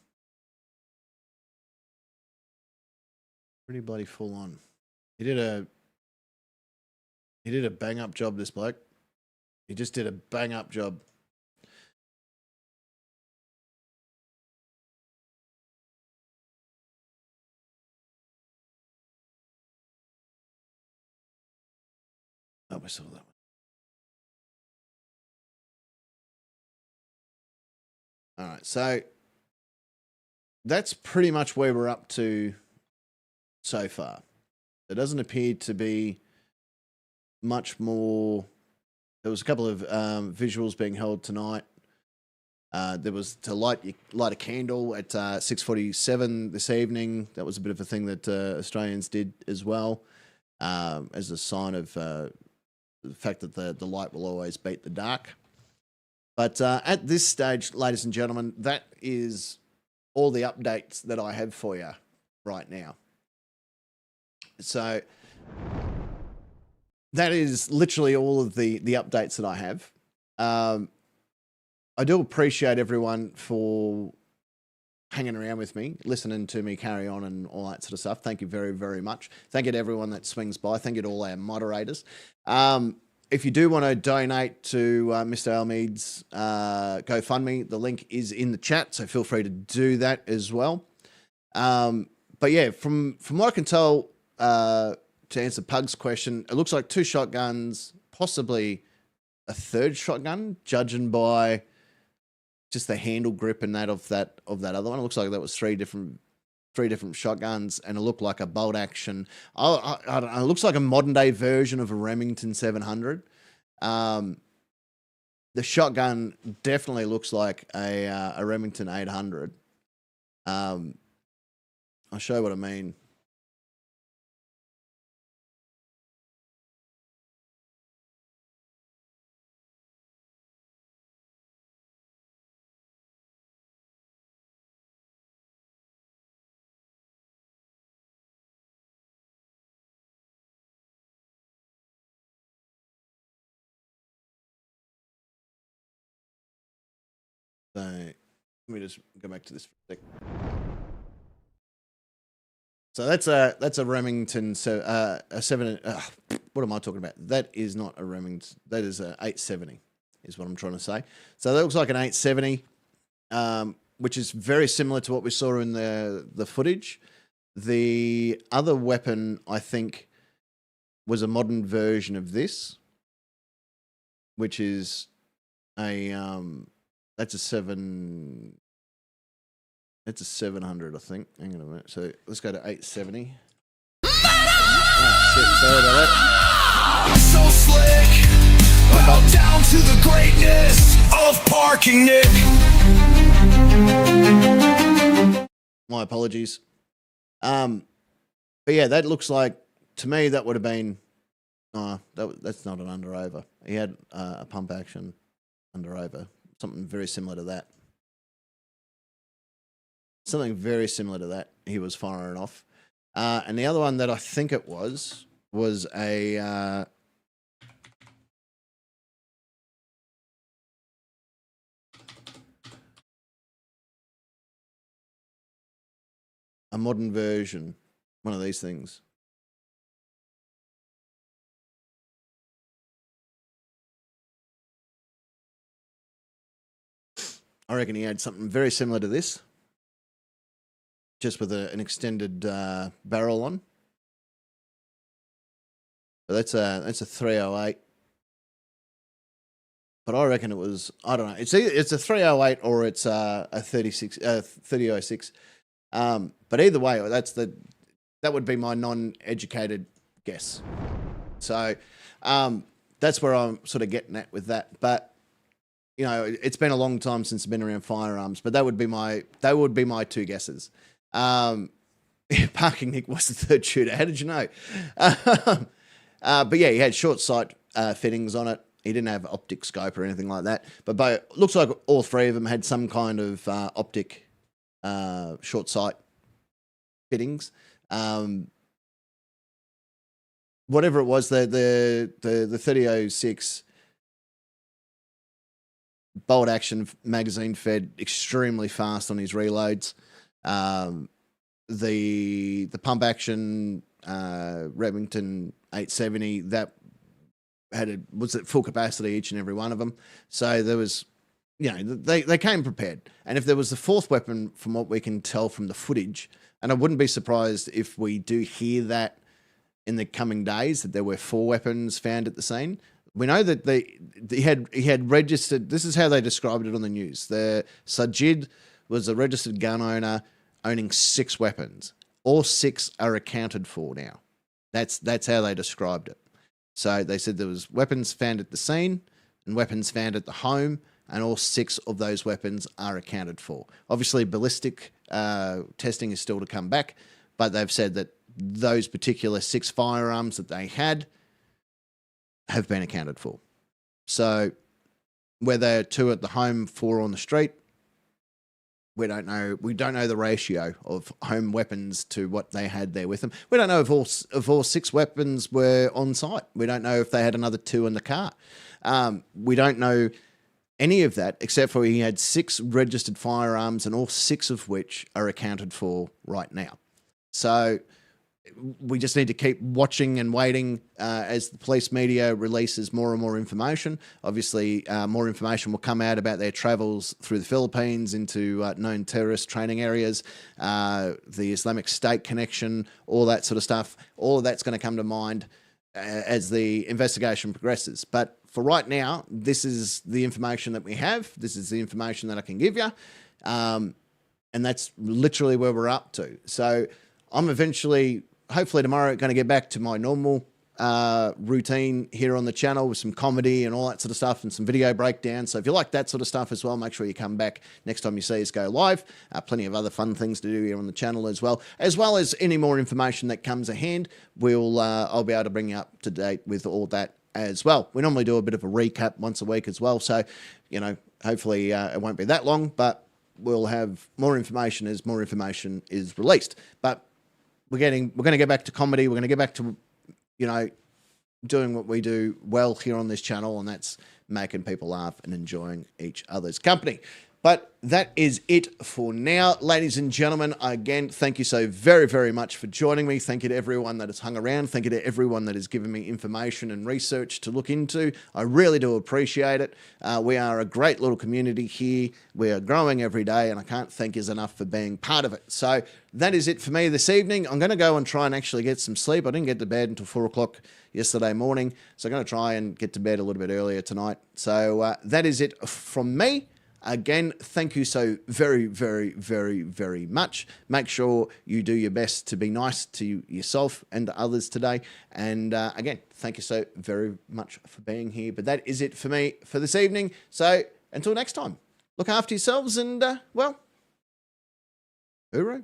Pretty bloody full on. He did a bang up job. This bloke. He just did a bang up job. Oh, we saw that one. All right, so that's pretty much where we're up to so far. There doesn't appear to be much more. There was a couple of visuals being held tonight. There was to light a candle at 6:47 this evening. That was a bit of a thing that Australians did as well, as a sign of the fact that the light will always beat the dark. But at this stage, ladies and gentlemen, that is all the updates that I have for you right now. So that is literally all of the updates that I have. I do appreciate everyone for hanging around with me, listening to me carry on and all that sort of stuff. Thank you very, very much. Thank you to everyone that swings by. Thank you to all our moderators. If you do want to donate to Mr. Almeid's GoFundMe, the link is in the chat, so feel free to do that as well. But yeah, from what I can tell, to answer Pug's question, it looks like 2 shotguns, possibly a 3rd shotgun, judging by just the handle grip and that of that other one. It looks like that was three different shotguns, and it looked like a bolt action. I don't know. It looks like a modern day version of a Remington 700. The shotgun definitely looks like a Remington 800. I'll show you what I mean. So let me just go back to this for a sec. So that's a Remington. So a 7. What am I talking about? That is not a Remington. That is a 870. Is what I'm trying to say. So that looks like an 870, which is very similar to what we saw in the footage. The other weapon, I think, was a modern version of this, which is a that's a 700, I think. Hang on a minute. So let's go to 870. Shit, sorry about that. So slick, bow down to the greatness of parking, Nick. My apologies. But yeah, that looks like, to me, that would have been, that's not an under over. He had a pump action under over, something very similar to that. Something very similar to that he was firing off. And the other one that I think it was a modern version, one of these things. I reckon he had something very similar to this, just with an extended barrel on. So that's a 308. But I reckon it was, I don't know. It's a 308 or it's a 3006. But either way, that would be my non-educated guess. So that's where I'm sort of getting at with that. But you know, it's been a long time since I've been around firearms. But that would be my two guesses. Parking Nick was the third shooter. How did you know? But yeah, he had short sight fittings on it. He didn't have optic scope or anything like that. But looks like all three of them had some kind of optic short sight fittings. Whatever it was, the 3006 bolt action magazine fed extremely fast on his reloads. The pump action Remington 870 that was at full capacity, each and every one of them. So there was, you know, they came prepared. And if there was the fourth weapon, from what we can tell from the footage, and I wouldn't be surprised if we do hear that in the coming days, that there were 4 weapons found at the scene. We know that he had registered. This is how they described it on the news. The Sajid was a registered gun owner owning 6 weapons. All 6 are accounted for now. That's how they described it. So they said there was weapons found at the scene and weapons found at the home, and all 6 of those weapons are accounted for. Obviously, ballistic testing is still to come back, but they've said that those particular 6 firearms that they had have been accounted for. So whether 2 at the home, 4 on the street, we don't know. We don't know the ratio of home weapons to what they had there with them. We don't know if all 6 weapons were on site. We don't know if they had another 2 in the car. We don't know any of that, except for he had 6 registered firearms, and all 6 of which are accounted for right now. So we just need to keep watching and waiting as the police media releases more and more information. Obviously, more information will come out about their travels through the Philippines into known terrorist training areas, the Islamic State connection, all that sort of stuff. All of that's going to come to mind as the investigation progresses. But for right now, this is the information that we have. This is the information that I can give you. And that's literally where we're up to. So I'm hopefully tomorrow, going to get back to my normal routine here on the channel with some comedy and all that sort of stuff and some video breakdowns. So if you like that sort of stuff as well, make sure you come back next time you see us go live. Plenty of other fun things to do here on the channel as well as any more information that comes a hand. I'll be able to bring you up to date with all that as well. We normally do a bit of a recap once a week as well. So, you know, hopefully it won't be that long, but we'll have more information as more information is released. But we're going to get back to comedy. We're going to get back to, you know, doing what we do well here on this channel, and that's making people laugh and enjoying each other's company. But that is it for now, ladies and gentlemen. Again, thank you so very, very much for joining me. Thank you to everyone that has hung around. Thank you to everyone that has given me information and research to look into. I really do appreciate it. We are a great little community here. We are growing every day, and I can't thank you enough for being part of it. So that is it for me this evening. I'm going to go and try and actually get some sleep. I didn't get to bed until 4 o'clock yesterday morning, so I'm going to try and get to bed a little bit earlier tonight. So that is it from me. Again, thank you so very, very, very, very much. Make sure you do your best to be nice to yourself and to others today. And again, thank you so very much for being here. But that is it for me for this evening. So until next time, look after yourselves and, well, hooroo.